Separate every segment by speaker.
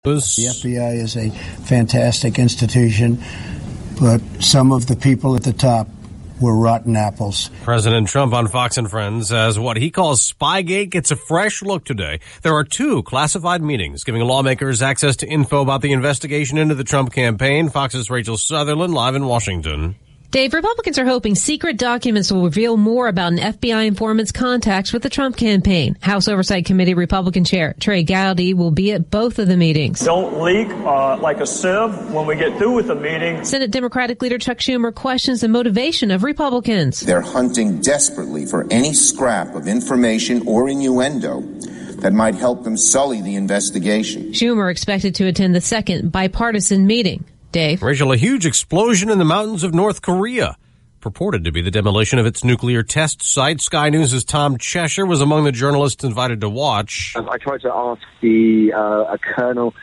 Speaker 1: The FBI is a fantastic institution, but some of the people at the top were rotten apples.
Speaker 2: President Trump on Fox and Friends says what he calls Spygate gets a fresh look today. There are 2 classified meetings giving lawmakers access to info about the investigation into the Trump campaign. Fox's Rachel Sutherland live in Washington.
Speaker 3: Dave, Republicans are hoping secret documents will reveal more about an FBI informant's contacts with the Trump campaign. House Oversight Committee Republican Chair Trey Gowdy will be at both of the meetings.
Speaker 4: Don't leak like a sieve when we get through with the meeting.
Speaker 3: Senate Democratic leader Chuck Schumer questions the motivation of Republicans.
Speaker 5: They're hunting desperately for any scrap of information or innuendo that might help them sully the investigation.
Speaker 3: Schumer expected to attend the second bipartisan meeting. Dave.
Speaker 2: Rachel, a huge explosion in the mountains of North Korea, purported to be the demolition of its nuclear test site. Sky News' Tom Cheshire was among the journalists invited to watch.
Speaker 6: I tried to ask a colonel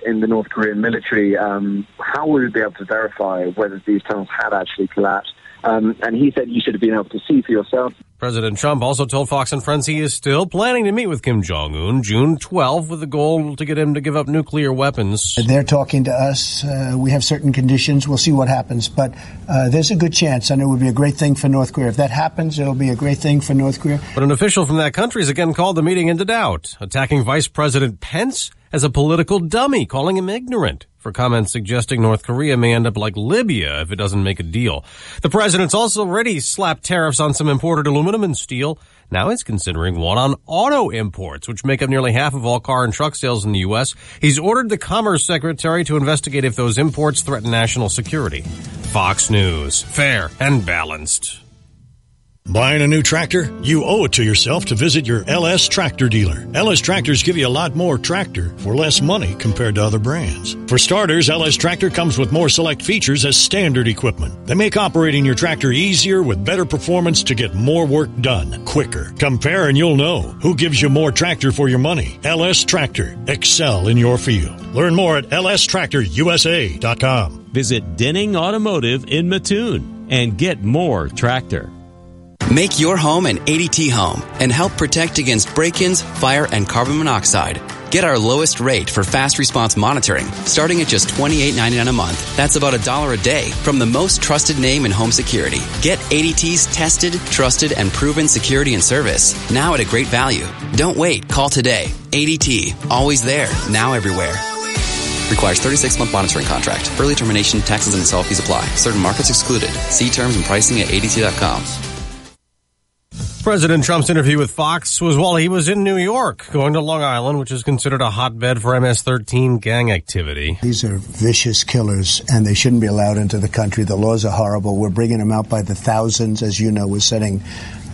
Speaker 6: in the North Korean military how we would be able to verify whether these tunnels had actually collapsed. And he said you should have been able to see for yourself.
Speaker 2: President Trump also told Fox and Friends he is still planning to meet with Kim Jong-un June 12th with the goal to get him to give up nuclear weapons.
Speaker 1: They're talking to us. We have certain conditions. We'll see what happens. But there's a good chance, and it would be a great thing for North Korea. If that happens, it'll be a great thing for North Korea.
Speaker 2: But an official from that country has again called the meeting into doubt, attacking Vice President Pence as a political dummy, calling him ignorant for comments suggesting North Korea may end up like Libya if it doesn't make a deal. The president's also already slapped tariffs on some imported aluminum and steel. Now he's considering one on auto imports, which make up nearly half of all car and truck sales in the U.S. He's ordered the Commerce Secretary to investigate if those imports threaten national security. Fox News. Fair and balanced.
Speaker 7: Buying a new tractor? You owe it to yourself to visit your LS Tractor dealer. LS Tractors give you a lot more tractor for less money compared to other brands. For starters, LS Tractor comes with more select features as standard equipment. They make operating your tractor easier with better performance to get more work done quicker. Compare and you'll know who gives you more tractor for your money. LS Tractor. Excel in your field. Learn more at lstractorusa.com.
Speaker 8: Visit Denning Automotive in Mattoon and get more tractor.
Speaker 9: Make your home an ADT home and help protect against break-ins, fire, and carbon monoxide. Get our lowest rate for fast response monitoring, starting at just $28.99 a month. That's about $1 a day from the most trusted name in home security. Get ADT's tested, trusted, and proven security and service, now at a great value. Don't wait. Call today. ADT. Always there. Now everywhere. Requires 36-month monitoring contract. Early termination, taxes, and install fees apply. Certain markets excluded. See terms and pricing at ADT.com.
Speaker 2: President Trump's interview with Fox was while he was in New York, going to Long Island, which is considered a hotbed for MS-13 gang activity.
Speaker 1: These are vicious killers, and they shouldn't be allowed into the country. The laws are horrible. We're bringing them out by the thousands. As you know, we're setting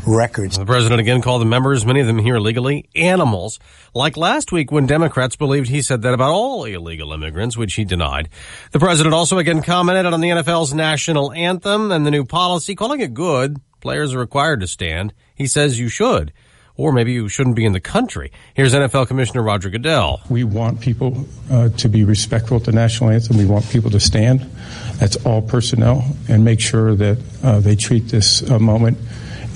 Speaker 1: records.
Speaker 2: The president again called the members, many of them here illegally, animals. Like last week when Democrats believed he said that about all illegal immigrants, which he denied. The president also again commented on the NFL's national anthem and the new policy, calling it good. Players are required to stand. He says you should, or maybe you shouldn't be in the country. Here's NFL Commissioner Roger Goodell.
Speaker 10: We want people to be respectful to the national anthem. We want people to stand. That's all personnel, and make sure that they treat this moment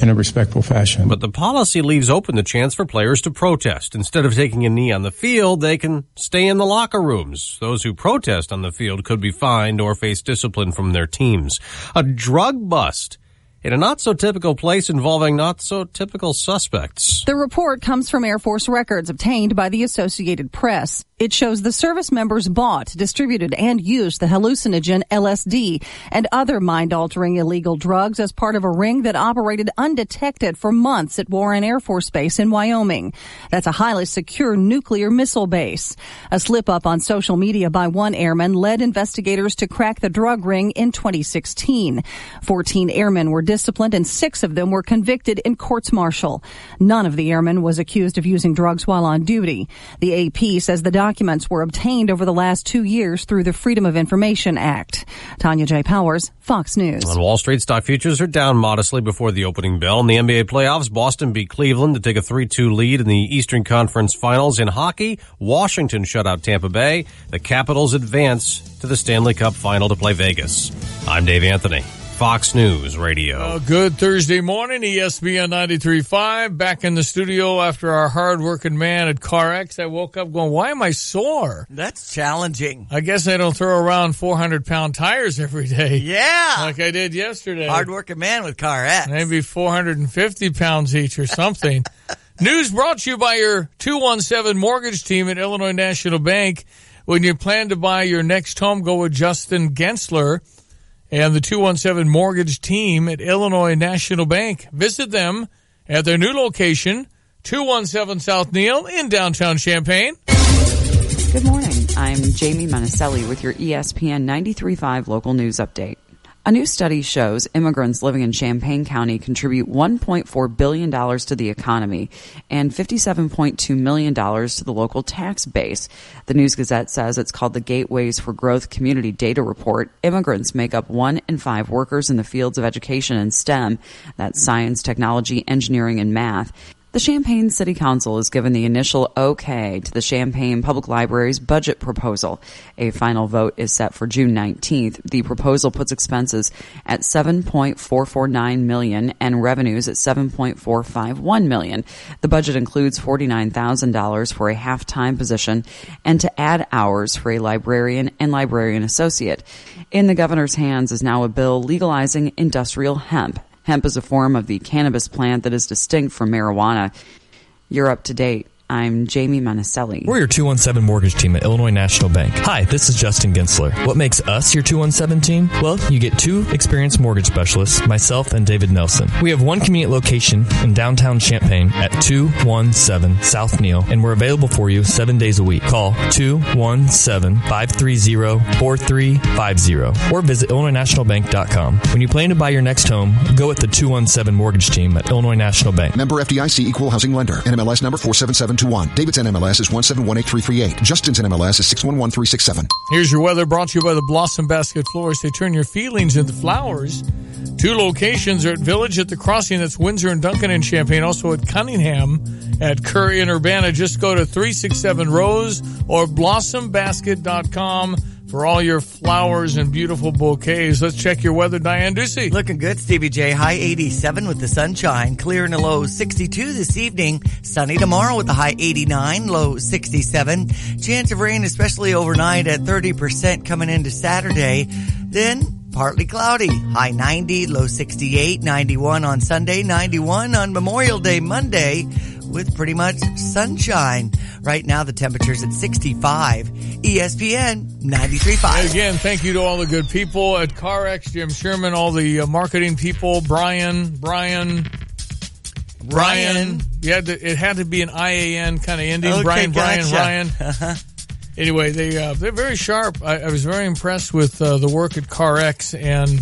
Speaker 10: in a respectful fashion.
Speaker 2: But the policy leaves open the chance for players to protest. Instead of taking a knee on the field, they can stay in the locker rooms. Those who protest on the field could be fined or face discipline from their teams. A drug bust in a not-so-typical place involving not-so-typical suspects.
Speaker 11: The report comes from Air Force records obtained by the Associated Press. It shows the service members bought, distributed, and used the hallucinogen LSD and other mind-altering illegal drugs as part of a ring that operated undetected for months at Warren Air Force Base in Wyoming. That's a highly secure nuclear missile base. A slip-up on social media by one airman led investigators to crack the drug ring in 2016. 14 airmen were disciplined and 6 of them were convicted in courts-martial. None of the airmen was accused of using drugs while on duty. The AP says the documents were obtained over the last 2 years through the Freedom of Information Act. Tanya J. Powers, Fox News.
Speaker 2: On Wall Street, stock futures are down modestly before the opening bell. In the NBA playoffs, Boston beat Cleveland to take a 3-2 lead in the Eastern Conference Finals. In hockey, Washington shut out Tampa Bay. The Capitals advance to the Stanley Cup Final to play Vegas. I'm Dave Anthony. Fox News Radio.
Speaker 12: Good Thursday morning, ESPN 93.5. Back in the studio after our hard-working man at CarX. I woke up going, why am I sore?
Speaker 13: That's challenging.
Speaker 12: I guess I don't throw around 400-pound tires every day.
Speaker 13: Yeah.
Speaker 12: Like I did yesterday.
Speaker 13: Hard-working man with CarX.
Speaker 12: Maybe 450 pounds each or something. News brought to you by your 217 mortgage team at Illinois National Bank. When you plan to buy your next home, go with Justin Gensler and the 217 mortgage team at Illinois National Bank. Visit them at their new location, 217 South Neal in downtown Champaign.
Speaker 14: Good morning. I'm Jamie Monticelli with your ESPN 93.5 local news update. A new study shows immigrants living in Champaign County contribute $1.4 billion to the economy and $57.2 million to the local tax base. The News Gazette says it's called the Gateways for Growth Community Data Report. Immigrants make up 1 in 5 workers in the fields of education and STEM. That's science, technology, engineering, and math. The Champaign City Council has given the initial okay to the Champaign Public Library's budget proposal. A final vote is set for June 19th. The proposal puts expenses at $7.449 million and revenues at $7.451 million. The budget includes $49,000 for a half-time position and to add hours for a librarian and librarian associate. In the governor's hands is now a bill legalizing industrial hemp. Hemp is a form of the cannabis plant that is distinct from marijuana. You're up to date. I'm Jamie Monticelli.
Speaker 15: We're your 217 mortgage team at Illinois National Bank. Hi, this is Justin Gensler. What makes us your 217 team? Well, you get 2 experienced mortgage specialists, myself and David Nelson. We have 1 convenient location in downtown Champaign at 217 South Neal, and we're available for you 7 days a week. Call 217-530-4350 or visit IllinoisNationalBank.com. When you plan to buy your next home, go with the 217 mortgage team at Illinois National Bank.
Speaker 16: Member FDIC, Equal Housing Lender. NMLS number 47721. David's NMLS is 1718338. Justin's NMLS is 611367.
Speaker 12: Here's your weather brought to you by the Blossom Basket Florist. They turn your feelings into flowers. 2 locations are at Village at the Crossing. That's Windsor and Duncan in Champaign. Also at Cunningham at Curry and Urbana. Just go to 367 Rose or blossombasket.com for all your flowers and beautiful bouquets. Let's check your weather, Diane Ducey.
Speaker 13: Looking good, Stevie J. High 87 with the sunshine. Clear and a low 62 this evening. Sunny tomorrow with a high 89, low 67. Chance of rain, especially overnight, at 30% coming into Saturday. Then partly cloudy. High 90, low 68, 91 on Sunday, 91 on Memorial Day Monday with pretty much sunshine. Right now the temperature's at 65. ESPN 93.5.
Speaker 12: Again, thank you to all the good people at CarX, Jim Sherman, all the marketing people, Brian. Yeah, it had to be an IAN kind of ending.
Speaker 13: Okay,
Speaker 12: Brian.
Speaker 13: Uh-huh.
Speaker 12: Anyway, they're very sharp. I was very impressed with the work at CarX and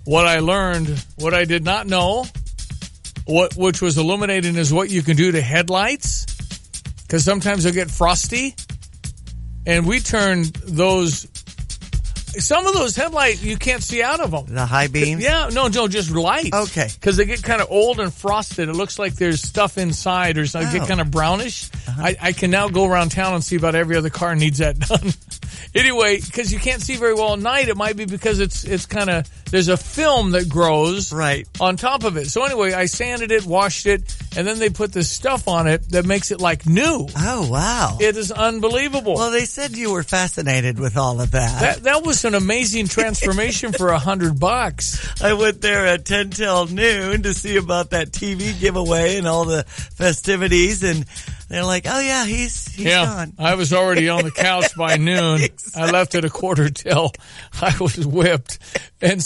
Speaker 12: what I learned, what I did not know, which was illuminating, is what you can do to headlights, because sometimes they'll get frosty. And we turned those, some of those headlights, you can't see out of them.
Speaker 13: The high beams?
Speaker 12: Yeah, no, just lights.
Speaker 13: Okay.
Speaker 12: Because they get kind of old and frosted. It looks like there's stuff inside, or something. Get kind of brownish. Uh-huh. I can now go around town and see about every other car needs that done. Anyway, because you can't see very well at night, it might be because it's kind of, there's a film that grows
Speaker 13: right
Speaker 12: on top of it. So anyway, I sanded it, washed it, and then they put this stuff on it that makes it like new.
Speaker 13: Oh, wow.
Speaker 12: It is unbelievable.
Speaker 13: Well, they said you were fascinated with all of that.
Speaker 12: That was an amazing transformation for $100.
Speaker 13: I went there at 10 till noon to see about that TV giveaway and all the festivities, and they're like, oh, yeah, he's gone.
Speaker 12: I was already on the couch by noon. Exactly. I left at 1/4 till. I was whipped. And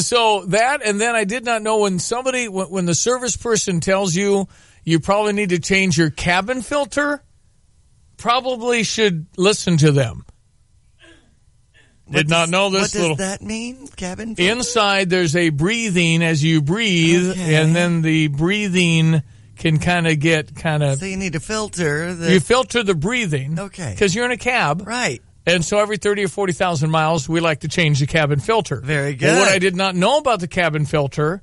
Speaker 12: so that, and then I did not know when the service person tells you probably need to change your cabin filter, probably should listen to them. Did not know this.
Speaker 13: What does that mean, cabin filter?
Speaker 12: Inside there's a breathing as you breathe, okay. And then the breathing can So
Speaker 13: you need to filter
Speaker 12: You filter the breathing.
Speaker 13: Okay.
Speaker 12: Because you're in a cab.
Speaker 13: Right.
Speaker 12: And so every 30 or 40,000 miles, we like to change the cabin filter.
Speaker 13: Very good.
Speaker 12: But what I did not know about the cabin filter,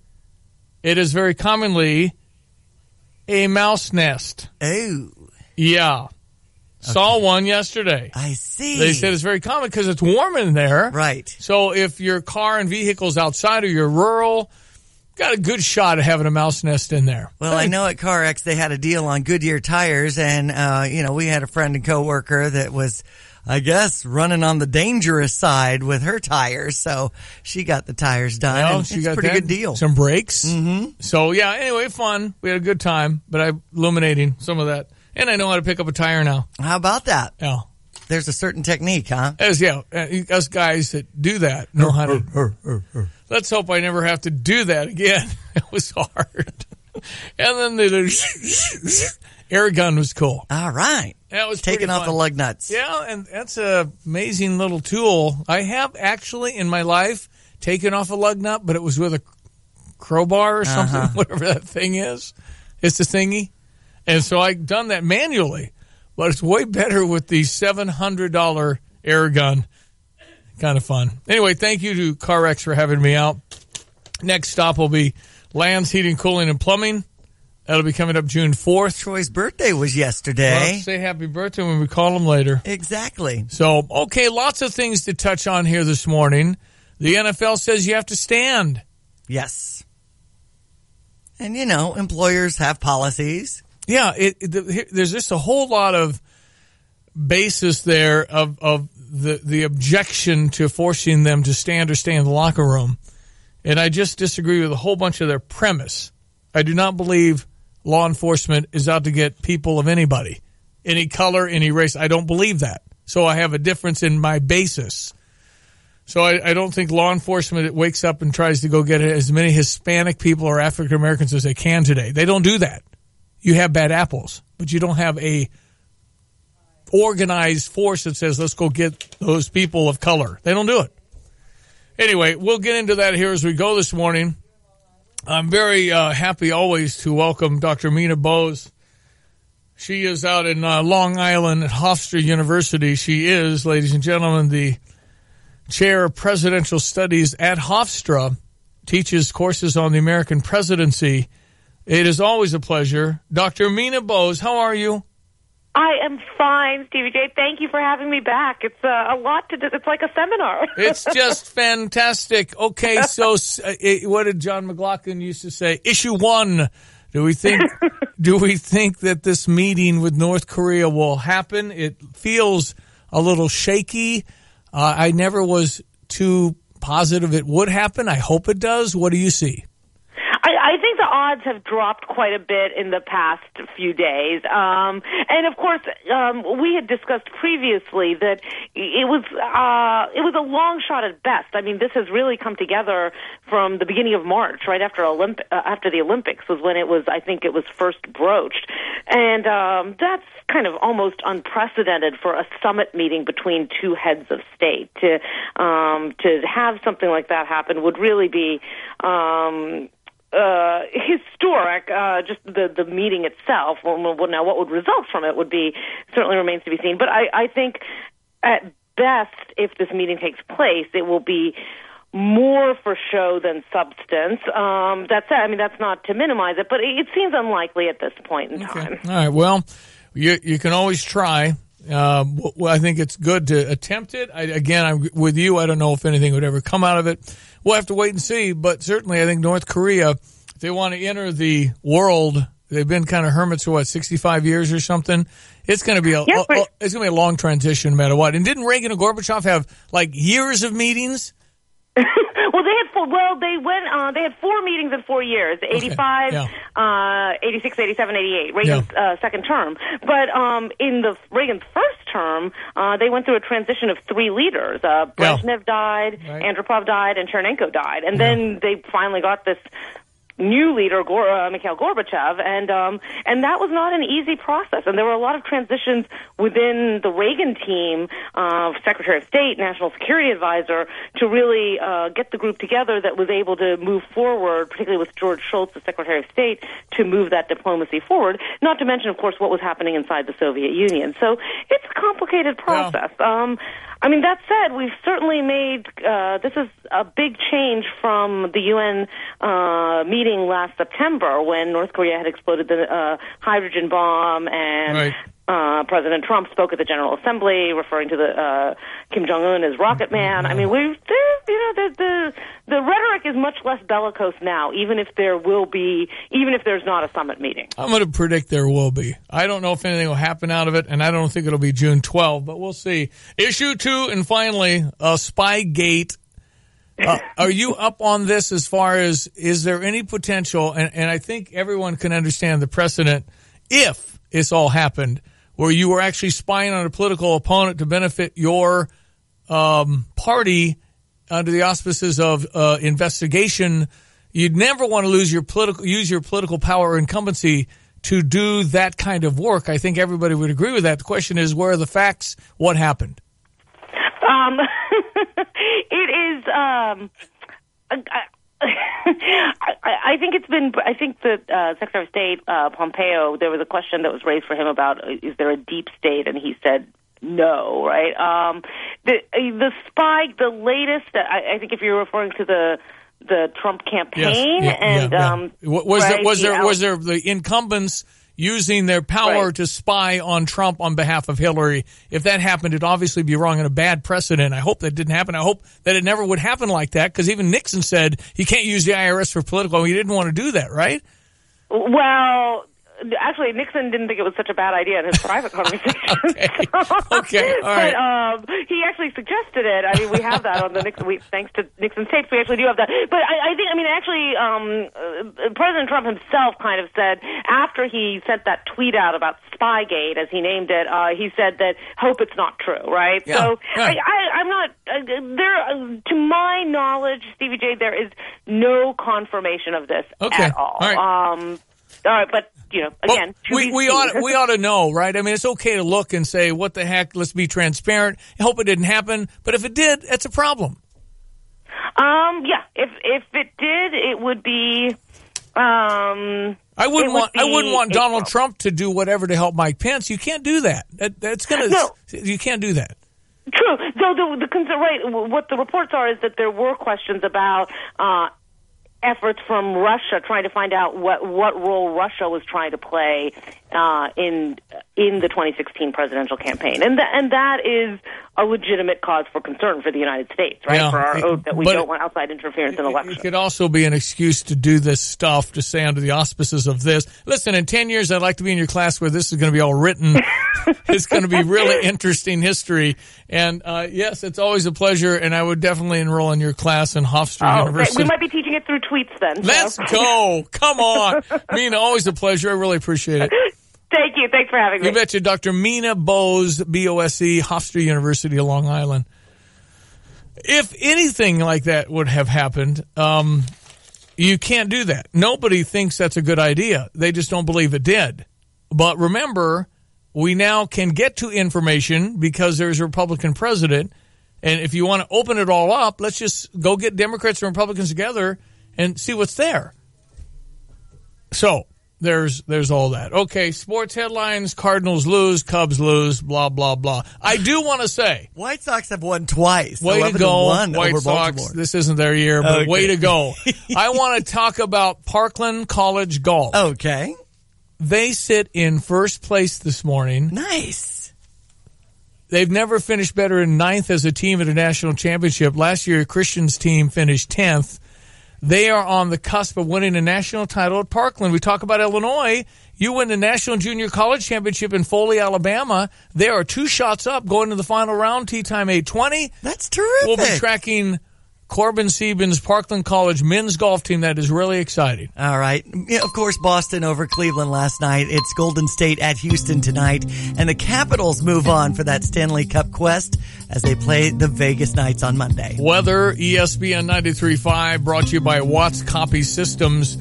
Speaker 12: it is very commonly a mouse nest.
Speaker 13: Oh.
Speaker 12: Yeah. Saw one yesterday.
Speaker 13: I see.
Speaker 12: They said it's very common because it's warm in there.
Speaker 13: Right.
Speaker 12: So if your car and vehicle's outside or you're rural, got a good shot at having a mouse nest in there.
Speaker 13: Well, I know at CarX they had a deal on Goodyear tires, and we had a friend and coworker that was, I guess, running on the dangerous side with her tires, so she got the tires done.
Speaker 12: Well, she got
Speaker 13: a pretty
Speaker 12: that.
Speaker 13: good deal.
Speaker 12: Some brakes.
Speaker 13: Mm-hmm.
Speaker 12: So yeah. Anyway, fun. We had a good time, but I'm illuminating some of that, and I know how to pick up a tire now.
Speaker 13: How about that?
Speaker 12: Yeah.
Speaker 13: There's a certain technique, huh?
Speaker 12: Us guys that do that know how to. Let's hope I never have to do that again. It was hard. And then the air gun was cool.
Speaker 13: All right.
Speaker 12: That was
Speaker 13: taking off the lug nuts.
Speaker 12: Yeah, and that's an amazing little tool. I have actually in my life taken off a lug nut, but it was with a crowbar or something, whatever that thing is. It's a thingy. And so I've done that manually. But it's way better with the $700 air gun. Kind of fun. Anyway, thank you to CarX for having me out. Next stop will be Land's Heating, Cooling, and Plumbing. That'll be coming up June 4th.
Speaker 13: Troy's birthday was yesterday.
Speaker 12: Well, say happy birthday when we call him later.
Speaker 13: Exactly.
Speaker 12: So, okay, lots of things to touch on here this morning. The NFL says you have to stand.
Speaker 13: Yes. And, employers have policies.
Speaker 12: Yeah, there's just a whole lot of basis there of the objection to forcing them to stand or stay in the locker room. And I just disagree with a whole bunch of their premise. I do not believe law enforcement is out to get people of anybody, any color, any race. I don't believe that. So I have a difference in my basis. So I don't think law enforcement wakes up and tries to go get as many Hispanic people or African Americans as they can today. They don't do that. You have bad apples, but you don't have a organized force that says, let's go get those people of color. They don't do it. Anyway, we'll get into that here as we go this morning. I'm very happy always to welcome Dr. Mina Bose. She is out in Long Island at Hofstra University. She is, ladies and gentlemen, the chair of presidential studies at Hofstra, teaches courses on the American presidency. It is always a pleasure. Dr. Mina Bose, how are you?
Speaker 17: I am fine, Stevie J. Thank you for having me back. It's a lot to do. It's like a seminar.
Speaker 12: It's just fantastic. Okay, so what did John McLaughlin used to say? Issue 1. Do we think that this meeting with North Korea will happen? It feels a little shaky. I never was too positive it would happen. I hope it does. What do you see?
Speaker 17: I think the odds have dropped quite a bit in the past few days. And of course, we had discussed previously that it was a long shot at best. I mean, this has really come together from the beginning of March, right after the Olympics was when I think it was first broached. And that's kind of almost unprecedented for a summit meeting between two heads of state. To have something like that happen would really be historic. Just the meeting itself. Well, now what would result from it certainly remains to be seen. But I think at best, if this meeting takes place, it will be more for show than substance. That's not to minimize it, but it seems unlikely at this point in time.
Speaker 12: All right. Well, you can always try. I think it's good to attempt it. I'm with you. I don't know if anything would ever come out of it. We'll have to wait and see, but certainly I think North Korea, if they want to enter the world, they've been kind of hermits for 65 years or something. It's going to be a long transition no matter what. And didn't Reagan and Gorbachev have years of meetings?
Speaker 17: Well, they had 4 meetings in 4 years, 85, 86, 87, 88, Reagan's second term. But in Reagan's first term, they went through a transition of 3 leaders. Brezhnev died, Andropov died, and Chernenko died. And then they finally got this new leader, Mikhail Gorbachev, and that was not an easy process. And there were a lot of transitions within the Reagan team, Secretary of State, National Security Advisor, to really get the group together that was able to move forward, particularly with George Shultz, the Secretary of State, to move that diplomacy forward, not to mention, of course, what was happening inside the Soviet Union. So it's a complicated process. That said, we've certainly made, this is a big change from the UN meeting last September when North Korea had exploded the hydrogen bomb and President Trump spoke at the General Assembly, referring to the Kim Jong-un as Rocket Man. I mean, the rhetoric is much less bellicose now, even if there's not a summit meeting.
Speaker 12: I'm going to predict there will be. I don't know if anything will happen out of it, and I don't think it'll be June 12, but we'll see. Issue 2, and finally, Spygate. Are you up on this as far as, is there any potential, and I think everyone can understand the precedent, if it's all happened, where you were actually spying on a political opponent to benefit your party under the auspices of investigation, you'd never want to use your political power or incumbency to do that kind of work. I think everybody would agree with that. The question is, where are the facts? What happened?
Speaker 17: It is. I think that Secretary of State Pompeo, there was a question that was raised for him about, is there a deep state, and he said no. Right. The spy, the latest. I think if you're referring to the Trump campaign,
Speaker 12: was there the incumbents using their power to spy on Trump on behalf of Hillary? If that happened, it'd obviously be wrong and a bad precedent. I hope that didn't happen. I hope that it never would happen like that, because even Nixon said he can't use the IRS for political. He didn't want to do that, right?
Speaker 17: Well, actually, Nixon didn't think it was such a bad idea in his private conversation.
Speaker 12: Okay. All right.
Speaker 17: But he actually suggested it. I mean, we have that on the Nixon. Thanks to Nixon's tapes, we actually do have that. But I think, President Trump himself kind of said, after he sent that tweet out about Spygate, as he named it, he said that hope it's not true, right?
Speaker 12: Yeah,
Speaker 17: so
Speaker 12: right.
Speaker 17: I'm not there. To my knowledge, Stevie J, there is no confirmation of this at all.
Speaker 12: All right.
Speaker 17: All right, but again,
Speaker 12: we ought to know, right? I mean, it's okay to look and say, "What the heck?" Let's be transparent. I hope it didn't happen, but if it did, that's a problem.
Speaker 17: Yeah. If it did, it would be.
Speaker 12: I wouldn't want Donald Trump to do whatever to help Mike Pence. You can't do that. That's gonna. No. You can't do that.
Speaker 17: True. So what the reports are is that there were questions about efforts from Russia trying to find out what role Russia was trying to play in the 2016 presidential campaign, and that is a legitimate cause for concern for the United States, right? For our oath that we don't want outside interference in elections.
Speaker 12: It could also be an excuse to do this stuff, to say under the auspices of this. Listen, in 10 years, I'd like to be in your class where this is going to be all written. It's going to be really interesting history. And yes, it's always a pleasure, and I would definitely enroll in your class in Hofstra University.
Speaker 17: We might be teaching it through tweets then.
Speaker 12: Let's go. Come on. Mina, always a pleasure. I really appreciate it.
Speaker 17: Thank you. Thanks for having me.
Speaker 12: You betcha. Dr. Mina Bose, B-O-S-E, Hofstra University of Long Island. If anything like that would have happened, you can't do that. Nobody thinks that's a good idea. They just don't believe it did. But remember, we now can get to information because there's a Republican president. And if you want to open it all up, let's just go get Democrats and Republicans together and see what's there. So there's all that. Okay, sports headlines: Cardinals lose, Cubs lose, blah, blah, blah. I do want to say,
Speaker 13: White Sox have won twice.
Speaker 12: Way to go,
Speaker 13: White
Speaker 12: Sox.
Speaker 13: Baltimore.
Speaker 12: This isn't their year, but way to go. I want to talk about Parkland College golf.
Speaker 13: Okay.
Speaker 12: They sit in first place this morning.
Speaker 13: Nice.
Speaker 12: They've never finished better than 9th as a team at a national championship. Last year, Christian's team finished 10th. They are on the cusp of winning a national title at Parkland. We talk about Illinois. You win the National Junior College Championship in Foley, Alabama. They are 2 shots up going to the final round, tee time 8:20.
Speaker 13: That's terrific.
Speaker 12: We'll be tracking Corbin Siebens' Parkland College men's golf team. That is really exciting.
Speaker 13: All right. Yeah, of course, Boston over Cleveland last night. It's Golden State at Houston tonight. And the Capitals move on for that Stanley Cup quest as they play the Vegas Knights on Monday.
Speaker 12: Weather, ESPN 93.5, brought to you by Watts Copy Systems.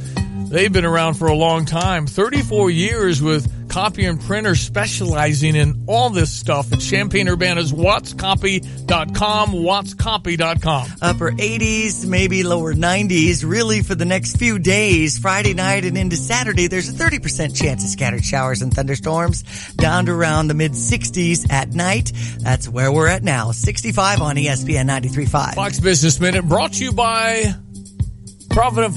Speaker 12: They've been around for a long time, 34 years with copy and printer specializing in all this stuff. It's Champaign-Urbana's wattscopy.com, wattscopy.com.
Speaker 13: Upper 80s, maybe lower 90s, really for the next few days. Friday night and into Saturday, there's a 30% chance of scattered showers and thunderstorms, down to around the mid-60s at night. That's where we're at now, 65 on ESPN 93.5.
Speaker 12: Fox Business Minute, brought to you by Provident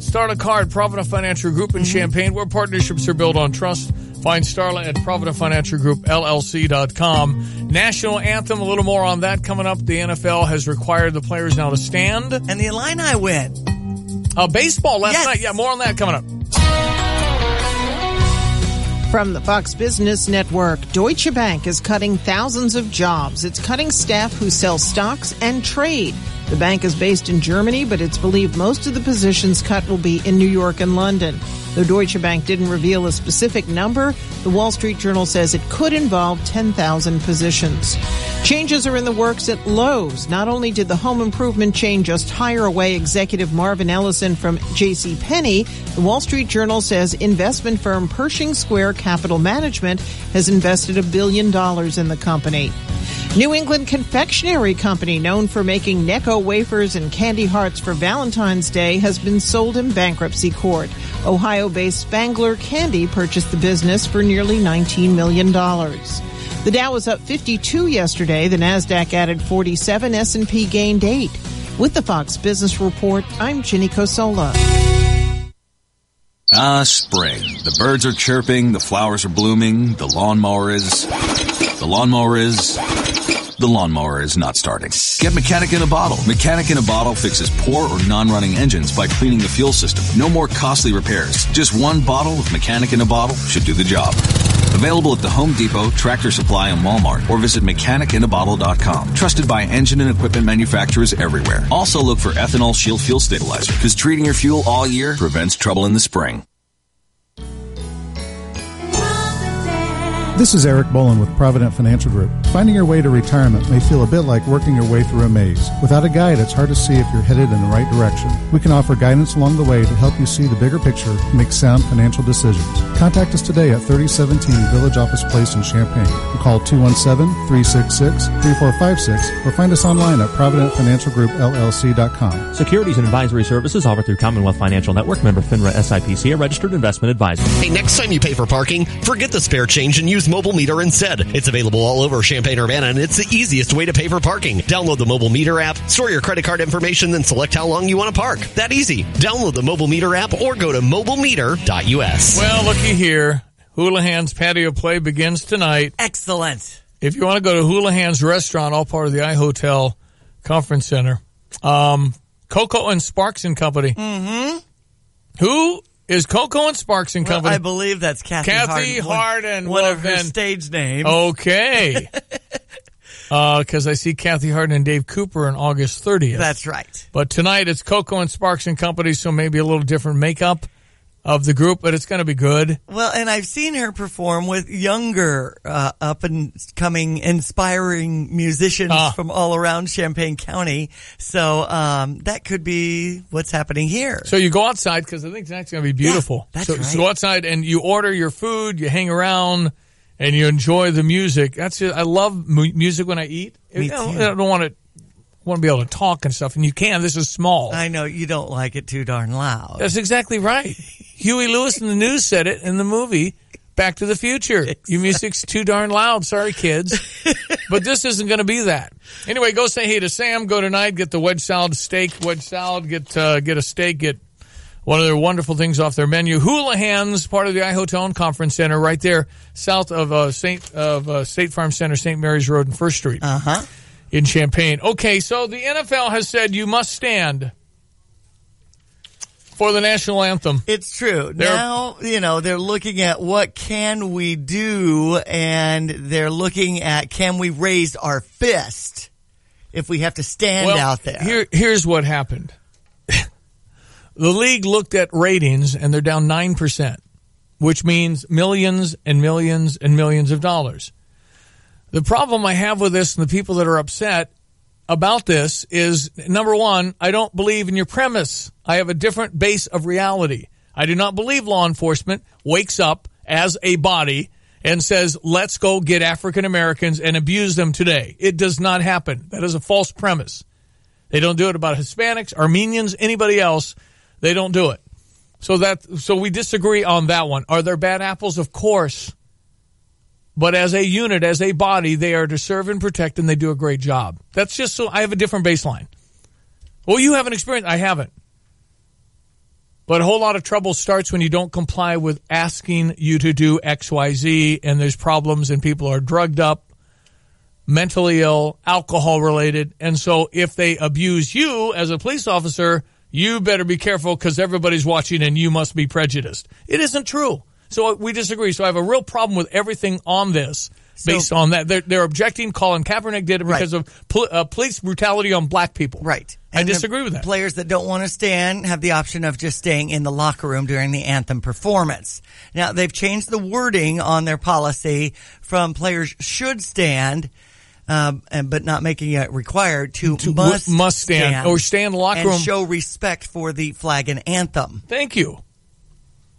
Speaker 12: Start a Card, Provident Financial Group in Champaign, where partnerships are built on trust. Find Starla at Provident Financial Group, LLC.com. National anthem, a little more on that coming up. The NFL has required the players now to stand.
Speaker 13: And the Illini win.
Speaker 12: Baseball last night. Yeah, more on that coming up.
Speaker 18: From the Fox Business Network, Deutsche Bank is cutting thousands of jobs. It's cutting staff who sell stocks and trade. The bank is based in Germany, but it's believed most of the positions cut will be in New York and London. Though Deutsche Bank didn't reveal a specific number, the Wall Street Journal says it could involve 10,000 positions. Changes are in the works at Lowe's. Not only did the home improvement chain just hire away executive Marvin Ellison from JCPenney, the Wall Street Journal says investment firm Pershing Square Capital Management has invested $1 billion in the company. New England Confectionery Company, known for making Necco wafers and candy hearts for Valentine's Day, has been sold in bankruptcy court. Ohio-based Spangler Candy purchased the business for nearly $19 million. The Dow was up 52 yesterday. The Nasdaq added 47. S&P gained 8. With the Fox Business Report, I'm Ginny Cosola.
Speaker 19: Spring. The birds are chirping, the flowers are blooming, the lawnmower is not starting. Get Mechanic in a Bottle. Mechanic in a Bottle fixes poor or non-running engines by cleaning the fuel system. No more costly repairs. Just one bottle of Mechanic in a Bottle should do the job. Available at the Home Depot, Tractor Supply, and Walmart, or visit mechanicinaBottle.com. Trusted by engine and equipment manufacturers everywhere. Also look for Ethanol Shield Fuel Stabilizer, because treating your fuel all year prevents trouble in the spring.
Speaker 20: This is Eric Bolin with Provident Financial Group. Finding your way to retirement may feel a bit like working your way through a maze. Without a guide, it's hard to see if you're headed in the right direction. We can offer guidance along the way to help you see the bigger picture and make sound financial decisions. Contact us today at 3017 Village Office Place in Champaign. Call 217-366-3456 or find us online at ProvidentFinancialGroupLLC.com.
Speaker 21: Securities and advisory services offered through Commonwealth Financial Network, member FINRA SIPC, a registered investment advisor.
Speaker 22: Hey, next time you pay for parking, forget the spare change and use Mobile Meter instead. It's available all over Champaign-Urbana, and it's the easiest way to pay for parking. Download the Mobile Meter app, store your credit card information, then select how long you want to park. That easy. Download the Mobile Meter app or go to mobilemeter.us.
Speaker 12: Well, looky here. Houlihan's patio play begins tonight.
Speaker 13: Excellent.
Speaker 12: If you want to go to Houlihan's restaurant, all part of the iHotel Conference Center, Coco and Sparks and Company.
Speaker 13: Mm-hmm.
Speaker 12: Who is Coco and Sparks and Company?
Speaker 13: I believe that's Kathy
Speaker 12: Harden.
Speaker 13: One of her stage names.
Speaker 12: Okay. Because I see Kathy Harden and Dave Cooper on August 30th.
Speaker 13: That's right.
Speaker 12: But tonight it's Coco and Sparks and Company, so maybe a little different makeup of the group, but it's going to be good.
Speaker 13: Well, and I've seen her perform with younger, up-and-coming, inspiring musicians from all around Champaign County. So that could be what's happening here.
Speaker 12: So you go outside, because I think tonight's going to be beautiful.
Speaker 13: Yeah, that's
Speaker 12: right. So go outside and you order your food, you hang around, and you enjoy the music. That's it. I love music when I eat.
Speaker 13: Me too.
Speaker 12: I don't want to be able to talk and stuff, and you can. This is small.
Speaker 13: I know you don't like it too darn loud.
Speaker 12: That's exactly right. Huey Lewis in the news said it in the movie Back to the Future. Exactly. Your music's too darn loud. Sorry, kids. But this isn't going to be that. Anyway, go say hey to Sam. Go tonight. Get the wedge salad, get a steak. Get one of their wonderful things off their menu. Houlihan's, part of the iHotel and Conference Center, right there south of State Farm Center, St. Mary's Road and 1st Street. In Champaign. Okay, so the NFL has said you must stand for the national anthem.
Speaker 13: It's true. Now, they're looking at what can we do, and they're looking at can we raise our fist if we have to stand out there.
Speaker 12: Here's what happened. The league looked at ratings, and they're down 9%, which means millions and millions and millions of dollars. The problem I have with this and the people that are upset about this is, number one, I don't believe in your premise. I have a different base of reality. I do not believe law enforcement wakes up as a body and says, let's go get African Americans and abuse them today. It does not happen. That is a false premise. They don't do it about Hispanics, Armenians, anybody else. They don't do it. So we disagree on that one. Are there bad apples? Of course. But as a unit, as a body, they are to serve and protect, and they do a great job. That's just so I have a different baseline. Well, you have an experience. I haven't. But a whole lot of trouble starts when you don't comply with asking you to do X, Y, Z, and there's problems and people are drugged up, mentally ill, alcohol related. And so if they abuse you as a police officer, you better be careful because everybody's watching and you must be prejudiced. It isn't true. So we disagree. So I have a real problem with everything on this based on that. They're objecting. Colin Kaepernick did it because of police brutality on black people.
Speaker 13: Right.
Speaker 12: I disagree with that.
Speaker 13: Players that don't want to stand have the option of just staying in the locker room during the anthem performance. Now, they've changed the wording on their policy from players should stand, but not making it required to must stand
Speaker 12: or stay in the locker room
Speaker 13: and show respect for the flag and anthem.
Speaker 12: Thank you.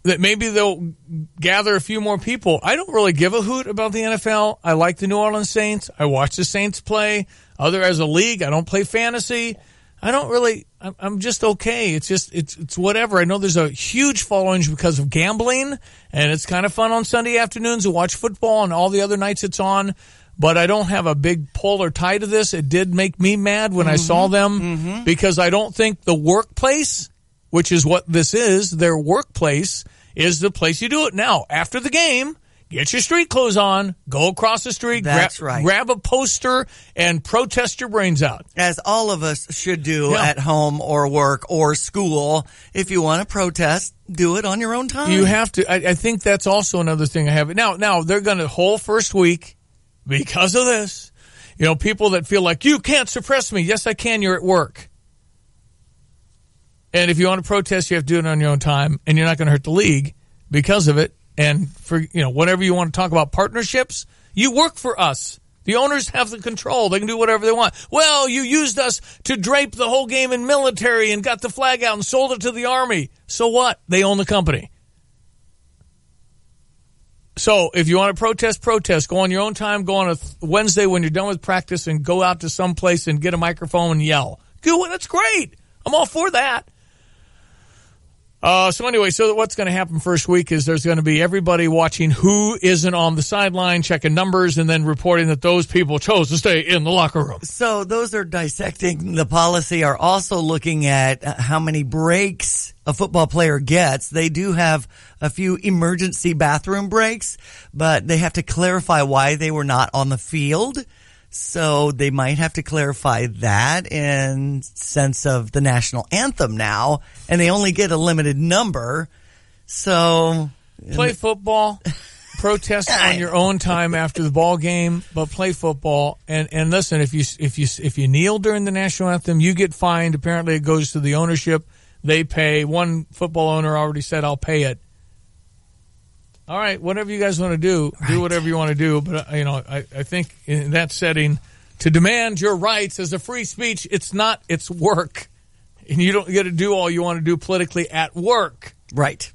Speaker 12: That maybe they'll gather a few more people. I don't really give a hoot about the NFL. I like the New Orleans Saints. I watch the Saints play. As a league, I don't play fantasy. I don't really, I'm just okay. It's just, it's whatever. I know there's a huge following because of gambling, and it's kind of fun on Sunday afternoons to watch football, and all the other nights it's on. But I don't have a big pull or tie to this. It did make me mad when I saw them because I don't think the workplace, which is what this is, their workplace, is the place you do it. Now, after the game, get your street clothes on, go across the street, grab a poster, and protest your brains out.
Speaker 13: As all of us should do at home or work or school. If you want to protest, do it on your own time.
Speaker 12: You have to. I think that's also another thing I have. Now they're going to whole first week because of this. People that feel like, you can't suppress me. Yes, I can. You're at work. And if you want to protest, you have to do it on your own time, and you're not going to hurt the league because of it. And for, whatever you want to talk about partnerships, you work for us. The owners have the control. They can do whatever they want. Well, you used us to drape the whole game in military and got the flag out and sold it to the Army. So what? They own the company. So if you want to protest. Go on your own time. Go on a Wednesday when you're done with practice and go out to some place and get a microphone and yell. Do it. That's great. I'm all for that. So what's going to happen first week is there's going to be everybody watching who isn't on the sideline, checking numbers, and then reporting that those people chose to stay in the locker room.
Speaker 13: So those are dissecting the policy, are also looking at how many breaks a football player gets. They do have a few emergency bathroom breaks, but they have to clarify why they were not on the field. So they might have to clarify that in sense of the national anthem now, and they only get a limited number. So
Speaker 12: play football, protest on your own time after the ball game, but play football. And listen, if you kneel during the national anthem, you get fined. Apparently, it goes to the ownership. They pay. One football owner already said, "I'll pay it." All right, whatever you guys want to do, do whatever you want to do. But, I think in that setting, to demand your rights as a free speech, it's work. And you don't get to do all you want to do politically at work.
Speaker 13: Right.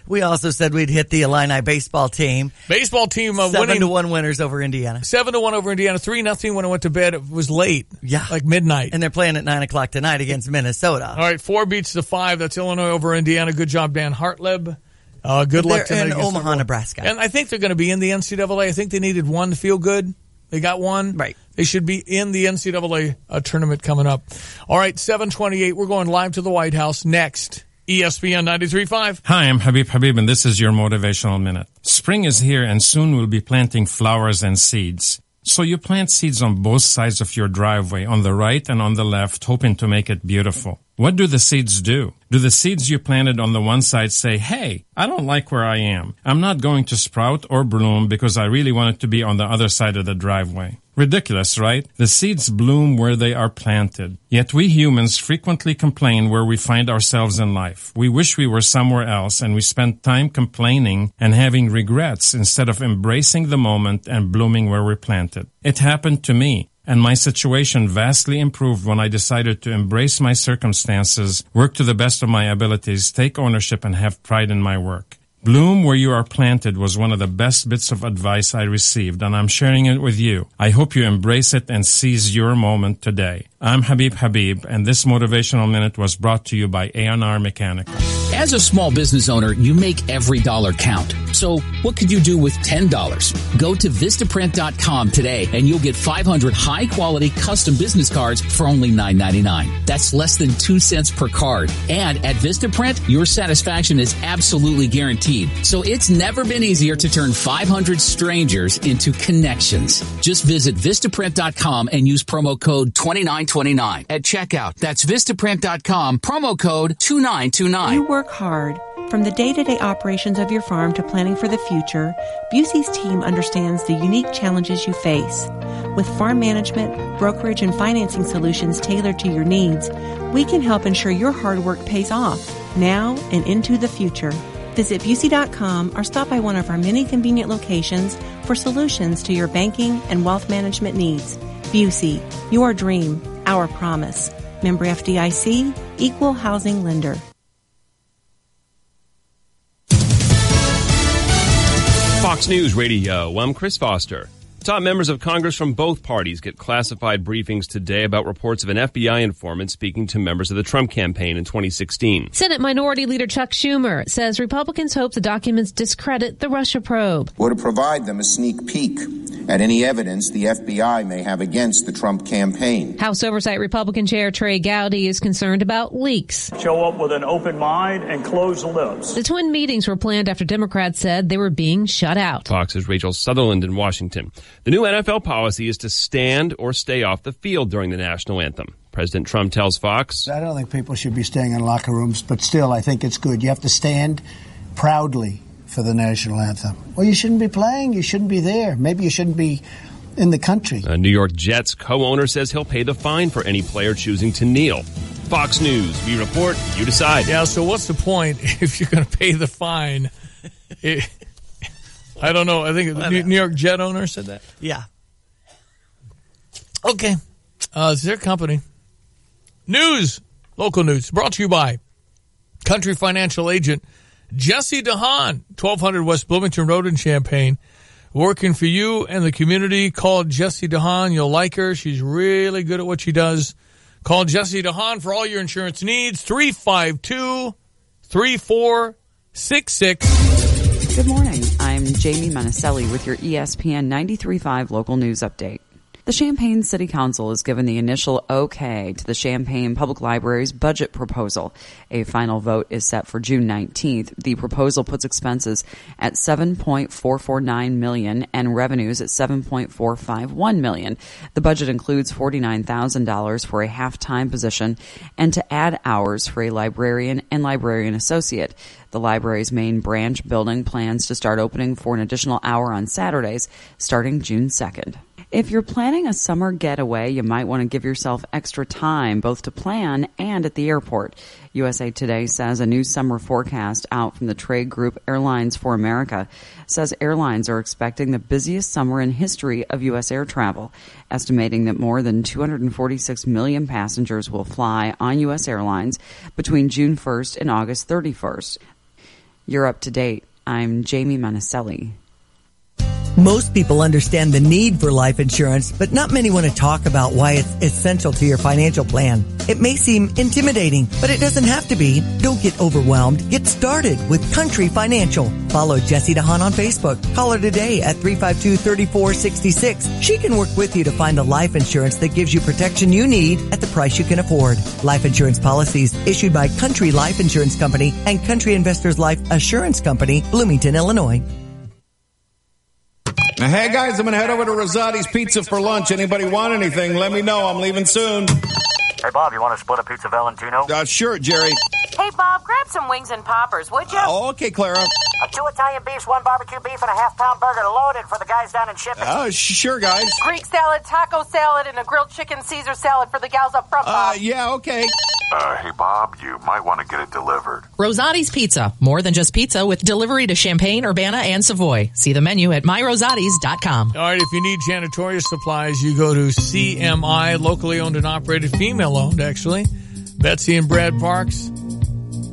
Speaker 13: We also said we'd hit the Illini baseball team.
Speaker 12: Baseball team winning.
Speaker 13: 7-1 winners over Indiana.
Speaker 12: 7-1 over Indiana. 3-0 when I went to bed. It was late.
Speaker 13: Yeah.
Speaker 12: Like midnight.
Speaker 13: And they're playing at 9 o'clock tonight against Minnesota.
Speaker 12: All right, 4 beats to 5. That's Illinois over Indiana. Good job, Dan Hartleb. Good luck tonight.
Speaker 13: In Omaha, Nebraska.
Speaker 12: And I think they're going to be in the NCAA. I think they needed one to feel good. They got one.
Speaker 13: Right.
Speaker 12: They should be in the NCAA tournament coming up. All right, 7:28. We're going live to the White House next. ESPN 93.5.
Speaker 4: Hi, I'm Habib, and this is your Motivational Minute. Spring is here, and soon we'll be planting flowers and seeds. So you plant seeds on both sides of your driveway, on the right and on the left, hoping to make it beautiful. What do the seeds do? Do the seeds you planted on the one side say, hey, I don't like where I am. I'm not going to sprout or bloom because I really want it to be on the other side of the driveway. Ridiculous, right? The seeds bloom where they are planted. Yet we humans frequently complain where we find ourselves in life. We wish we were somewhere else, and we spend time complaining and having regrets instead of embracing the moment and blooming where we're planted. It happened to me. And my situation vastly improved when I decided to embrace my circumstances, work to the best of my abilities, take ownership, and have pride in my work. Bloom where you are planted was one of the best bits of advice I received, and I'm sharing it with you. I hope you embrace it and seize your moment today. I'm Habib, and this Motivational Minute was brought to you by A&R Mechanical.
Speaker 5: As a small business owner, you make every dollar count.
Speaker 3: So what could you do with $10? Go to Vistaprint.com today and you'll get 500 high-quality custom business cards for only $9.99. That's less than 2 cents per card. And at Vistaprint, your satisfaction is absolutely guaranteed. So it's never been easier to turn 500 strangers into connections. Just visit Vistaprint.com and use promo code 2929 at checkout. That's Vistaprint.com, promo code 2929.
Speaker 5: You work hard. From the day-to-day operations of your farm to planning for the future, Busey's team understands the unique challenges you face. With farm management, brokerage, and financing solutions tailored to your needs, we can help ensure your hard work pays off, now and into the future. Visit Busey.com or stop by one of our many convenient locations for solutions to your banking and wealth management needs. Busey, your dream, our promise. Member FDIC, Equal Housing Lender.
Speaker 23: Fox News Radio, I'm Chris Foster. Top members of Congress from both parties get classified briefings today about reports of an FBI informant speaking to members of the Trump campaign in 2016.
Speaker 24: Senate Minority Leader Chuck Schumer says Republicans hope the documents discredit the Russia probe.
Speaker 25: Or to provide them a sneak peek at any evidence the FBI may have against the Trump campaign.
Speaker 24: House Oversight Republican Chair Trey Gowdy is concerned about leaks.
Speaker 26: Show up with an open mind and closed lips.
Speaker 24: The twin meetings were planned after Democrats said they were being shut out.
Speaker 23: Fox's Rachel Sutherland in Washington. The new NFL policy is to stand or stay off the field during the national anthem. President Trump tells Fox,
Speaker 1: I don't think people should be staying in locker rooms, but still, I think it's good. You have to stand proudly for the national anthem. Well, you shouldn't be playing. You shouldn't be there. Maybe you shouldn't be in the country.
Speaker 23: A New York Jets co-owner says he'll pay the fine for any player choosing to kneel. Fox News, we report, you decide.
Speaker 12: Yeah, so what's the point if you're going to pay the fine? I don't know. I think the New York Jet owner said that.
Speaker 13: Yeah.
Speaker 12: Okay. It's their company. News. Local news. Brought to you by Country Financial Agent Jesse DeHaan, 1200 West Bloomington Road in Champaign. Working for you and the community. Call Jesse DeHaan. You'll like her. She's really good at what she does. Call Jesse DeHaan for all your insurance needs. 352-3466.
Speaker 14: Good morning. I'm Jamie Monticelli with your ESPN 93.5 local news update. The Champaign City Council has given the initial okay to the Champaign Public Library's budget proposal. A final vote is set for June 19th. The proposal puts expenses at $7.449 million and revenues at $7.451 million. The budget includes $49,000 for a half-time position and to add hours for a librarian and librarian associate. The library's main branch building plans to start opening for an additional hour on Saturdays starting June 2nd. If you're planning a summer getaway, you might want to give yourself extra time, both to plan and at the airport. USA Today says a new summer forecast out from the trade group Airlines for America says airlines are expecting the busiest summer in history of U.S. air travel, estimating that more than 246 million passengers will fly on U.S. airlines between June 1st and August 31st. You're up to date. I'm Jamie Monticelli.
Speaker 13: Most people understand the need for life insurance, but not many want to talk about why it's essential to your financial plan. It may seem intimidating, but it doesn't have to be. Don't get overwhelmed. Get started with Country Financial. Follow Jessie DeHaan on Facebook. Call her today at 352-3466. She can work with you to find the life insurance that gives you protection you need at the price you can afford. Life insurance policies issued by Country Life Insurance Company and Country Investors Life Assurance Company, Bloomington, Illinois.
Speaker 27: Now, hey guys, I'm going to head over to Rosati's Pizza for lunch. Anybody want anything? Let me know. I'm leaving soon.
Speaker 28: Hey, Bob, you want to split a pizza Valentino?
Speaker 27: Sure, Jerry.
Speaker 29: Hey, Bob, grab some wings and poppers, would you?
Speaker 27: Okay, Clara.
Speaker 28: 2 Italian beefs, 1 barbecue beef, and a half-pound burger loaded for the guys down in shipping.
Speaker 27: Sure, guys.
Speaker 29: Greek salad, taco salad, and a grilled chicken Caesar salad for the gals up front, Bob.
Speaker 27: Yeah, okay.
Speaker 30: Hey, Bob, you might want to get it delivered.
Speaker 31: Rosati's Pizza. More than just pizza with delivery to Champaign, Urbana, and Savoy. See the menu at myrosatis.com.
Speaker 12: All right, if you need janitorial supplies, you go to CMI, locally owned and operated, female-owned, actually. Betsy and Brad Parks.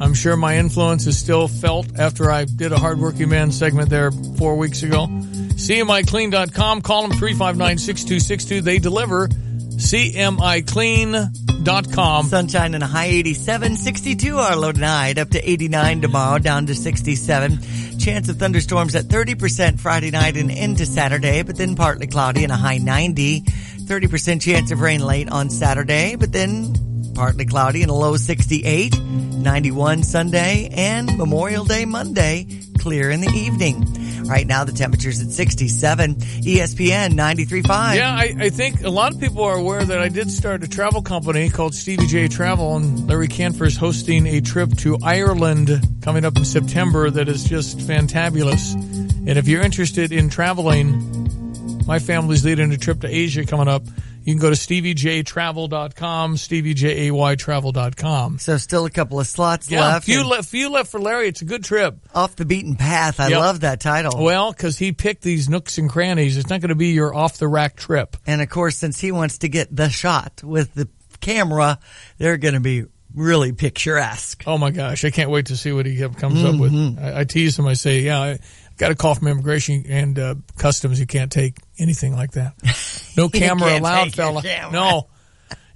Speaker 12: I'm sure my influence is still felt after I did a Hardworking Man segment there 4 weeks ago. CMIClean.com. Call them 359-6262. They deliver. CMIClean.com.
Speaker 13: Sunshine and a high 87, 62 our low tonight, up to 89 tomorrow, down to 67. chance of thunderstorms at 30% Friday night and into Saturday, but then partly cloudy and a high 90. 30% chance of rain late on Saturday, but then partly cloudy and a low 68. 91 Sunday and Memorial Day Monday, clear in the evening. Right now the temperature's at 67. ESPN 93.5.
Speaker 12: Yeah, I think a lot of people are aware that I did start a travel company called Stevie J Travel, and Larry Canfor is hosting a trip to Ireland coming up in September that is just fantabulous. And if you're interested in traveling, my family's leading a trip to Asia coming up. You can go to StevieJTravel.com, StevieJayTravel.com.
Speaker 13: So still a couple of slots left.
Speaker 12: Few left for Larry. It's a good trip.
Speaker 13: Off the beaten path. I love that title.
Speaker 12: Well, because he picked these nooks and crannies. It's not going to be your off-the-rack trip.
Speaker 13: And, of course, since he wants to get the shot with the camera, they're going to be really picturesque.
Speaker 12: Oh, my gosh. I can't wait to see what he comes up with. I tease him. I say, I got a call from immigration and customs. You can't take anything like that. No camera allowed, fella. No.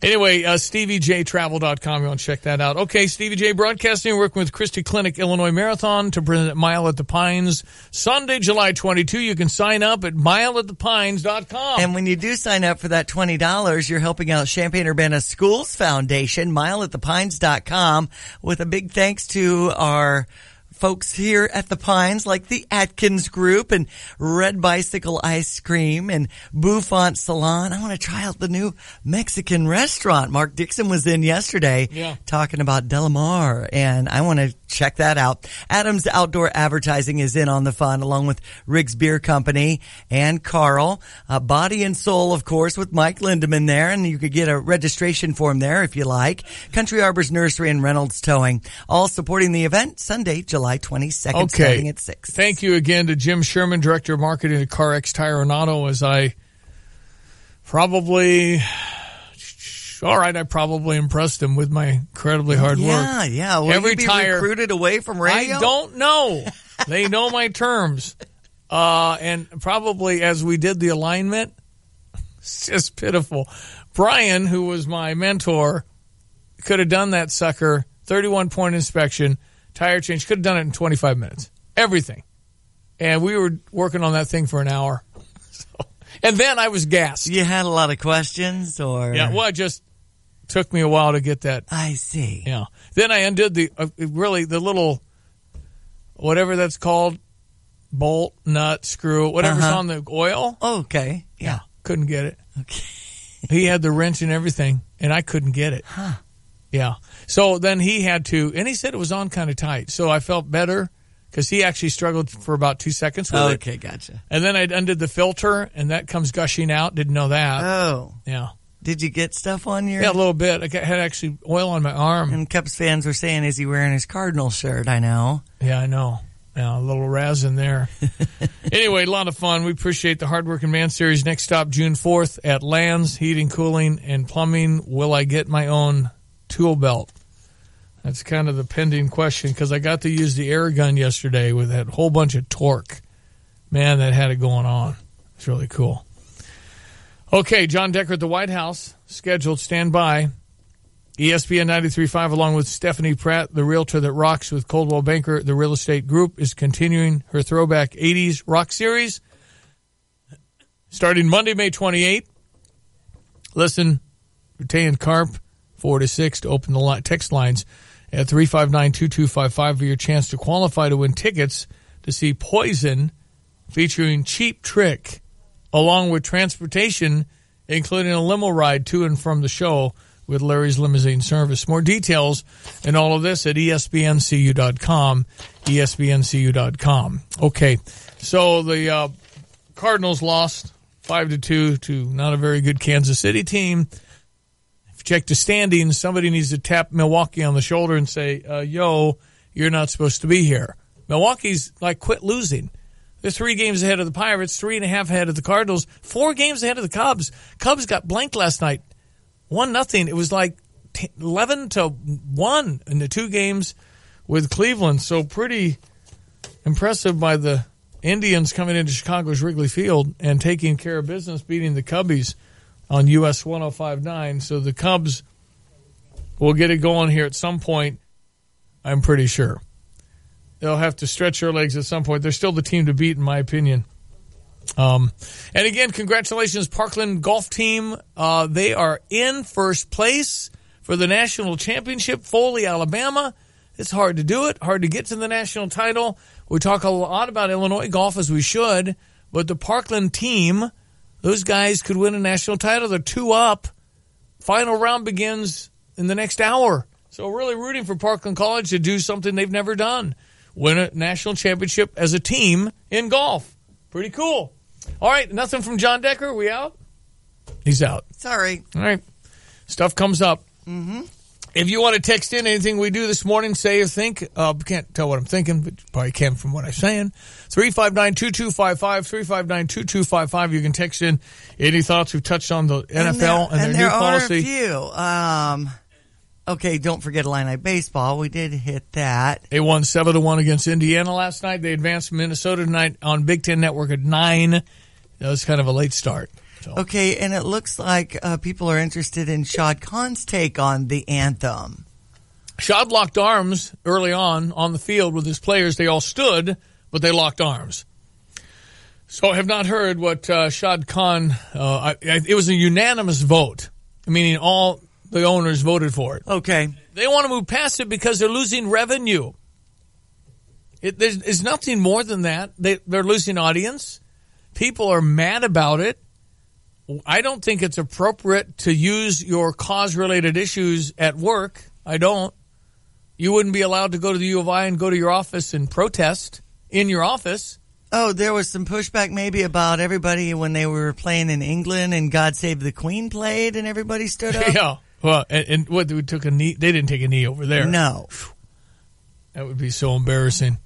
Speaker 12: Anyway, StevieJTravel.com. You want to check that out. Okay, Stevie J Broadcasting, working with Christie Clinic Illinois Marathon to present Mile at the Pines. Sunday, July 22. You can sign up at mileatthepines.com.
Speaker 13: And when you do sign up for that $20, you're helping out Champaign-Urbana Schools Foundation, mileatthepines.com, with a big thanks to our folks here at the Pines, like the Atkins Group and Red Bicycle Ice Cream and Bouffant Salon. I want to try out the new Mexican restaurant. Mark Dixon was in yesterday talking about Del Mar, and I want to check that out. Adams Outdoor Advertising is in on the fun, along with Riggs Beer Company and Carl. Body and Soul, of course, with Mike Lindemann there, and you could get a registration form there if you like. Country Arbors Nursery and Reynolds Towing, all supporting the event Sunday, July 22nd, starting at 6.
Speaker 12: Thank you again to Jim Sherman, Director of Marketing at CarX Tire and Auto, as I probably impressed him with my incredibly hard work.
Speaker 13: Yeah. Will
Speaker 12: Every
Speaker 13: you be
Speaker 12: tire
Speaker 13: recruited away from radio?
Speaker 12: I don't know. They know my terms. And probably as we did the alignment, it's just pitiful. Brian, who was my mentor, could have done that sucker, 31-point inspection, tire change, could have done it in 25 minutes. Everything. And we were working on that thing for an hour. And then I was gassed.
Speaker 13: You had a lot of questions, or?
Speaker 12: Yeah, well, it just took me a while to get that.
Speaker 13: I see.
Speaker 12: Yeah. Then I undid the little, whatever that's called, bolt, nut, screw, whatever's on the oil.
Speaker 13: Oh, okay. Yeah.
Speaker 12: Couldn't get it.
Speaker 13: Okay.
Speaker 12: He had the wrench and everything, and I couldn't get it.
Speaker 13: Huh.
Speaker 12: Yeah. So then he had to, and he said it was on kind of tight. So I felt better because he actually struggled for about 2 seconds with it.
Speaker 13: Okay, gotcha.
Speaker 12: And then I undid the filter, and that comes gushing out. Didn't know that.
Speaker 13: Oh.
Speaker 12: Yeah.
Speaker 13: Did you get stuff on your?
Speaker 12: Yeah, a little bit. I had actually oil on my arm.
Speaker 13: And Cubs fans were saying, is he wearing his Cardinal shirt? I know.
Speaker 12: Yeah, I know. Yeah, a little razz in there. Anyway, a lot of fun. We appreciate the Hardworking Man Series. Next stop, June 4th at Lands Heating, Cooling, and Plumbing. Will I get my own tool belt? That's kind of the pending question, because I got to use the air gun yesterday with that whole bunch of torque. Man, that had it going on. It's really cool. Okay, John Decker at the White House, scheduled, stand by. ESPN 93.5, along with Stephanie Pratt, the realtor that rocks with Coldwell Banker, the real estate group, is continuing her throwback 80s rock series. Starting Monday, May 28th. Listen, Tay and Carp, 4 to 6 to open the text lines at 359-2255 for your chance to qualify to win tickets to see Poison featuring Cheap Trick, along with transportation, including a limo ride to and from the show with Larry's Limousine Service. More details and all of this at espncu.com, espncu.com. Okay, so the Cardinals lost 5-2 to not a very good Kansas City team. If you check the standings, somebody needs to tap Milwaukee on the shoulder and say, yo, you're not supposed to be here. Milwaukee's like, quit losing. They're 3 games ahead of the Pirates, 3.5 ahead of the Cardinals, 4 games ahead of the Cubs. Cubs got blanked last night. 1-0. It was like 11-1 in the 2 games with Cleveland. So pretty impressive by the Indians coming into Chicago's Wrigley Field and taking care of business, beating the Cubbies on US 105.9. So the Cubs will get it going here at some point, I'm pretty sure. they'll have to stretch their legs at some point. They're still the team to beat, in my opinion. And again, congratulations, Parkland golf team. They are in first place for the national championship, Foley, Alabama. It's hard to do it, hard to get to the national title. We talk a lot about Illinois golf, as we should, but the Parkland team, those guys could win a national title. They're 2 up. Final round begins in the next hour. So really rooting for Parkland College to do something they've never done. Win a national championship as a team in golf. Pretty cool. All right, nothing from John Decker. Are we out? He's out.
Speaker 13: Sorry.
Speaker 12: All right. Stuff comes up.
Speaker 13: Mm-hmm.
Speaker 12: If you want to text in anything we do this morning, say or think, can't tell what I'm thinking, but you probably can from what I'm saying. 359-2255, 359-2255. You can text in any thoughts. We've touched on the NFL and their new policy.
Speaker 13: There are a few. Okay, don't forget Illini baseball. We did hit that.
Speaker 12: They won 7-1 against Indiana last night. They advanced Minnesota tonight on Big Ten Network at 9. That was kind of a late start. So.
Speaker 13: Okay, and it looks like people are interested in Shad Khan's take on the anthem.
Speaker 12: Shad locked arms early on the field with his players. They all stood, but they locked arms. So I have not heard what Shad Khan, it was a unanimous vote, meaning all the owners voted for it.
Speaker 13: Okay.
Speaker 12: They want to move past it because they're losing revenue. There's nothing more than that. They're losing audience. People are mad about it. I don't think it's appropriate to use your cause-related issues at work. I don't. You wouldn't be allowed to go to the U of I and go to your office and protest in your office.
Speaker 13: Oh, there was some pushback maybe about everybody when they were playing in England and God Save the Queen played and everybody stood up?
Speaker 12: Yeah. Well, and what, we took a knee? They didn't take a knee over there.
Speaker 13: No.
Speaker 12: That would be so embarrassing.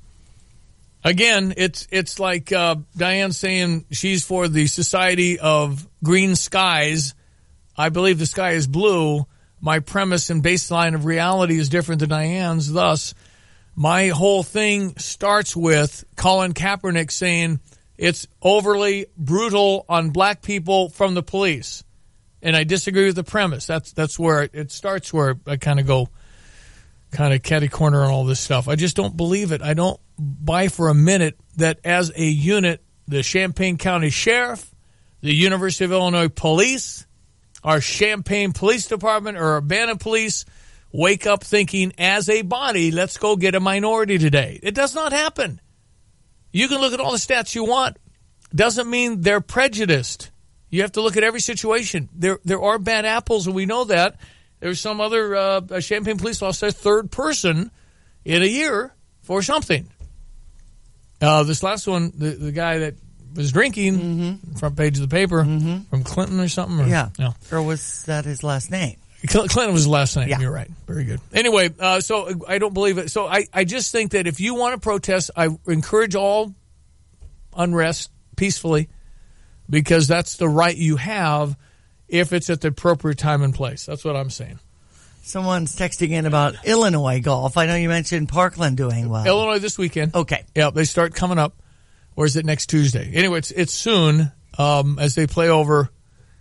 Speaker 12: Again, it's like Diane saying she's for the Society of Green Skies. I believe the sky is blue. My premise and baseline of reality is different than Diane's. Thus, my whole thing starts with Colin Kaepernick saying it's overly brutal on black people from the police. And I disagree with the premise. That's where it starts, where I kind of catty corner on all this stuff. I just don't believe it. I don't buy for a minute that as a unit, the Champaign County Sheriff, the University of Illinois Police, our Champaign Police Department, or Urbana Police wake up thinking as a body, let's go get a minority today. It does not happen. You can look at all the stats you want. Doesn't mean they're prejudiced. You have to look at every situation. There are bad apples, and we know that. There's some other Champaign police lost their third person in a year for something. This last one, the guy that was drinking, front page of the paper, from Clinton or something.
Speaker 13: Or was that his last name?
Speaker 12: Clinton was his last name.
Speaker 13: Yeah.
Speaker 12: You're right. Very good. Anyway, so I don't believe it. So I just think that if you want to protest, I encourage all unrest peacefully, because that's the right you have if it's at the appropriate time and place. That's what I'm saying.
Speaker 13: Someone's texting in about Illinois golf. I know you mentioned Parkland doing well.
Speaker 12: Illinois this weekend.
Speaker 13: Okay.
Speaker 12: Yeah, they start coming up. Or is it next Tuesday? Anyway, it's soon as they play over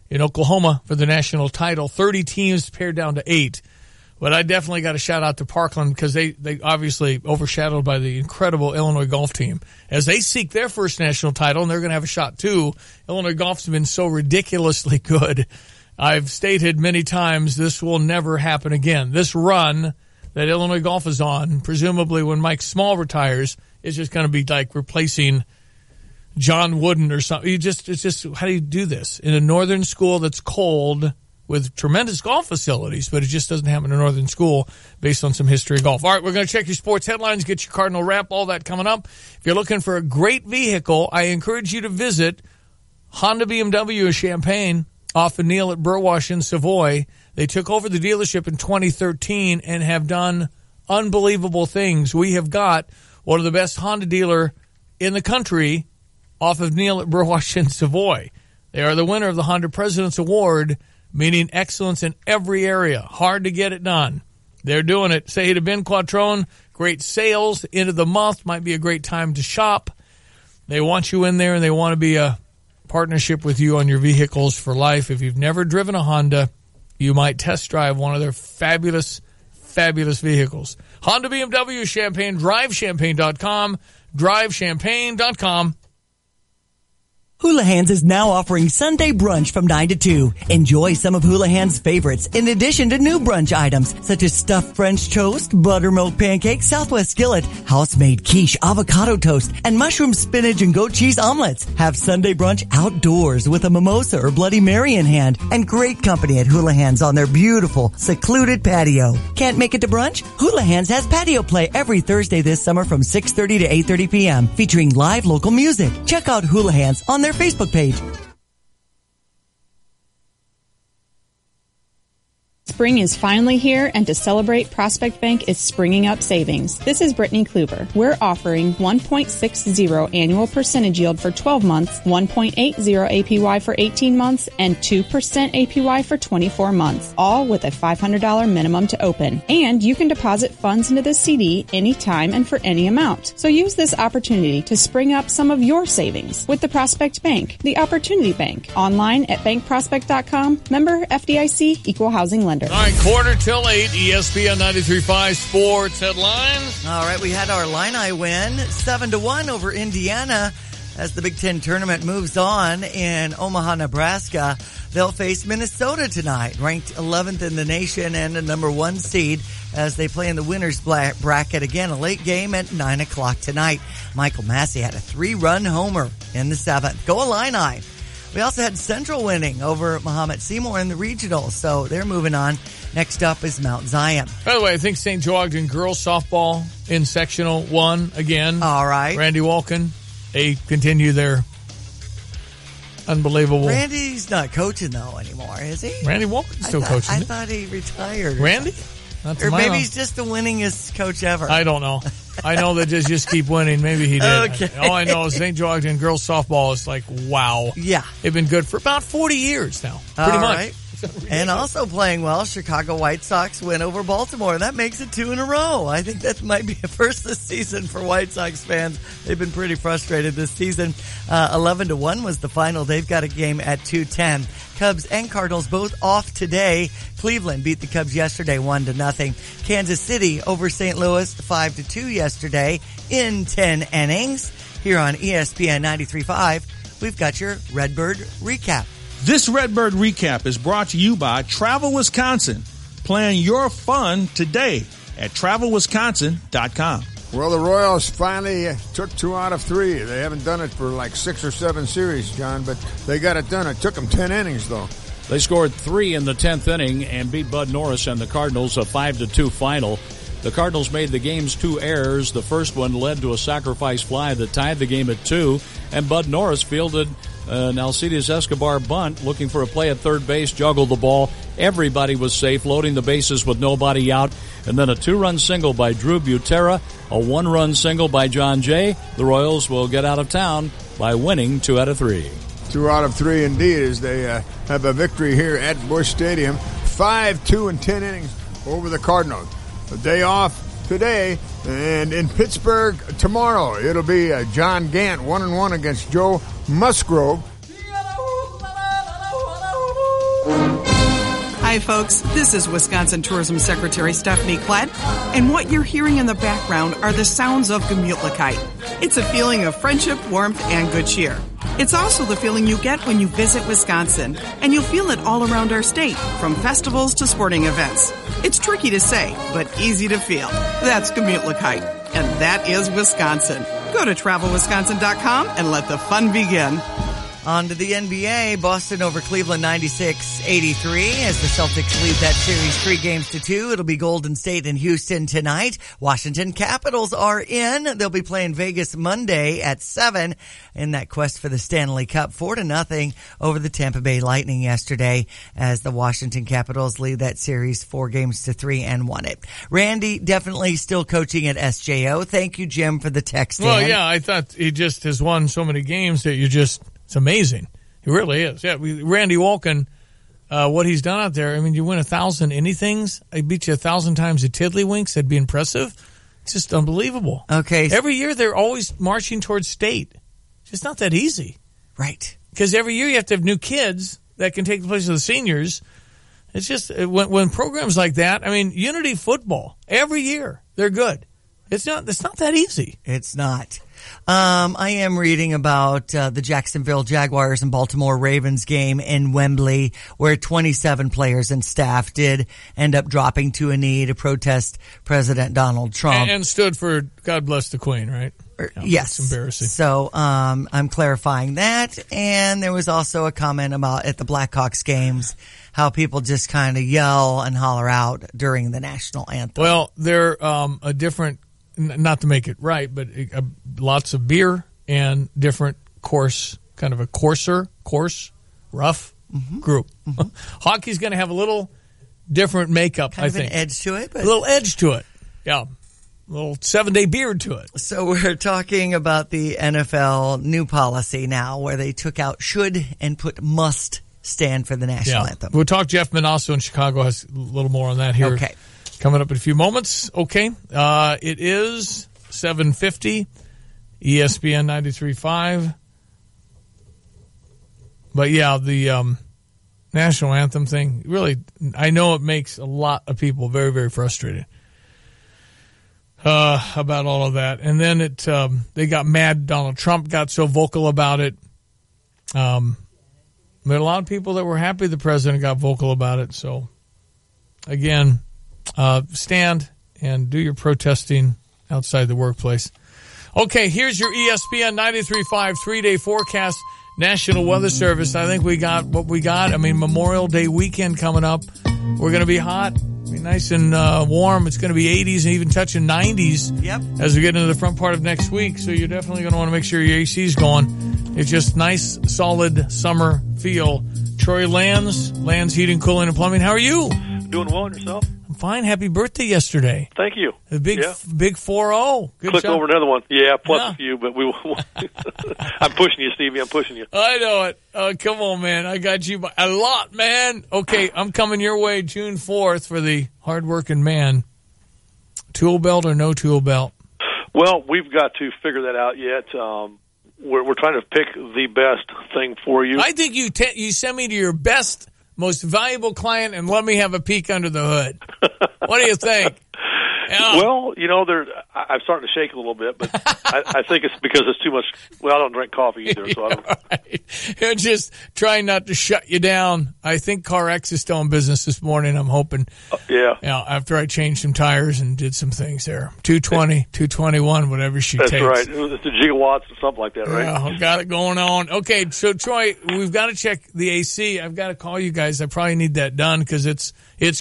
Speaker 12: in Oklahoma for the national title. 30 teams pared down to 8. But I definitely got to shout out to Parkland because they obviously overshadowed by the incredible Illinois golf team. As they seek their first national title, and they're going to have a shot too, Illinois golf's been so ridiculously good. I've stated many times this will never happen again. This run that Illinois golf is on, presumably when Mike Small retires, is just going to be like replacing John Wooden or something. It's just, how do you do this? In a northern school that's cold with tremendous golf facilities, but it just doesn't happen in a northern school based on some history of golf. All right, we're going to check your sports headlines, get your Cardinal wrap, all that coming up. If you're looking for a great vehicle, I encourage you to visit Honda BMW in Champaign off of Neal at Burwash in Savoy. They took over the dealership in 2013 and have done unbelievable things. We have got one of the best Honda dealer in the country off of Neal at Burwash in Savoy. They are the winner of the Honda President's Award, meaning excellence in every area. Hard to get it done. They're doing it. Say hey to Ben Quattrone. Great sales. End of the month might be a great time to shop. They want you in there, and they want to be a partnership with you on your vehicles for life. If you've never driven a Honda, you might test drive one of their fabulous fabulous vehicles. Honda, BMW, Champaign, drivechampaign.com, drivechampaign.com.
Speaker 13: Houlihan's is now offering Sunday brunch from 9 to 2. Enjoy some of Houlihan's favorites in addition to new brunch items such as stuffed French toast, buttermilk pancakes, Southwest skillet, house-made quiche, avocado toast, and mushroom spinach and goat cheese omelets. Have Sunday brunch outdoors with a mimosa or Bloody Mary in hand and great company at Houlihan's on their beautiful, secluded patio. Can't make it to brunch? Houlihan's has patio play every Thursday this summer from 6:30 to 8:30 p.m. featuring live local music. Check out Houlihan's on their Facebook page.
Speaker 2: Spring is finally here, and to celebrate, Prospect Bank is springing up savings. This is Brittany Kluber. We're offering 1.60 annual percentage yield for 12 months, 1.80 APY for 18 months, and 2% APY for 24 months, all with a $500 minimum to open. And you can deposit funds into the CD anytime and for any amount. So use this opportunity to spring up some of your savings with the Prospect Bank, the Opportunity Bank. Online at bankprospect.com. Member FDIC, Equal Housing Lender.
Speaker 12: All right, 7:45, ESPN 93.5 Sports Headlines.
Speaker 13: All right, we had our Illini win 7-1 over Indiana as the Big Ten tournament moves on in Omaha, Nebraska. They'll face Minnesota tonight, ranked 11th in the nation and the number 1 seed as they play in the winner's bracket. Again, a late game at 9 o'clock tonight. Michael Massey had a 3-run homer in the 7th. Go Illini. We also had Central winning over Muhammad Seymour in the regional, so they're moving on. Next up is Mount Zion.
Speaker 12: By the way, I think St. Joe Ogden girls softball in sectional won again.
Speaker 13: All right.
Speaker 12: Randy Walken, they continue their unbelievable.
Speaker 13: Randy's not coaching, though, anymore, is he?
Speaker 12: Randy Walken's still coaching.
Speaker 13: I thought he retired.
Speaker 12: Randy?
Speaker 13: Or maybe he's just the winningest coach ever.
Speaker 12: I don't know. I know they just keep winning. Maybe he did.
Speaker 13: Okay.
Speaker 12: All I know is St. Joe Ogden girls softball is like, wow.
Speaker 13: Yeah.
Speaker 12: They've been good for about 40 years now. Pretty much.
Speaker 13: Right. And also playing well, Chicago White Sox win over Baltimore. That makes it 2 in a row. I think that might be a first this season for White Sox fans. They've been pretty frustrated this season. 11-1 was the final. They've got a game at 2:10. Cubs and Cardinals both off today. Cleveland beat the Cubs yesterday 1-0. Kansas City over St. Louis 5-2 yesterday in 10 innings. Here on ESPN 93.5, we've got your Redbird recap.
Speaker 6: This Redbird recap is brought to you by Travel Wisconsin. Plan your fun today at travelwisconsin.com.
Speaker 7: Well, the Royals finally took 2 out of 3. They haven't done it for like 6 or 7 series, John, but they got it done. It took them 10 innings, though.
Speaker 8: They scored 3 in the 10th inning and beat Bud Norris and the Cardinals, a 5-2 final. The Cardinals made the game's 2 errors. The first one led to a sacrifice fly that tied the game at 2, and Bud Norris fielded an Alcides Escobar bunt looking for a play at third base, juggled the ball. Everybody was safe, loading the bases with nobody out. And then a 2-run single by Drew Butera, a 1-run single by John Jay. The Royals will get out of town by winning 2 out of 3.
Speaker 7: 2 out of 3 indeed as they have a victory here at Busch Stadium. 5-2 in 10 innings over the Cardinals. A day off today, and in Pittsburgh tomorrow it'll be John Gant 1-1 against Joe Musgrove.
Speaker 9: Hi folks, this is Wisconsin Tourism Secretary Stephanie Klett, and what you're hearing in the background are the sounds of Gemütlichkeit. It's a feeling of friendship, warmth, and good cheer. It's also the feeling you get when you visit Wisconsin, and you'll feel it all around our state, from festivals to sporting events. It's tricky to say, but easy to feel. That's Gemütlichkeit, and that is Wisconsin. Go to travelwisconsin.com and let the fun begin.
Speaker 13: On to the NBA. Boston over Cleveland 96-83 as the Celtics lead that series 3-2. It'll be Golden State and Houston tonight. Washington Capitals are in. They'll be playing Vegas Monday at 7 in that quest for the Stanley Cup. 4-0 over the Tampa Bay Lightning yesterday as the Washington Capitals lead that series 4-3 and won it. Randy definitely still coaching at SJO. Thank you, Jim, for the text.
Speaker 12: Well, yeah, I thought he just has won so many games that it's amazing. He really is. Yeah, Randy Walken, what he's done out there, I mean, you win 1,000 anythings. I beat you 1,000 times at Tiddlywinks. That'd be impressive. It's just unbelievable.
Speaker 13: Okay.
Speaker 12: Every year they're always marching towards state. It's just not that easy.
Speaker 13: Right.
Speaker 12: Because every year you have to have new kids that can take the place of the seniors. It's just when programs like that, I mean, Unity football, every year, they're good. It's not that easy.
Speaker 13: It's not. I am reading about the Jacksonville Jaguars and Baltimore Ravens game in Wembley, where 27 players and staff did end up dropping to a knee to protest President Donald Trump.
Speaker 12: And stood for God Bless the Queen, right?
Speaker 13: Yes.
Speaker 12: It's embarrassing.
Speaker 13: So I'm clarifying that. And there was also a comment about at the Blackhawks games how people just kind of yell and holler out during the national anthem.
Speaker 12: Well, they're a different, not to make it right, but lots of beer and different coarse, kind of a coarse, rough group. Mm-hmm. Hockey's going to have a little different makeup,
Speaker 13: kind
Speaker 12: I
Speaker 13: of
Speaker 12: think.
Speaker 13: An edge to it. But...
Speaker 12: a little edge to it, yeah. A little 7-day beard to it.
Speaker 13: So we're talking about the NFL new policy now where they took out should and put must stand for the national anthem.
Speaker 12: We'll talk. Jeff Manasso in Chicago has a little more on that here.
Speaker 13: Okay.
Speaker 12: Coming up in a few moments. Okay. It is 7:50, ESPN 93.5. But yeah, the national anthem thing, really, I know it makes a lot of people very, very frustrated about all of that. And then they got mad. Donald Trump got so vocal about it. But a lot of people that were happy the president got vocal about it. So, again, stand and do your protesting outside the workplace. Okay, here's your ESPN 93.5 3-day forecast. National Weather Service. I think we got what we got. I mean, Memorial Day weekend coming up. We're going to be hot, be nice and warm. It's going to be 80s and even touching 90s as we get into the front part of next week. So you're definitely going to want to make sure your AC's going. It's just nice, solid summer feel. Troy Lands Heating, Cooling, and Plumbing. How are you?
Speaker 4: Doing well, and yourself?
Speaker 12: I'm fine. Happy birthday yesterday.
Speaker 4: Thank you.
Speaker 12: The big 4-0. Good
Speaker 4: Click
Speaker 12: job.
Speaker 4: over another one. Yeah, plus a few, but we will. I'm pushing you, Stevie. I'm pushing you.
Speaker 12: I know it. Come on, man. I got you by a lot, man. Okay, I'm coming your way June 4th for the hardworking man. Tool belt or no tool belt?
Speaker 4: Well, we've got to figure that out yet. We're trying to pick the best thing for you.
Speaker 12: I think you send me to your best, most valuable client and let me have a peek under the hood. What do you think? Yeah.
Speaker 4: Well, I'm starting to shake a little bit, but I think it's because it's too much. Well, I don't drink coffee either, so I don't.
Speaker 12: Right. You're just trying not to shut you down. I think CarX is still in business this morning. I'm hoping.
Speaker 4: Yeah.
Speaker 12: After I changed some tires and did some things there. 220, 221, whatever she takes.
Speaker 4: That's right. It's a gigawatts or something like that, right?
Speaker 12: Yeah, got it going on. Okay, so Troy, we've got to check the AC. I've got to call you guys. I probably need that done because it's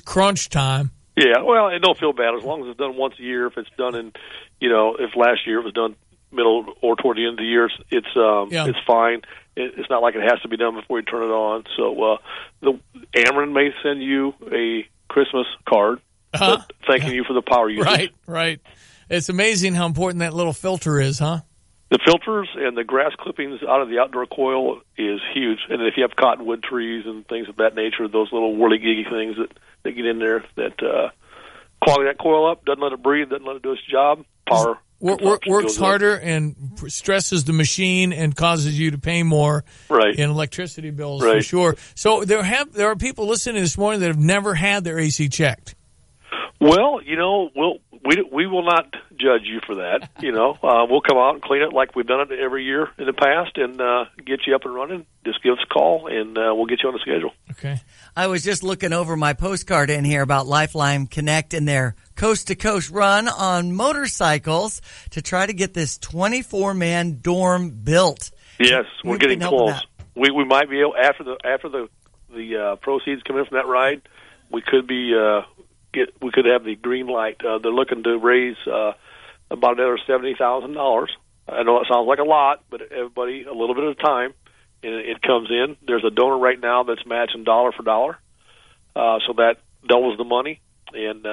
Speaker 12: crunch time.
Speaker 4: Yeah, well, and don't feel bad as long as it's done once a year. If it's done in, if last year it was done middle or toward the end of the year, it's fine. It's not like it has to be done before you turn it on. So the Ameren may send you a Christmas card thanking you for the power usage.
Speaker 12: Right. It's amazing how important that little filter is, huh?
Speaker 4: The filters and the grass clippings out of the outdoor coil is huge. And if you have cottonwood trees and things of that nature, those little whirly-giggy things that get in there that clog that coil up, doesn't let it breathe, doesn't let it do its job, power.
Speaker 12: Works harder and stresses the machine and causes you to pay more in electricity bills for sure. So there are people listening this morning that have never had their AC checked.
Speaker 4: Well, we will not judge you for that. We'll come out and clean it like we've done it every year in the past and get you up and running. Just give us a call and we'll get you on the schedule.
Speaker 12: Okay.
Speaker 13: I was just looking over my postcard in here about Lifeline Connect and their coast-to-coast run on motorcycles to try to get this 24-man dorm built.
Speaker 4: Yes, we're getting close. We might be able after the proceeds come in from that ride. We could be. We could have the green light. They're looking to raise about another $70,000. I know it sounds like a lot, but everybody a little bit at a time, and it comes in. There's a donor right now that's matching dollar for dollar, so that doubles the money. And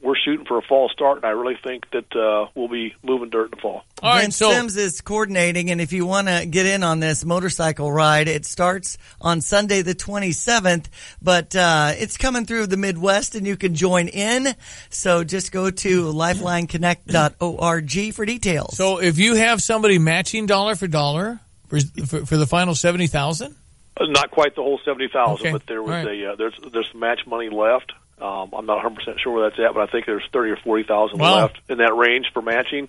Speaker 4: we're shooting for a fall start, and I really think that we'll be moving dirt in the fall.
Speaker 13: All right, Sims is coordinating, and if you want to get in on this motorcycle ride, it starts on Sunday the 27th, but it's coming through the Midwest, and you can join in. So just go to lifelineconnect.org for details.
Speaker 12: So if you have somebody matching dollar for dollar for the final $70,000,
Speaker 4: Not quite the whole 70,000,
Speaker 12: Okay.
Speaker 4: but there was
Speaker 12: All
Speaker 4: there's some match money left. I'm not 100% sure where that's at, but I think there's 30 or 40,000
Speaker 12: Wow.
Speaker 4: left in that range for matching.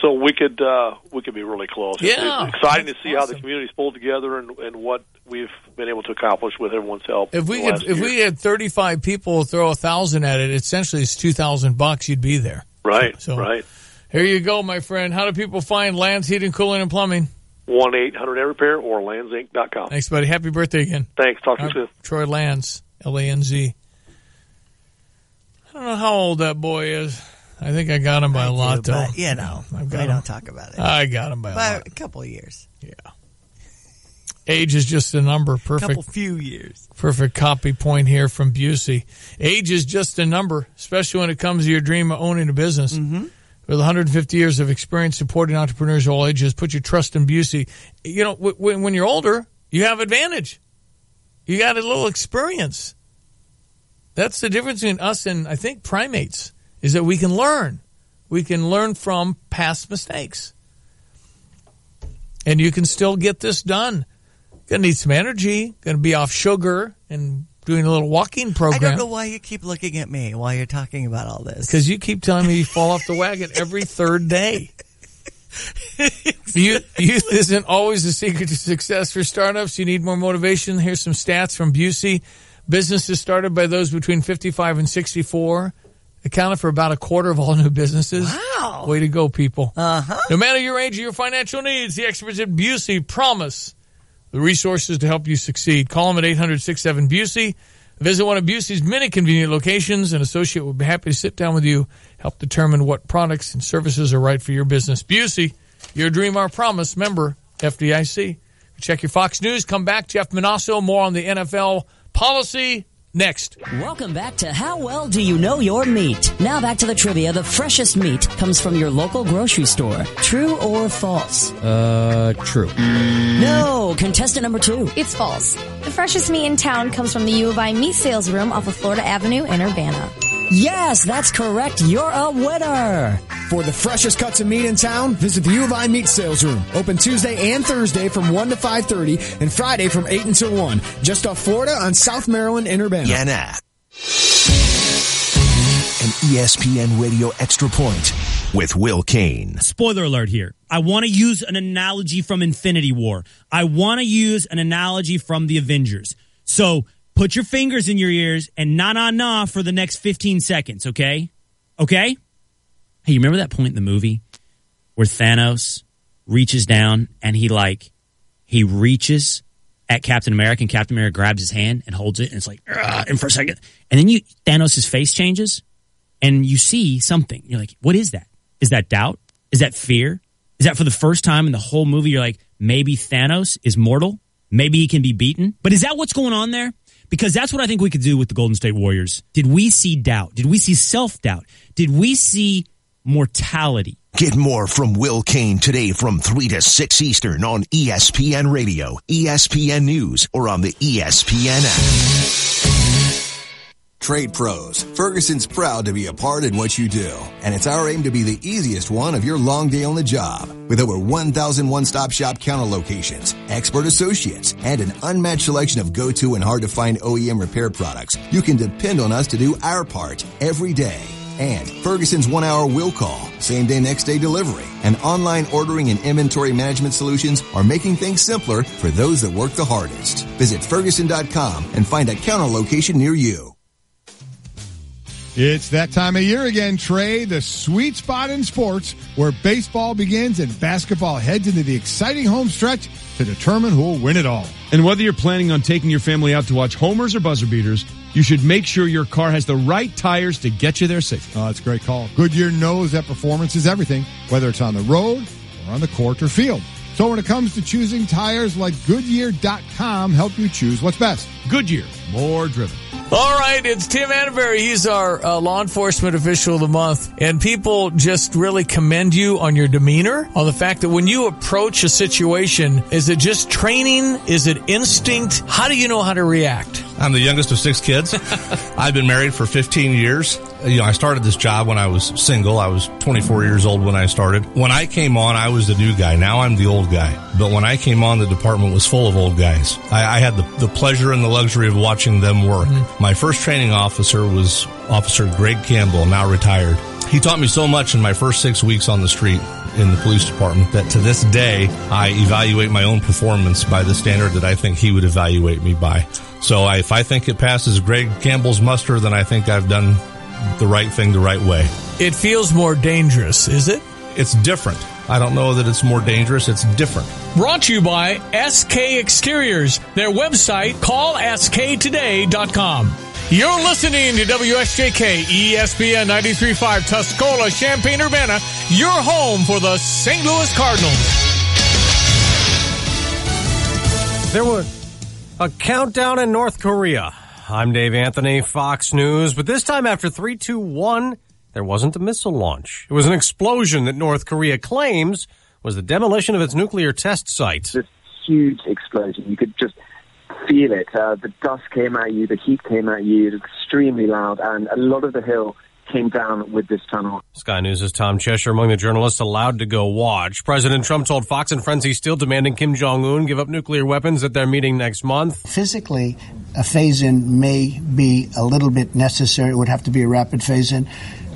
Speaker 4: So we could be really close.
Speaker 12: Yeah.
Speaker 4: It's exciting to see how the community's pulled together and what we've been able to accomplish with everyone's help.
Speaker 12: If we had 35 people throw 1,000 at it, essentially it's $2,000. You'd be there.
Speaker 4: Right.
Speaker 12: So,
Speaker 4: right.
Speaker 12: Here you go, my friend. How do people find Land's Heating, Cooling, and Plumbing?
Speaker 4: 1-800-AIR-REPAIR or landsinc.com.
Speaker 12: Thanks, buddy. Happy birthday again.
Speaker 4: Thanks. Talk to you soon.
Speaker 12: Troy Lanz, Lanz. I don't know how old that boy is. I think I got him by a lot, though.
Speaker 13: But, you know, I don't talk about it.
Speaker 12: I got him by
Speaker 13: a couple of years.
Speaker 12: Yeah. Age is just a number. Perfect.
Speaker 13: Couple few years.
Speaker 12: Perfect copy point here from Busey. Age is just a number, especially when it comes to your dream of owning a business.
Speaker 13: Mm-hmm.
Speaker 12: With 150 years of experience supporting entrepreneurs of all ages, put your trust in Busey. You know, when you're older, you have advantage. You got a little experience. That's the difference between us and, I think, primates, is that we can learn. We can learn from past mistakes. And you can still get this done. Going to need some energy, going to be off sugar and doing a little walking program.
Speaker 13: I don't know why you keep looking at me while you're talking about all this.
Speaker 12: Because you keep telling me you fall off the wagon every third day. Youth isn't always the secret to success for startups. You need more motivation. Here's some stats from Busey. Businesses started by those between 55 and 64 accounted for about a quarter of all new businesses.
Speaker 13: Wow.
Speaker 12: Way to go, people.
Speaker 13: Uh-huh.
Speaker 12: No matter your age or your financial needs, the experts at Busey promise the resources to help you succeed. Call them at 800-67-BUSEY. Visit one of Busey's many convenient locations. An associate will be happy to sit down with you, help determine what products and services are right for your business. Busey, your dream, our promise. Member FDIC. Check your Fox News. Come back. Jeff Manasso, more on the NFL policy next.
Speaker 3: Welcome back to How Well Do You Know Your Meat? Now back to the trivia. The freshest meat comes from your local grocery store. True or false?
Speaker 10: True.
Speaker 3: No. Contestant number 2.
Speaker 11: It's false. The freshest meat in town comes from the U of I Meat Sales Room off of Florida Avenue in Urbana.
Speaker 3: Yes, that's correct. You're a winner.
Speaker 10: For the freshest cuts of meat in town, visit the U of I Meat Sales Room. Open Tuesday and Thursday from 1 to 5:30 and Friday from 8 until 1. Just off Florida on South Maryland in Urbana.
Speaker 15: Yeah, nah. An ESPN Radio Extra Point with Will Kane.
Speaker 16: Spoiler alert here. I want to use an analogy from Infinity War. I want to use an analogy from the Avengers. So put your fingers in your ears and na for the next 15 seconds, okay? Okay? Hey, you remember that point in the movie where Thanos reaches down and he reaches at Captain America and Captain America grabs his hand and holds it and it's like, and for a second. And then Thanos' face changes and you see something. You're like, what is that? Is that doubt? Is that fear? Is that for the first time in the whole movie you're like, maybe Thanos is mortal? Maybe he can be beaten? But is that what's going on there? Because that's what I think we could do with the Golden State Warriors. Did we see doubt? Did we see self-doubt? Did we see mortality?
Speaker 15: Get more from Will Kane today from 3 to 6 Eastern on ESPN Radio, ESPN News, or on the ESPN app.
Speaker 17: Trade Pros. Ferguson's proud to be a part in what you do. And it's our aim to be the easiest one of your long day on the job. With over 1,000 one-stop shop counter locations, expert associates, and an unmatched selection of go-to and hard-to-find OEM repair products, you can depend on us to do our part every day. And Ferguson's 1-hour will call, same-day, next-day delivery, and online ordering and inventory management solutions are making things simpler for those that work the hardest. Visit Ferguson.com and find a counter location near you.
Speaker 7: It's that time of year again, Trey, the sweet spot in sports where baseball begins and basketball heads into the exciting home stretch to determine who will win it all.
Speaker 18: And whether you're planning on taking your family out to watch homers or buzzer beaters, you should make sure your car has the right tires to get you there safely.
Speaker 7: Oh, that's a great call. Goodyear knows that performance is everything, whether it's on the road or on the court or field. So when it comes to choosing tires, let Goodyear.com help you choose what's best.
Speaker 18: Goodyear, more driven.
Speaker 12: All right, it's Tim Anneberry. He's our law enforcement official of the month. And people just really commend you on your demeanor, on the fact that when you approach a situation, is it just training? Is it instinct? How do you know how to react?
Speaker 19: I'm the youngest of 6 kids. I've been married for 15 years.
Speaker 1: I started this job when I was single. I was 24 years old when I started. When I came on, I was the new guy. Now I'm the old guy. But when I came on, the department was full of old guys. I had the pleasure and the luxury of watching them work. My first training officer was Officer Greg Campbell, now retired. He taught me so much in my first 6 weeks on the street in the police department that to this day, I evaluate my own performance by the standard that I think he would evaluate me by. So if I think it passes Greg Campbell's muster, then I think I've done the right thing the right way.
Speaker 12: It feels more dangerous, is it?
Speaker 1: It's different. I don't know that it's more dangerous. It's different.
Speaker 12: Brought to you by SK Exteriors. Their website, callsktoday.com. You're listening to WSJK ESPN 93.5 Tuscola, Champaign-Urbana, your home for the St. Louis Cardinals.
Speaker 5: There was a countdown in North Korea. I'm Dave Anthony, Fox News, but this time after 3, 2, 1, there wasn't a missile launch. It was an explosion that North Korea claims was the demolition of its nuclear test site.
Speaker 14: This huge explosion. You could just feel it. The dust came at you, the heat came at you. It was extremely loud, and a lot of the hill came down with this tunnel.
Speaker 5: Sky News' Tom Cheshire among the journalists allowed to go watch. President Trump told Fox and Friends he's still demanding Kim Jong-un give up nuclear weapons at their meeting next month.
Speaker 19: Physically, a phase-in may be a little bit necessary. It would have to be a rapid phase-in,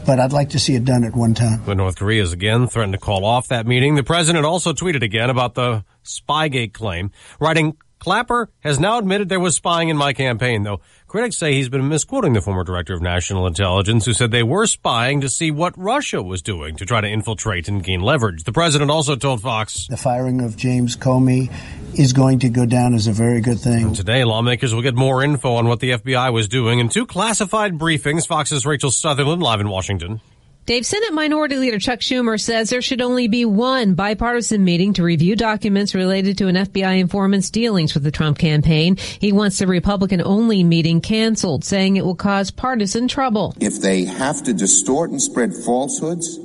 Speaker 19: but I'd like to see it done at one time.
Speaker 5: But North Korea has again threatened to call off that meeting. The president also tweeted again about the Spygate claim, writing, Clapper has now admitted there was spying in my campaign, though critics say he's been misquoting the former director of national intelligence who said they were spying to see what Russia was doing to try to infiltrate and gain leverage. The president also told Fox
Speaker 19: the firing of James Comey is going to go down as a very good thing.
Speaker 5: And today, lawmakers will get more info on what the FBI was doing in 2 classified briefings. Fox's Rachel Sutherland live in Washington.
Speaker 20: Dave, Senate Minority Leader Chuck Schumer says there should only be one bipartisan meeting to review documents related to an FBI informant's dealings with the Trump campaign. He wants the Republican-only meeting canceled, saying it will cause partisan trouble.
Speaker 21: If they have to distort and spread falsehoods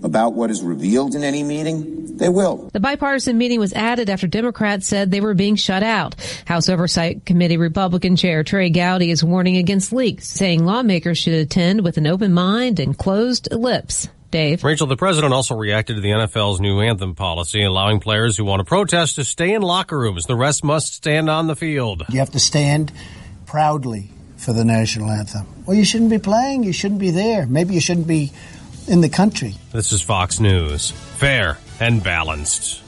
Speaker 21: about what is revealed in any meeting, they will.
Speaker 20: The bipartisan meeting was added after Democrats said they were being shut out. House Oversight Committee Republican Chair Trey Gowdy is warning against leaks, saying lawmakers should attend with an open mind and closed lips. Dave.
Speaker 5: Rachel, the president also reacted to the NFL's new anthem policy, allowing players who want to protest to stay in locker rooms. The rest must stand on the field.
Speaker 19: You have to stand proudly for the national anthem. Well, you shouldn't be playing. You shouldn't be there. Maybe you shouldn't be in the country.
Speaker 5: This is Fox News. Fair and balanced.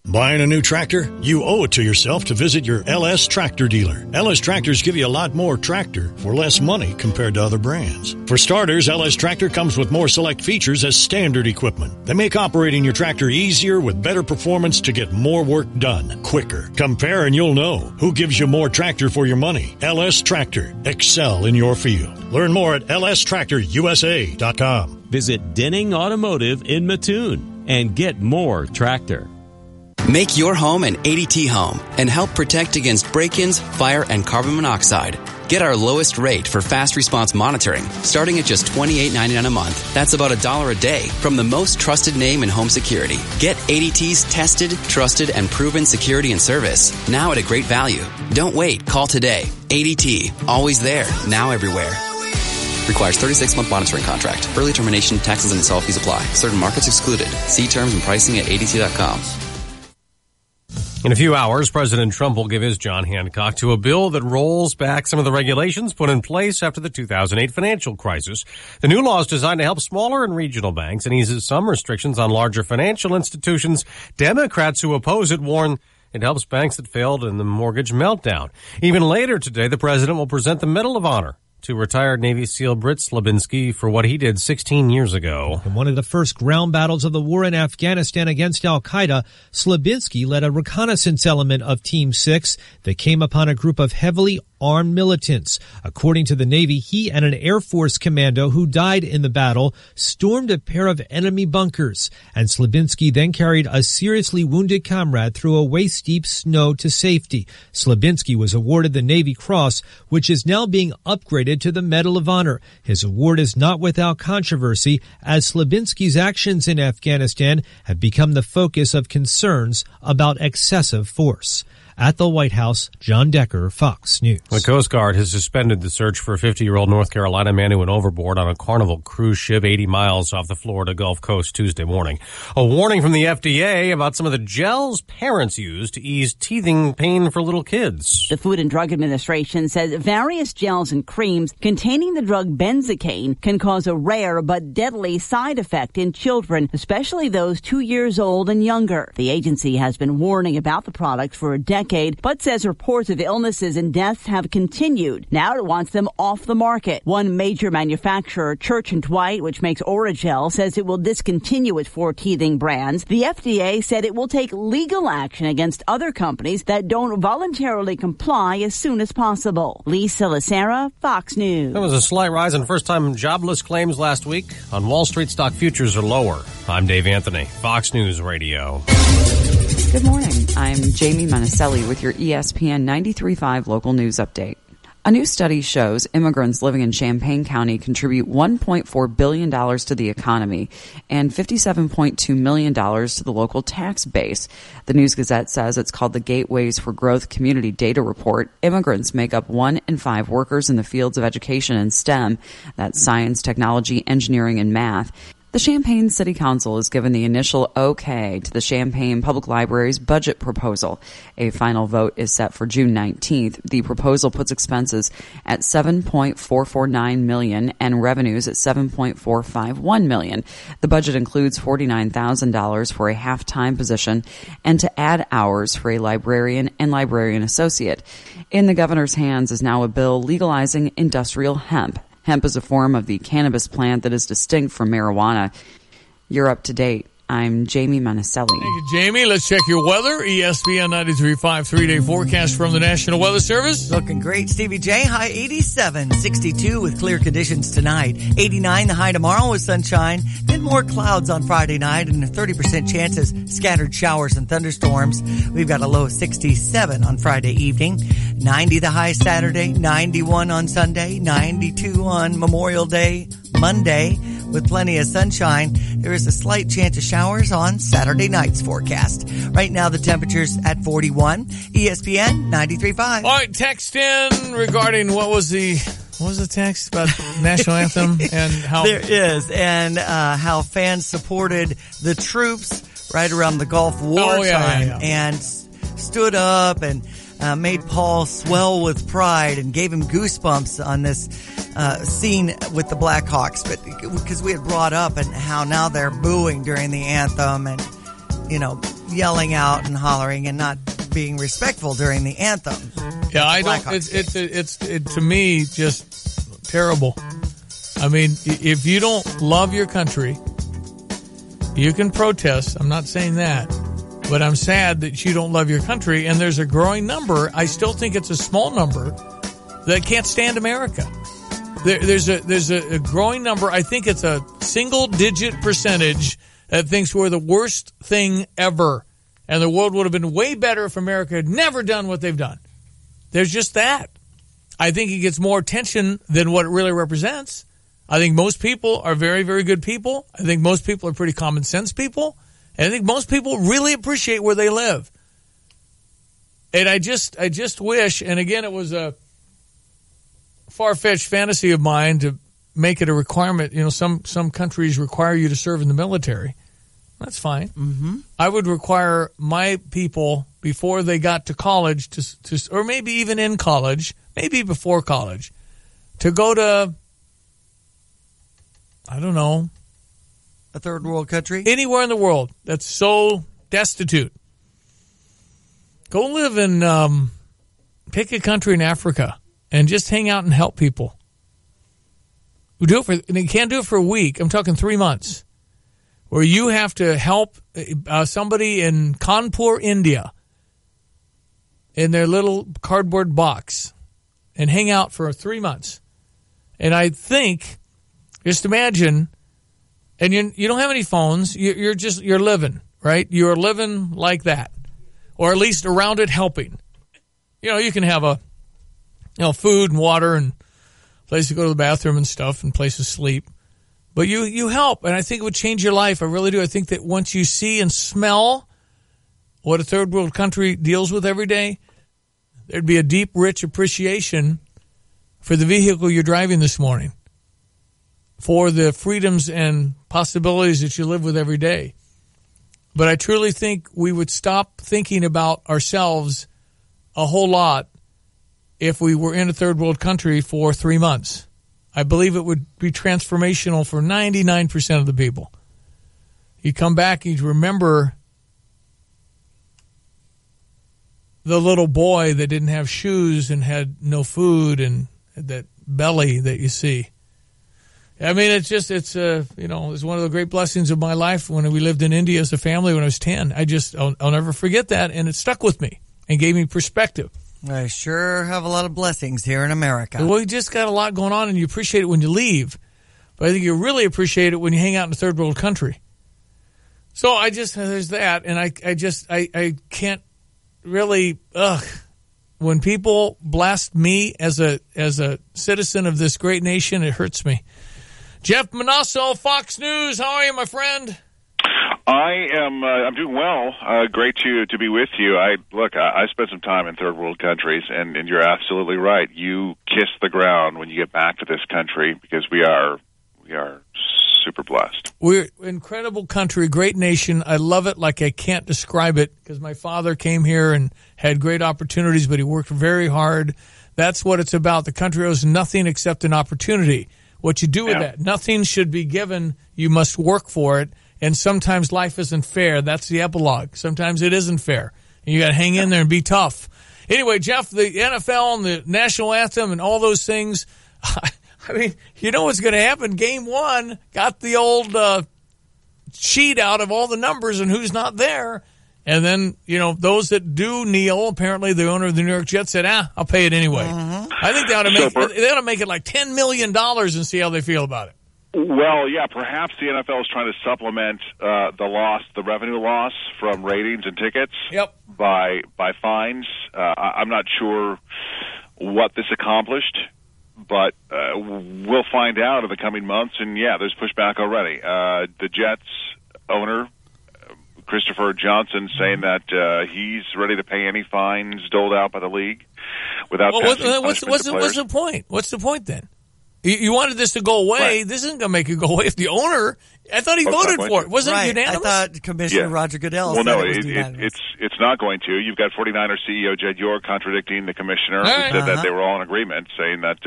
Speaker 22: Buying a new tractor? You owe it to yourself to visit your LS Tractor dealer. LS Tractors give you a lot more tractor for less money compared to other brands. For starters, LS Tractor comes with more select features as standard equipment. They make operating your tractor easier with better performance to get more work done quicker. Compare and you'll know who gives you more tractor for your money. LS Tractor. Excel in your field. Learn more at lstractorusa.com.
Speaker 23: Visit Denning Automotive in Mattoon and get more tractor.
Speaker 20: Make your home an ADT home and help protect against break-ins, fire, and carbon monoxide. Get our lowest rate for fast response monitoring, starting at just $28.99 a month. That's about $1 a day from the most trusted name in home security. Get ADT's tested, trusted, and proven security and service, now at a great value. Don't wait. Call today. ADT. Always there. Now everywhere. Requires 36-month monitoring contract. Early termination, taxes, and install fees apply. Certain markets excluded. See terms and pricing at ADT.com.
Speaker 5: In a few hours, President Trump will give his John Hancock to a bill that rolls back some of the regulations put in place after the 2008 financial crisis. The new law is designed to help smaller and regional banks and eases some restrictions on larger financial institutions. Democrats who oppose it warn it helps banks that failed in the mortgage meltdown. Even later today, the president will present the Medal of Honor to retired Navy SEAL Britt Slabinski for what he did 16 years ago.
Speaker 21: In one of the first ground battles of the war in Afghanistan against al-Qaeda, Slabinski led a reconnaissance element of Team 6 that came upon a group of heavily armed militants. According to the Navy, he and an Air Force commando who died in the battle stormed a pair of enemy bunkers, and Slabinski then carried a seriously wounded comrade through a waist-deep snow to safety. Slabinski was awarded the Navy Cross, which is now being upgraded to the Medal of Honor. His award is not without controversy, as Slabinski's actions in Afghanistan have become the focus of concerns about excessive force. At the White House, John Decker, Fox News.
Speaker 5: The Coast Guard has suspended the search for a 50-year-old North Carolina man who went overboard on a Carnival cruise ship 80 miles off the Florida Gulf Coast Tuesday morning. A warning from the FDA about some of the gels parents use to ease teething pain for little kids.
Speaker 2: The Food and Drug Administration says various gels and creams containing the drug benzocaine can cause a rare but deadly side effect in children, especially those 2 years old and younger. The agency has been warning about the product for a decade, but says reports of illnesses and deaths have continued. Now it wants them off the market. One major manufacturer, Church & Dwight, which makes Oragel, says it will discontinue its 4 teething brands. The FDA said it will take legal action against other companies that don't voluntarily comply as soon as possible. Lisa Lacera, Fox News.
Speaker 5: There was a slight rise in first-time jobless claims last week. On Wall Street, stock futures are lower. I'm Dave Anthony, Fox News Radio.
Speaker 6: Good morning. I'm Jamie Monticelli with your ESPN 93.5 local news update. A new study shows immigrants living in Champaign County contribute $1.4 billion to the economy and $57.2 million to the local tax base. The News Gazette says it's called the Gateways for Growth Community Data Report. Immigrants make up 1 in 5 workers in the fields of education and STEM. That's science, technology, engineering, and math. The Champaign City Council has given the initial okay to the Champaign Public Library's budget proposal. A final vote is set for June 19th. The proposal puts expenses at $7.449 million and revenues at $7.451 million. The budget includes $49,000 for a half-time position and to add hours for a librarian and librarian associate. In the governor's hands is now a bill legalizing industrial hemp. Hemp is a form of the cannabis plant that is distinct from marijuana. You're up to date. I'm Jamie Monticelli.
Speaker 12: Thank you, Jamie. Let's check your weather. ESPN 93.5 3-day forecast from the National Weather Service.
Speaker 13: Looking great, Stevie J. High 87, 62 with clear conditions tonight. 89 the high tomorrow with sunshine. Then more clouds on Friday night and a 30% chance of scattered showers and thunderstorms. We've got a low of 67 on Friday evening. 90 the high Saturday. 91 on Sunday. 92 on Memorial Day, Monday. With plenty of sunshine, there is a slight chance of showers on Saturday night's forecast. Right now, the temperature's at 41. ESPN 93.5.
Speaker 12: All right, text in regarding what was the text about national anthem and how
Speaker 13: there is, and how fans supported the troops right around the Gulf War time and stood up and made Paul swell with pride and gave him goosebumps on this scene with the Blackhawks, but because we had brought up and how now they're booing during the anthem and, you know, yelling out and hollering and not being respectful during the anthem.
Speaker 12: Yeah, I don't. It's to me just terrible. I mean, if you don't love your country, you can protest. I'm not saying that. But I'm sad that you don't love your country, and there's a growing number. I still think it's a small number that can't stand America. There's a growing number. I think it's a single-digit percentage that thinks we're the worst thing ever, and the world would have been way better if America had never done what they've done. There's just that. I think it gets more attention than what it really represents. I think most people are very, very good people. I think most people are pretty common sense people. And I think most people really appreciate where they live. And I just wish, and again, it was a far-fetched fantasy of mine to make it a requirement. You know, some countries require you to serve in the military. That's fine. Mm-hmm. I would require my people before they got to college to, or maybe even in college, maybe before college, to go to, I don't know,
Speaker 13: a third world country?
Speaker 12: Anywhere in the world that's so destitute. Go live in, pick a country in Africa and just hang out and help people. We do it for, and you can't do it for a week. I'm talking 3 months. Where you have to help somebody in Kanpur, India, in their little cardboard box and hang out for 3 months. And I think, just imagine, and you don't have any phones. You're living, right? You're living like that, or at least around it, helping. You know, you can have food and water and place to go to the bathroom and stuff and place to sleep, but you help, and I think it would change your life. I really do. I think that once you see and smell what a third world country deals with every day, there'd be a deep, rich appreciation for the vehicle you're driving this morning, for the freedoms and possibilities that you live with every day. But I truly think we would stop thinking about ourselves a whole lot if we were in a third world country for 3 months. I believe it would be transformational for 99% of the people. You come back and you remember the little boy that didn't have shoes and had no food and that belly that you see. I mean, it's one of the great blessings of my life when we lived in India as a family when I was 10. I'll never forget that, and it stuck with me and gave me perspective.
Speaker 13: I sure have a lot of blessings here in America.
Speaker 12: Well, you just got a lot going on, and you appreciate it when you leave. But I think you really appreciate it when you hang out in a third world country. So there's that, and I can't really, when people blast me as a citizen of this great nation, it hurts me. Jeff Manasso, Fox News, how are you, my friend?
Speaker 4: I'm doing well. Great to be with you. I spent some time in third world countries, and you're absolutely right. You kiss the ground when you get back to this country because we are super blessed.
Speaker 12: We're an incredible country, great nation. I love it like I can't describe it because my father came here and had great opportunities, but he worked very hard. That's what it's about. The country owes nothing except an opportunity. What you do with that, nothing should be given. You must work for it. And sometimes life isn't fair. That's the epilogue. Sometimes it isn't fair. And you got to hang in there and be tough. Anyway, Jeff, the NFL and the national anthem and all those things, I mean, you know what's going to happen. Game 1 got the old sheet out of all the numbers and who's not there. And then, those that do kneel, apparently the owner of the New York Jets said, I'll pay it anyway. Mm-hmm. I think they ought to make it like $10 million and see how they feel about it.
Speaker 4: Well, yeah, perhaps the NFL is trying to supplement the revenue loss from ratings and tickets by fines. I'm not sure what this accomplished, but we'll find out in the coming months. And, there's pushback already. The Jets owner, Christopher Johnson, saying that he's ready to pay any fines doled out by the league without
Speaker 12: what's the point? What's the point then? You wanted this to go away.
Speaker 4: Right.
Speaker 12: This isn't going to make it go away. If the owner, I thought he voted for it. Wasn't it unanimous?
Speaker 13: I thought Commissioner Roger Goodell said it was unanimous.
Speaker 4: It's not going to. You've got 49er CEO Jed York contradicting the commissioner, who said that they were all in agreement, saying that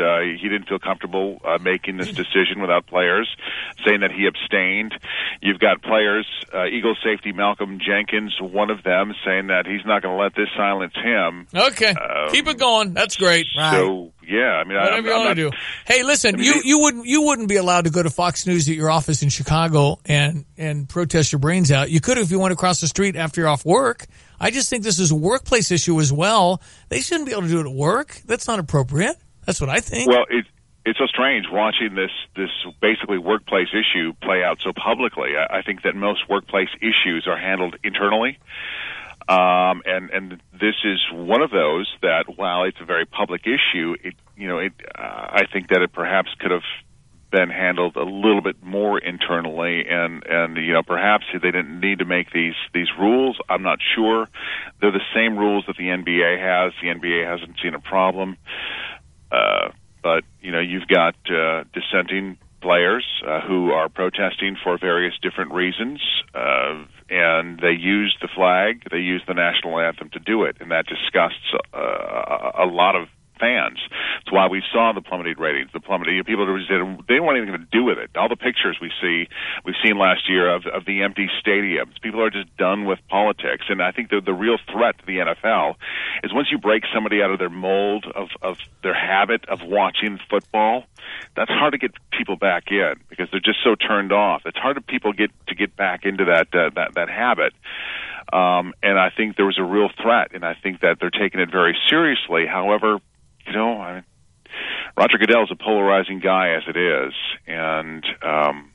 Speaker 4: he didn't feel comfortable making this decision without players, saying that he abstained. You've got players, Eagles safety Malcolm Jenkins, one of them, saying that he's not going to let this silence him.
Speaker 12: Okay, keep it going. That's great.
Speaker 4: So. Yeah, I mean,
Speaker 12: whatever you want to do. Hey, listen, you wouldn't be allowed to go to Fox News at your office in Chicago and protest your brains out. You could if you went across the street after you're off work. I just think this is a workplace issue as well. They shouldn't be able to do it at work. That's not appropriate. That's what I think.
Speaker 4: Well, it's so strange watching this basically workplace issue play out so publicly. I think that most workplace issues are handled internally. And this is one of those that, while it's a very public issue, I think that it perhaps could have been handled a little bit more internally, and perhaps they didn't need to make these rules. I'm not sure. They're the same rules that the NBA has. The NBA hasn't seen a problem, but you've got dissenting players who are protesting for various different reasons, and they use the flag, they use the national anthem to do it, and that disgusts a lot of fans. That's why we saw the plummeted ratings. People they didn't want anything to do with it. All the pictures we've seen last year of the empty stadiums. People are just done with politics, and I think the real threat to the NFL is once you break somebody out of their mold of their habit of watching football. That's hard to get people back in because they're just so turned off. It's hard to people get back into that habit. And I think there was a real threat, and I think that they're taking it very seriously. However, Roger Goodell is a polarizing guy as it is, and I'm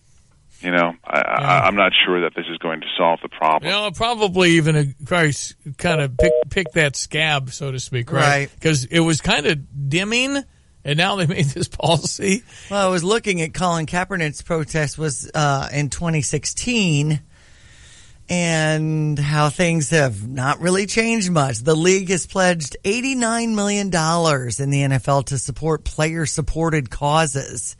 Speaker 4: not sure that this is going to solve the problem.
Speaker 12: Probably even kind of pick that scab, so to speak, right? Because it was kind of dimming. And now they made this policy.
Speaker 13: Well, I was looking at Colin Kaepernick's protest was in 2016, and how things have not really changed much. The league has pledged $89 million in the NFL to support player-supported causes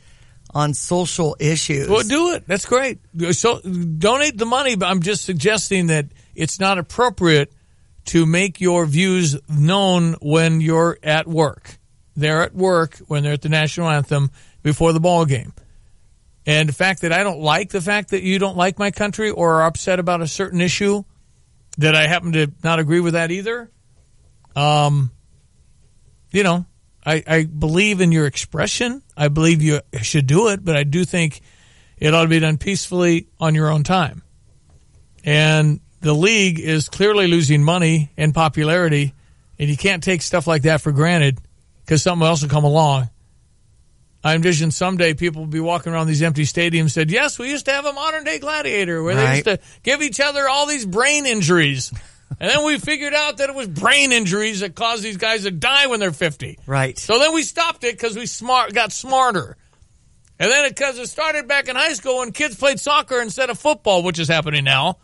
Speaker 13: on social issues.
Speaker 12: Well, do it. That's great. So donate the money, but I'm just suggesting that it's not appropriate to make your views known when you're at work. They're at work when they're at the national anthem before the ball game. And the fact that I don't like the fact that you don't like my country or are upset about a certain issue, that I happen to not agree with that either. I believe in your expression. I believe you should do it, but I do think it ought to be done peacefully on your own time. And the league is clearly losing money and popularity, and you can't take stuff like that for granted because something else will come along. I envision someday people will be walking around these empty stadiums and said, yes, we used to have a modern-day gladiator where they used to give each other all these brain injuries. And then we figured out that it was brain injuries that caused these guys to die when they're 50.
Speaker 13: Right.
Speaker 12: So then we stopped it because we got smarter. And then because it started back in high school when kids played soccer instead of football, which is happening now.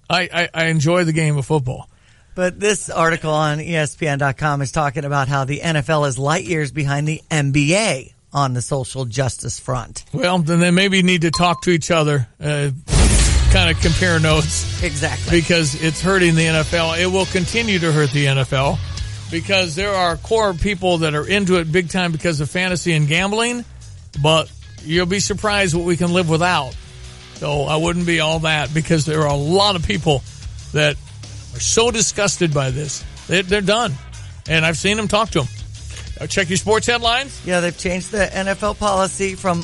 Speaker 12: I enjoy the game of football.
Speaker 13: But this article on ESPN.com is talking about how the NFL is light years behind the NBA on the social justice front.
Speaker 12: Well, then they maybe need to talk to each other, kind of compare notes.
Speaker 13: Exactly.
Speaker 12: Because it's hurting the NFL. It will continue to hurt the NFL because there are core people that are into it big time because of fantasy and gambling, but you'll be surprised what we can live without. So I wouldn't be all that because there are a lot of people that are so disgusted by this. They're done. And I've seen them, talk to them. Check your sports headlines.
Speaker 13: Yeah, they've changed the NFL policy from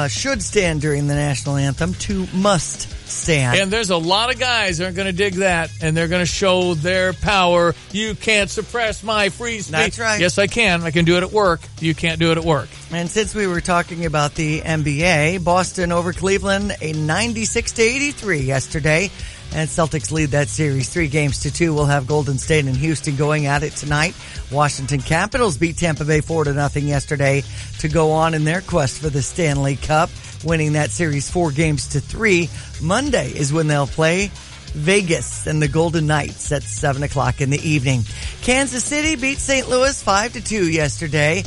Speaker 13: should stand during the national anthem to must stand.
Speaker 12: And there's a lot of guys that are going to dig that, and they're going to show their power. You can't suppress my free speech.
Speaker 13: That's right.
Speaker 12: Yes, I can. I can do it at work. You can't do it at work.
Speaker 13: And since we were talking about the NBA, Boston over Cleveland, a 96-83 yesterday. And Celtics lead that series 3-2. We'll have Golden State and Houston going at it tonight. Washington Capitals beat Tampa Bay 4-0 yesterday to go on in their quest for the Stanley Cup, winning that series 4-3. Monday is when they'll play Vegas and the Golden Knights at 7 o'clock in the evening. Kansas City beat St. Louis 5-2 yesterday.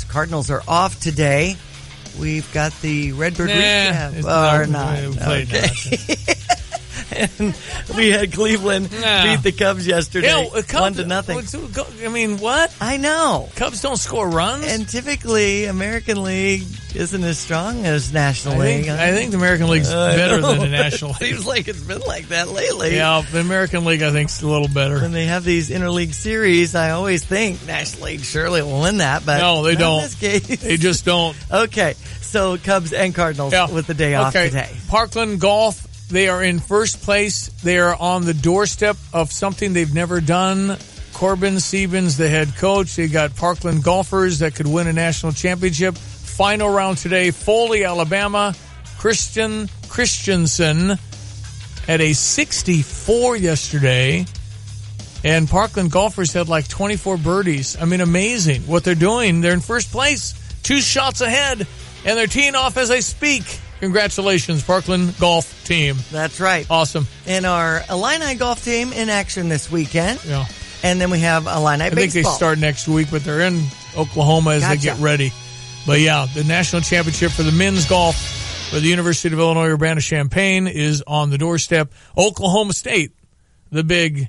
Speaker 13: Cardinals are off today. We've got the Redbird recap. Or not. Okay. And we had Cleveland beat the Cubs yesterday, 1-0.
Speaker 12: I mean, what?
Speaker 13: I know.
Speaker 12: Cubs don't score runs.
Speaker 13: And typically, American League isn't as strong as National League.
Speaker 12: I think the American League's better than the National League.
Speaker 13: Seems like it's been like that lately.
Speaker 12: Yeah, the American League, I think, is a little better.
Speaker 13: When they have these interleague series, I always think National League surely will win that, but
Speaker 12: no, they don't.
Speaker 13: In this case.
Speaker 12: They just don't.
Speaker 13: Okay, so Cubs and Cardinals with the day off today.
Speaker 12: Parkland Golf. They are in first place. They are on the doorstep of something they've never done. Corbin Siebens, the head coach. They got Parkland golfers that could win a national championship. Final round today, Foley, Alabama. Christensen had a 64 yesterday. And Parkland golfers had like 24 birdies. I mean, amazing what they're doing. They're in first place, 2 shots ahead, and they're teeing off as I speak. Congratulations, Parkland golf team.
Speaker 13: That's right.
Speaker 12: Awesome.
Speaker 13: And our Illini golf team in action this weekend.
Speaker 12: Yeah.
Speaker 13: And then we have Illini baseball.
Speaker 12: I think they start next week, but they're in Oklahoma as they get ready. But yeah, the national championship for the men's golf for the University of Illinois Urbana-Champaign is on the doorstep. Oklahoma State, the big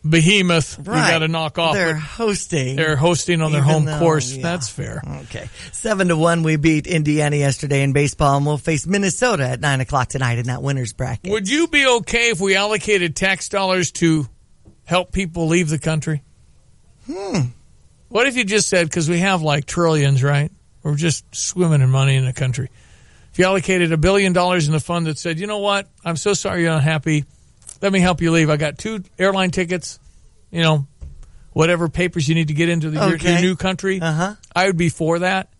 Speaker 12: behemoth we got to knock off.
Speaker 13: They're hosting.
Speaker 12: They're hosting on their home course. Yeah. That's fair.
Speaker 13: Okay. 7-1, we beat Indiana yesterday in baseball, and we'll face Minnesota at 9 o'clock tonight in that winner's bracket.
Speaker 12: Would you be okay if we allocated tax dollars to help people leave the country? What if you just said, because we have like trillions, right? We're just swimming in money in the country. If you allocated $1 billion in the fund that said, you know what, I'm so sorry you're unhappy. Let me help you leave. I got 2 airline tickets, whatever papers you need to get into your new country. I would be for that.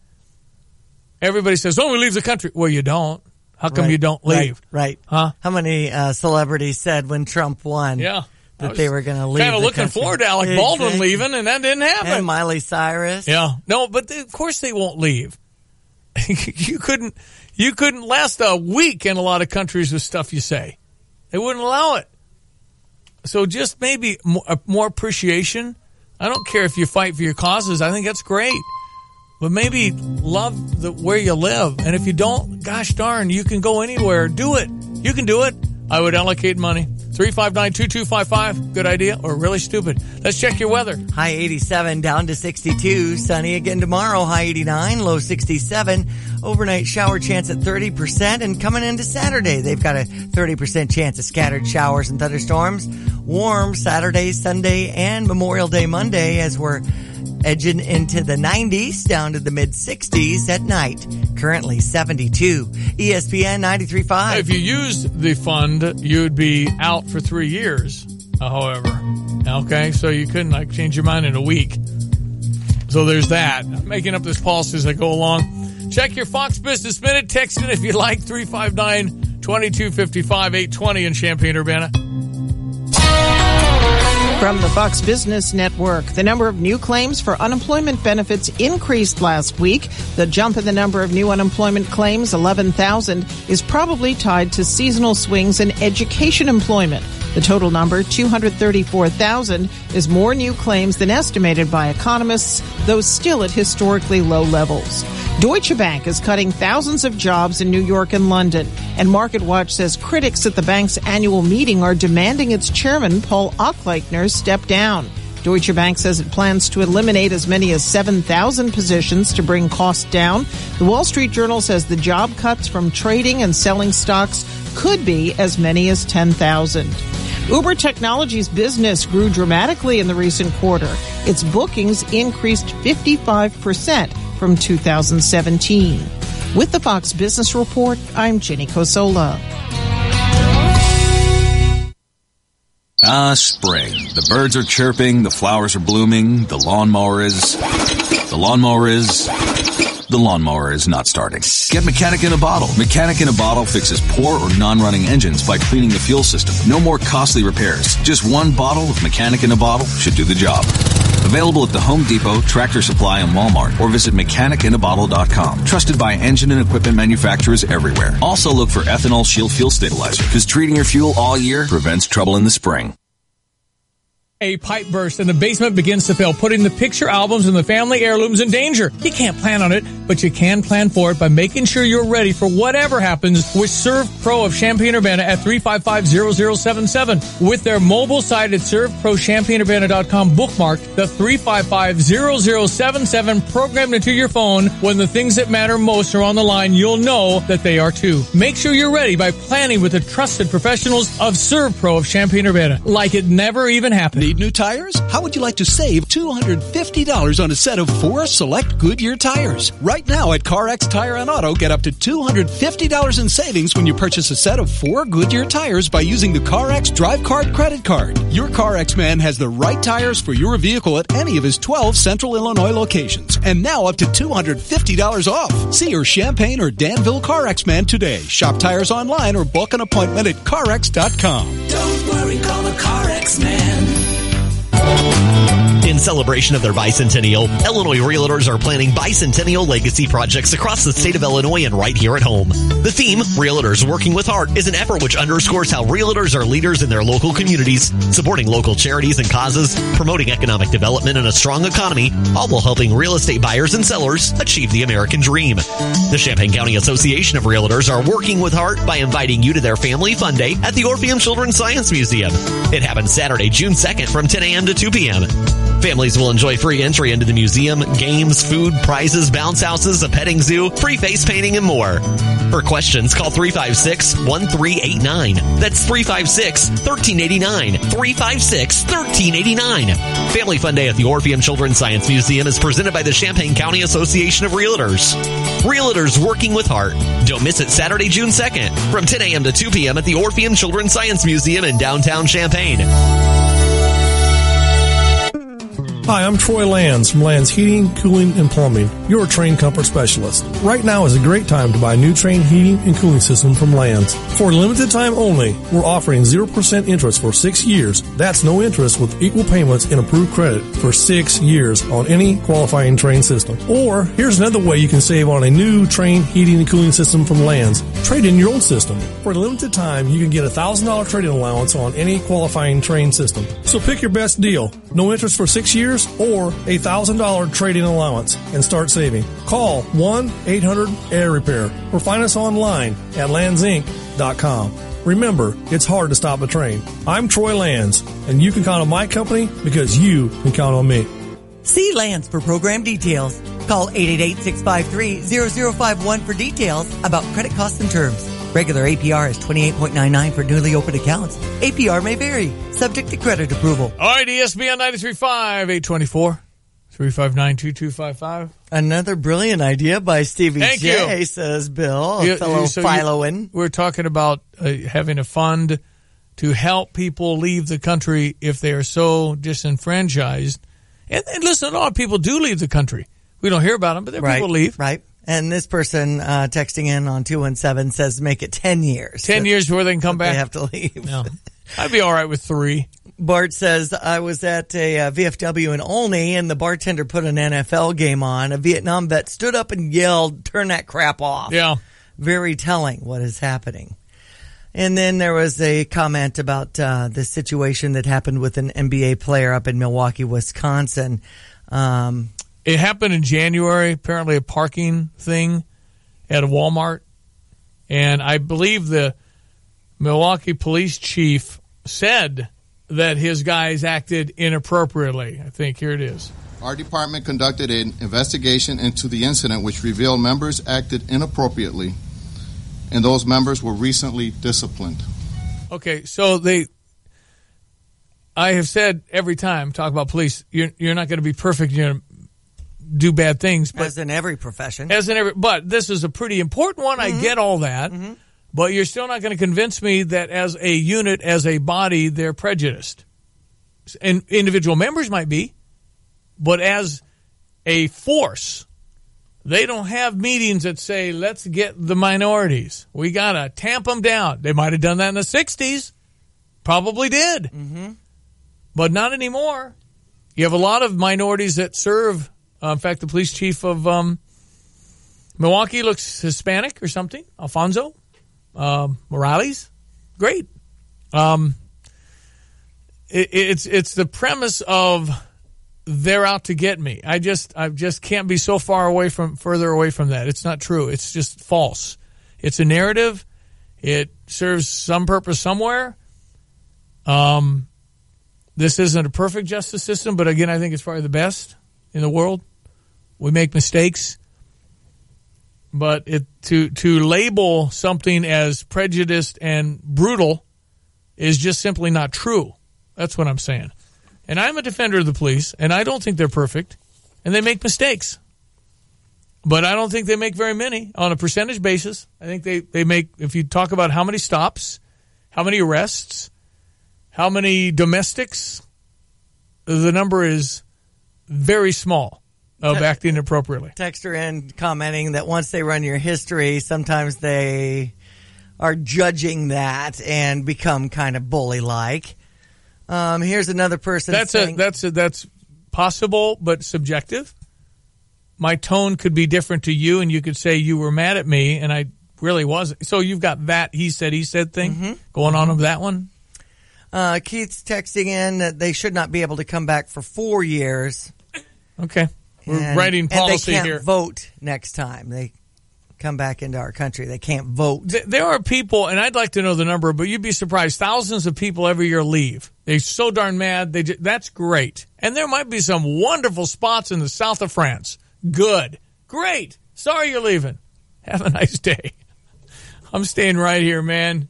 Speaker 12: Everybody says, we leave the country. Well, you don't. How come you don't leave?
Speaker 13: Right.
Speaker 12: Huh?
Speaker 13: How many celebrities said when Trump won that they were going to leave
Speaker 12: kind of looking forward to Alec Baldwin leaving, and that didn't happen.
Speaker 13: And Miley Cyrus.
Speaker 12: Yeah. No, but of course they won't leave. You couldn't last a week in a lot of countries with stuff you say. They wouldn't allow it. So just maybe more appreciation. I don't care if you fight for your causes. I think that's great. But maybe love where you live. And if you don't, gosh darn, you can go anywhere. Do it. You can do it. I would allocate money. 359-2255. Good idea or really stupid? Let's check your weather.
Speaker 13: High 87 down to 62. Sunny again tomorrow. High 89, low 67. Overnight shower chance at 30%. And coming into Saturday, they've got a 30% chance of scattered showers and thunderstorms. Warm Saturday, Sunday, and Memorial Day Monday as we're edging into the 90s down to the mid-60s at night. Currently 72. ESPN 93.5.
Speaker 12: If you used the fund, you'd be out for 3 years, however. Okay, so you couldn't change your mind in a week. So there's that. I'm making up this policy as I go along. Check your Fox Business Minute. Text it if you like. 359-2255, 820 in Champaign-Urbana.
Speaker 8: From the Fox Business Network, the number of new claims for unemployment benefits increased last week. The jump in the number of new unemployment claims, 11,000, is probably tied to seasonal swings in education employment. The total number, 234,000, is more new claims than estimated by economists, though still at historically low levels. Deutsche Bank is cutting thousands of jobs in New York and London, and MarketWatch says critics at the bank's annual meeting are demanding its chairman, Paul Ochleitner, step down. Deutsche Bank says it plans to eliminate as many as 7,000 positions to bring costs down. The Wall Street Journal says the job cuts from trading and selling stocks could be as many as 10,000. Uber Technologies business grew dramatically in the recent quarter. Its bookings increased 55% from 2017. With the Fox Business Report, I'm Jenny Cosola.
Speaker 9: Spring. The birds are chirping, the flowers are blooming, the lawnmower is not starting. Get Mechanic in a Bottle. Mechanic in a Bottle fixes poor or non-running engines by cleaning the fuel system. No more costly repairs. Just one bottle of Mechanic in a Bottle should do the job. Available at the Home Depot, Tractor Supply, and Walmart, or visit mechanicinaBottle.com. Trusted by engine and equipment manufacturers everywhere. Also look for Ethanol Shield Fuel Stabilizer, because treating your fuel all year prevents trouble in the spring.
Speaker 12: A pipe burst and the basement begins to fill, putting the picture albums and the family heirlooms in danger. You can't plan on it, but you can plan for it by making sure you're ready for whatever happens with Serve Pro of Champaign-Urbana at 355-0077. With their mobile site at ServeProChampaignUrbana.com bookmarked, the 355-0077 programmed into your phone. When the things that matter most are on the line, you'll know that they are too. Make sure you're ready by planning with the trusted professionals of Serve Pro of Champaign-Urbana, like it never even happened.
Speaker 11: Need new tires? How would you like to save $250 on a set of 4 select Goodyear tires? Right now at CarX Tire and Auto, get up to $250 in savings when you purchase a set of 4 Goodyear tires by using the CarX Drive Card credit card. Your CarX man has the right tires for your vehicle at any of his 12 Central Illinois locations. And now up to $250 off. See your Champaign or Danville CarX man today. Shop tires online or book an appointment at CarX.com.
Speaker 24: Don't worry, call a CarX man.
Speaker 25: In celebration of their bicentennial, Illinois Realtors are planning bicentennial legacy projects across the state of Illinois and right here at home. The theme, Realtors Working with Heart, is an effort which underscores how realtors are leaders in their local communities, supporting local charities and causes, promoting economic development and a strong economy, all while helping real estate buyers and sellers achieve the American dream. The Champaign County Association of Realtors are working with heart by inviting you to their Family Fun Day at the Orpheum Children's Science Museum. It happens Saturday, June 2nd from 10 a.m. to 2 p.m. Families will enjoy free entry into the museum, games, food, prizes, bounce houses, a petting zoo, free face painting, and more. For questions, call 356-1389. That's 356-1389. 356-1389. Family Fun Day at the Orpheum Children's Science Museum is presented by the Champaign County Association of Realtors. Realtors Working with Heart. Don't miss it Saturday, June 2nd from 10 a.m. to 2 p.m. at the Orpheum Children's Science Museum in downtown Champaign.
Speaker 3: Hi, I'm Troy Lands from Lands Heating, Cooling, and Plumbing, your Trane Comfort Specialist. Right now is a great time to buy a new Trane heating and cooling system from Lands. For a limited time only, we're offering 0% interest for 6 years. That's no interest with equal payments and approved credit for 6 years on any qualifying Trane system. Or, here's another way you can save on a new Trane heating and cooling system from Lands. Trade in your old system. For a limited time, you can get a $1,000 trade-in allowance on any qualifying Trane system. So pick your best deal. No interest for 6 years or a $1,000 trade-in allowance and start saving. Call 1-800-AIR-REPAIR or find us online at landsinc.com. Remember, it's hard to stop a train. I'm Troy Lands, and you can count on my company because you can count on me.
Speaker 13: See Lands for program details. Call 888-653-0051 for details about credit costs and terms. Regular APR is 28.99 for newly opened accounts. APR may vary, subject to credit approval.
Speaker 12: All right, ESPN 93.5, 824-359-2255.
Speaker 13: Another brilliant idea by Stevie
Speaker 12: Thank
Speaker 13: J,
Speaker 12: you.
Speaker 13: Says Bill, a fellow Philoan.
Speaker 12: We're talking about having a fund to help people leave the country if they are so disenfranchised. And listen, a lot of people do leave the country. We don't hear about them, but there are people leave.
Speaker 13: Right. And this person texting in on 217 says make it 10 years.
Speaker 12: 10 years before they can come back?
Speaker 13: They have to leave.
Speaker 12: No. I'd be all right with 3.
Speaker 13: Bart says, I was at a VFW in Olney, and the bartender put an NFL game on. A Vietnam vet stood up and yelled, "Turn that crap off."
Speaker 12: Yeah.
Speaker 13: Very telling what is happening. And then there was a comment about the situation that happened with an NBA player up in Milwaukee, Wisconsin.
Speaker 12: It happened in January, apparently a parking thing at a Walmart. And I believe the Milwaukee police chief said that his guys acted inappropriately. I think here it is.
Speaker 10: Our department conducted an investigation into the incident, which revealed members acted inappropriately, and those members were recently disciplined.
Speaker 12: Okay, so I have said every time, talk about police, you're not going to be perfect, you're going to do bad things. But
Speaker 13: as in every profession.
Speaker 12: But this is a pretty important one. Mm-hmm. I get all that. Mm-hmm. But you're still not going to convince me that as a unit, as a body, they're prejudiced. And individual members might be. But as a force, they don't have meetings that say, let's get the minorities. We got to tamp them down. They might have done that in the 60s. Probably did.
Speaker 13: Mm-hmm.
Speaker 12: But not anymore. You have a lot of minorities that serve. In fact, the police chief of Milwaukee looks Hispanic or something. Alfonso Morales. Great. It's the premise of they're out to get me. I just can't be so further away from that. It's not true. It's just false. It's a narrative. It serves some purpose somewhere. This isn't a perfect justice system, but again, I think it's probably the best in the world. We make mistakes, but to label something as prejudiced and brutal is just simply not true. That's what I'm saying. And I'm a defender of the police, and I don't think they're perfect, and they make mistakes. But I don't think they make very many on a percentage basis. I think they make, if you talk about how many stops, how many arrests, how many domestics, the number is very small of acting inappropriately.
Speaker 13: Texter in commenting that once they run your history, sometimes they are judging that and become kind of bully-like. Here's another person saying...
Speaker 12: That's possible, but subjective. My tone could be different to you, and you could say you were mad at me, and I really wasn't. So you've got that he said thing going on with that one?
Speaker 13: Keith's texting in that they should not be able to come back for 4 years.
Speaker 12: Okay. We're writing policy here.
Speaker 13: And they can't vote next time. They come back into our country. They can't vote.
Speaker 12: There are people, and I'd like to know the number, but you'd be surprised. Thousands of people every year leave. They're so darn mad. That's great. And there might be some wonderful spots in the south of France. Good. Great. Sorry you're leaving. Have a nice day. I'm staying right here, man.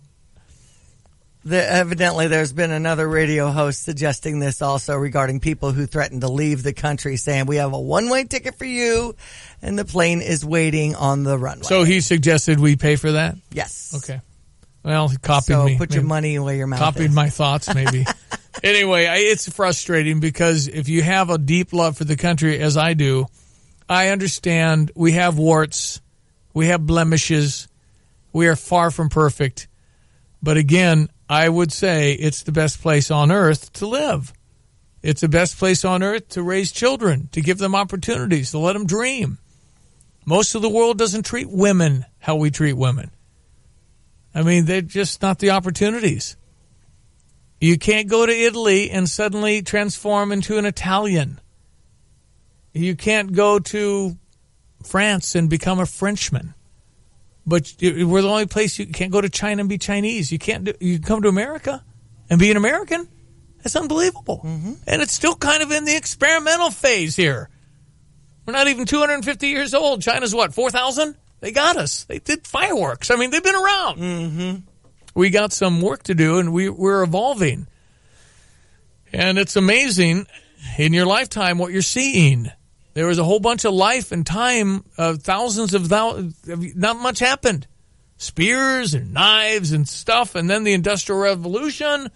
Speaker 13: Evidently, there's been another radio host suggesting this also regarding people who threaten to leave the country, saying we have a one-way ticket for you, and the plane is waiting on the runway.
Speaker 12: So he suggested we pay for that?
Speaker 13: Yes.
Speaker 12: Okay. Well, he copied me.
Speaker 13: So put your money where your mouth is.
Speaker 12: Copied my thoughts, maybe. Anyway, it's frustrating because if you have a deep love for the country, as I do, I understand we have warts, we have blemishes, we are far from perfect. But again, I would say it's the best place on earth to live. It's the best place on earth to raise children, to give them opportunities, to let them dream. Most of the world doesn't treat women how we treat women. I mean, they're just not the opportunities. You can't go to Italy and suddenly transform into an Italian. You can't go to France and become a Frenchman. But we're the only place you can't go to China and be Chinese. You can't you can come to America and be an American? That's unbelievable. Mm-hmm. And it's still kind of in the experimental phase here. We're not even 250 years old. China's what, 4,000? They got us. They did fireworks. I mean, they've been around. Mm-hmm. We got some work to do, and we're evolving. And it's amazing in your lifetime what you're seeing. There was a whole bunch of life and time, thousands, not much happened. Spears and knives and stuff, and then the Industrial Revolution,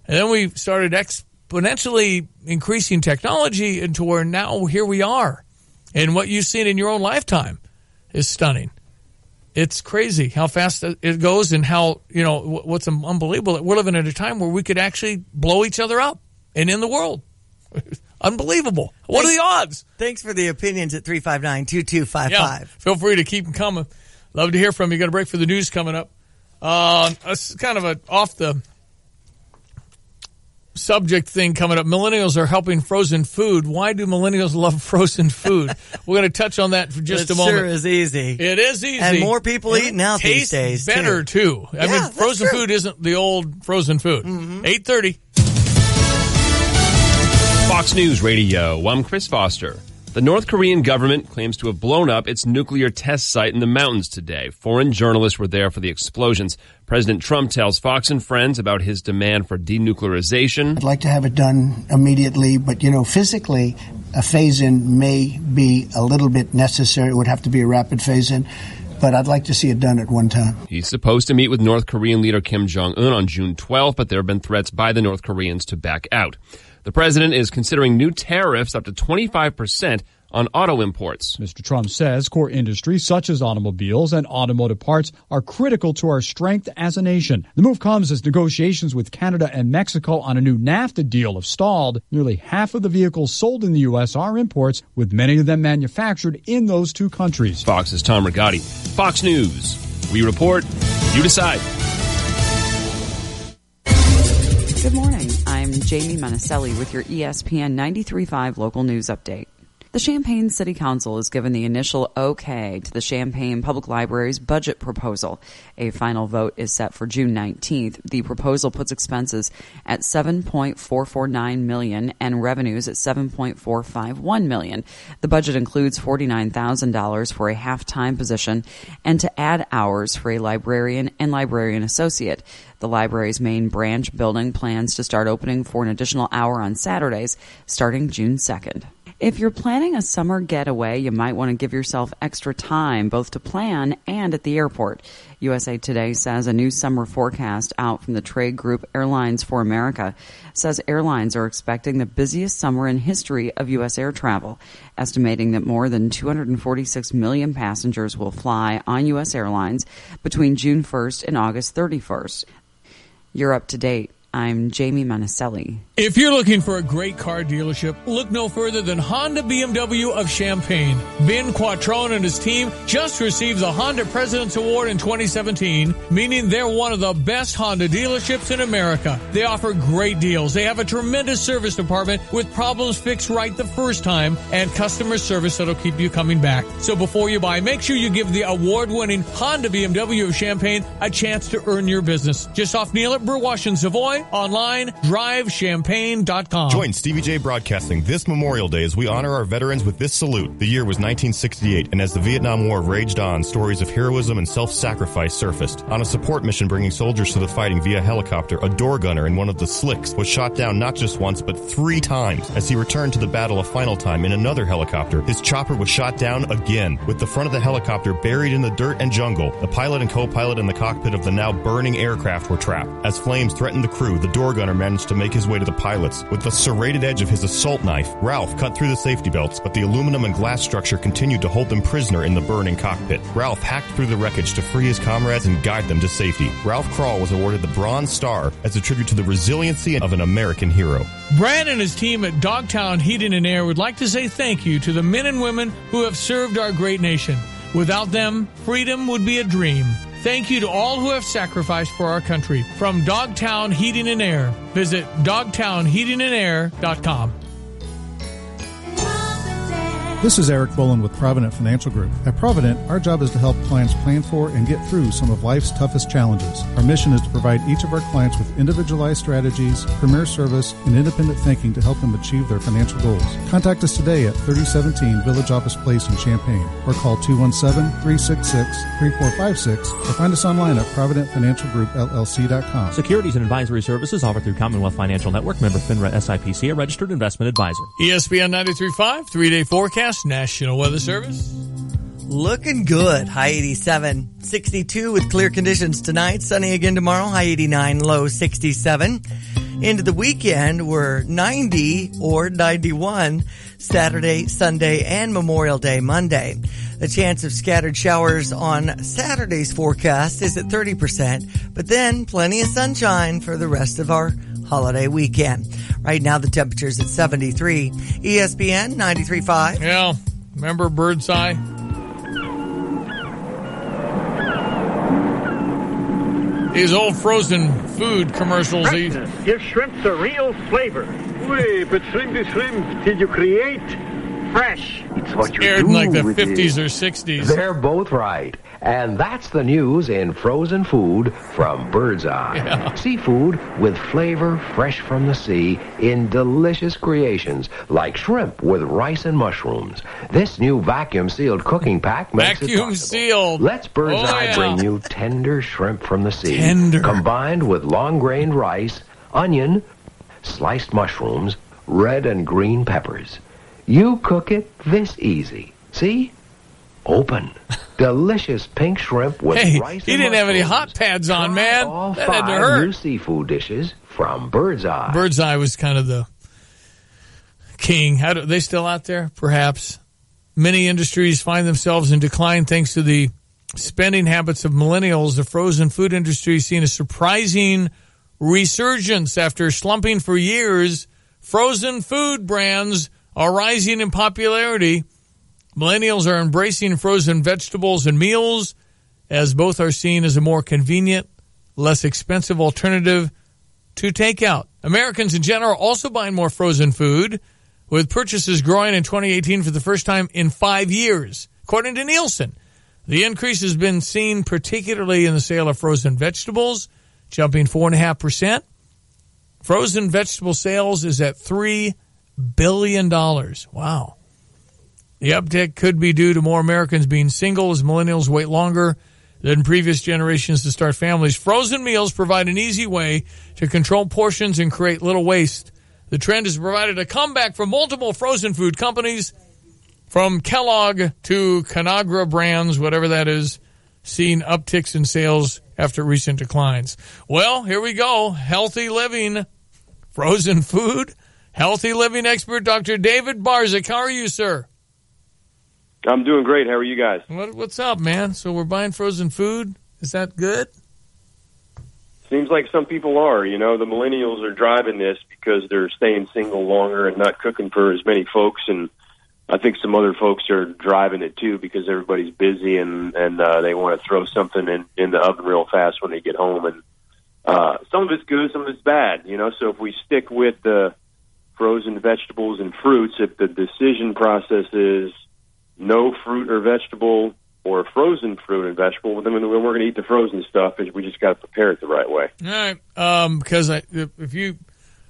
Speaker 12: and then we started exponentially increasing technology into where now here we are. And what you've seen in your own lifetime is stunning. It's crazy how fast it goes and how, what's unbelievable. We're living at a time where we could actually blow each other up and end the world. Unbelievable. What are the odds?
Speaker 13: Thanks for the opinions at 359-2255.
Speaker 12: Yeah, feel free to keep them coming. Love to hear from you. Got a break for the news coming up. It's kind of off the subject thing coming up. Millennials are helping frozen food. Why do millennials love frozen food? We're going to touch on that for just a moment.
Speaker 13: It sure is easy.
Speaker 12: It is easy.
Speaker 13: And more people eating out these days.
Speaker 12: Better, too. I mean, frozen food isn't the old frozen food. Mm-hmm. 8:30.
Speaker 7: Fox News Radio. I'm Chris Foster. The North Korean government claims to have blown up its nuclear test site in the mountains today. Foreign journalists were there for the explosions. President Trump tells Fox and Friends about his demand for denuclearization.
Speaker 19: I'd like to have it done immediately, but, physically, a phase-in may be a little bit necessary. It would have to be a rapid phase-in, but I'd like to see it done at one time.
Speaker 7: He's supposed to meet with North Korean leader Kim Jong-un on June 12th, but there have been threats by the North Koreans to back out. The president is considering new tariffs up to 25% on auto imports.
Speaker 15: Mr. Trump says core industries such as automobiles and automotive parts are critical to our strength as a nation. The move comes as negotiations with Canada and Mexico on a new NAFTA deal have stalled. Nearly half of the vehicles sold in the U.S. are imports, with many of them manufactured in those two countries.
Speaker 7: Fox's Tom Rigotti. Fox News. We report, you decide.
Speaker 6: Good morning. I'm Jamie Monticelli with your ESPN 93.5 local news update. The Champaign City Council has given the initial okay to the Champaign Public Library's budget proposal. A final vote is set for June 19th. The proposal puts expenses at $7.449 million and revenues at $7.451 million. The budget includes $49,000 for a half-time position and to add hours for a librarian and librarian associate. The library's main branch building plans to start opening for an additional hour on Saturdays starting June 2nd. If you're planning a summer getaway, you might want to give yourself extra time, both to plan and at the airport. USA Today says a new summer forecast out from the trade group Airlines for America says airlines are expecting the busiest summer in history of U.S. air travel, estimating that more than 246 million passengers will fly on U.S. airlines between June 1st and August 31st. You're up to date. I'm Jamie Monticelli.
Speaker 12: If you're looking for a great car dealership, look no further than Honda BMW of Champaign. Ben Quattrone and his team just received the Honda President's Award in 2017, meaning they're one of the best Honda dealerships in America. They offer great deals. They have a tremendous service department with problems fixed right the first time and customer service that'll keep you coming back. So before you buy, make sure you give the award-winning Honda BMW of Champaign a chance to earn your business. Just off Neal at Burwash and Savoy. Online, drivechampagne.com.
Speaker 16: Join Stevie J Broadcasting this Memorial Day as we honor our veterans with this salute. The year was 1968, and as the Vietnam War raged on, stories of heroism and self-sacrifice surfaced. On a support mission bringing soldiers to the fighting via helicopter, a door gunner in one of the slicks was shot down not just once, but 3 times. As he returned to the battle a final time in another helicopter, his chopper was shot down again, with the front of the helicopter buried in the dirt and jungle. The pilot and co-pilot in the cockpit of the now burning aircraft were trapped. As flames threatened the crew, crew, the door gunner managed to make his way to the pilots. With the serrated edge of his assault knife, Ralph cut through the safety belts, but the aluminum and glass structure continued to hold them prisoner in the burning cockpit. Ralph hacked through the wreckage to free his comrades and guide them to safety. Ralph Krall was awarded the Bronze Star as a tribute to the resiliency of an American hero.
Speaker 12: Brad and his team at Dogtown Heating and Air would like to say thank you to the men and women who have served our great nation. Without them, freedom would be a dream. Thank you to all who have sacrificed for our country. From Dogtown Heating and Air, visit dogtownheatingandair.com.
Speaker 1: This is Eric Bolin with Provident Financial Group. At Provident, our job is to help clients plan for and get through some of life's toughest challenges. Our mission is to provide each of our clients with individualized strategies, premier service, and independent thinking to help them achieve their financial goals. Contact us today at 3017 Village Office Place in Champaign or call 217-366-3456 or find us online at ProvidentFinancialGroupLLC.com.
Speaker 14: Securities and advisory services offered through Commonwealth Financial Network, member FINRA SIPC, a registered investment advisor.
Speaker 12: ESPN 93.5, 3-day forecast. National Weather Service.
Speaker 13: Looking good. High 87, 62 with clear conditions tonight. Sunny again tomorrow. High 89, low 67. Into the weekend, we're 90 or 91 Saturday, Sunday, and Memorial Day Monday. The chance of scattered showers on Saturday's forecast is at 30%, but then plenty of sunshine for the rest of our holiday weekend. Right now, the temperature's at 73. ESPN 93.5.
Speaker 12: Yeah, remember Birdseye? These old frozen food commercials.
Speaker 17: Give shrimps a real flavor. Wait, but shrimp is shrimp. Did you create fresh?
Speaker 18: It's what you
Speaker 12: aired
Speaker 18: do
Speaker 12: in like the
Speaker 18: with
Speaker 12: 50s
Speaker 18: it.
Speaker 12: or 60s.
Speaker 18: They're both right. And that's the news in frozen food from Birdseye.
Speaker 12: Yeah.
Speaker 18: Seafood with flavor fresh from the sea in delicious creations like shrimp with rice and mushrooms. This new vacuum-sealed cooking pack makes it possible.
Speaker 12: Vacuum-sealed.
Speaker 18: Let's Birdseye bring you tender shrimp from the sea. Combined with long-grained rice, onion, sliced mushrooms, red and green peppers. You cook it this easy. See? Open. Delicious pink shrimp with rice
Speaker 12: he
Speaker 18: and
Speaker 12: didn't have any
Speaker 18: mushrooms.
Speaker 12: hot pads on, man.
Speaker 18: All
Speaker 12: That had to
Speaker 18: 5
Speaker 12: hurt.
Speaker 18: new seafood dishes from Birdseye.
Speaker 12: Birdseye was kind of the king. Are they still out there? Perhaps. Many industries find themselves in decline thanks to the spending habits of millennials. The frozen food industry has seen a surprising resurgence after slumping for years. Frozen food brands are rising in popularity. Millennials are embracing frozen vegetables and meals as both are seen as a more convenient, less expensive alternative to takeout. Americans in general are also buying more frozen food, with purchases growing in 2018 for the first time in 5 years. According to Nielsen, the increase has been seen particularly in the sale of frozen vegetables, jumping 4.5%. Frozen vegetable sales is at $3 billion. Wow. The uptick could be due to more Americans being single as millennials wait longer than previous generations to start families. Frozen meals provide an easy way to control portions and create little waste. The trend has provided a comeback for multiple frozen food companies, from Kellogg to Conagra brands, whatever that is, seeing upticks in sales after recent declines. Well, here we go. Healthy living, frozen food, healthy living expert Dr. David Barzik. How are you, sir?
Speaker 22: I'm doing great. How are you guys?
Speaker 12: What's up, man? So we're buying frozen food. Is that good?
Speaker 22: Seems like some people are. You know, the millennials are driving this because they're staying single longer and not cooking for as many folks. And I think some other folks are driving it, too, because everybody's busy and they want to throw something in the oven real fast when they get home. And some of it's good, some of it's bad. You know, so if we stick with the frozen vegetables and fruits, if the decision process is no fruit or vegetable or frozen fruit and vegetable, then we're going to eat the frozen stuff. We just got to prepare it the right way.
Speaker 12: All right. Because if you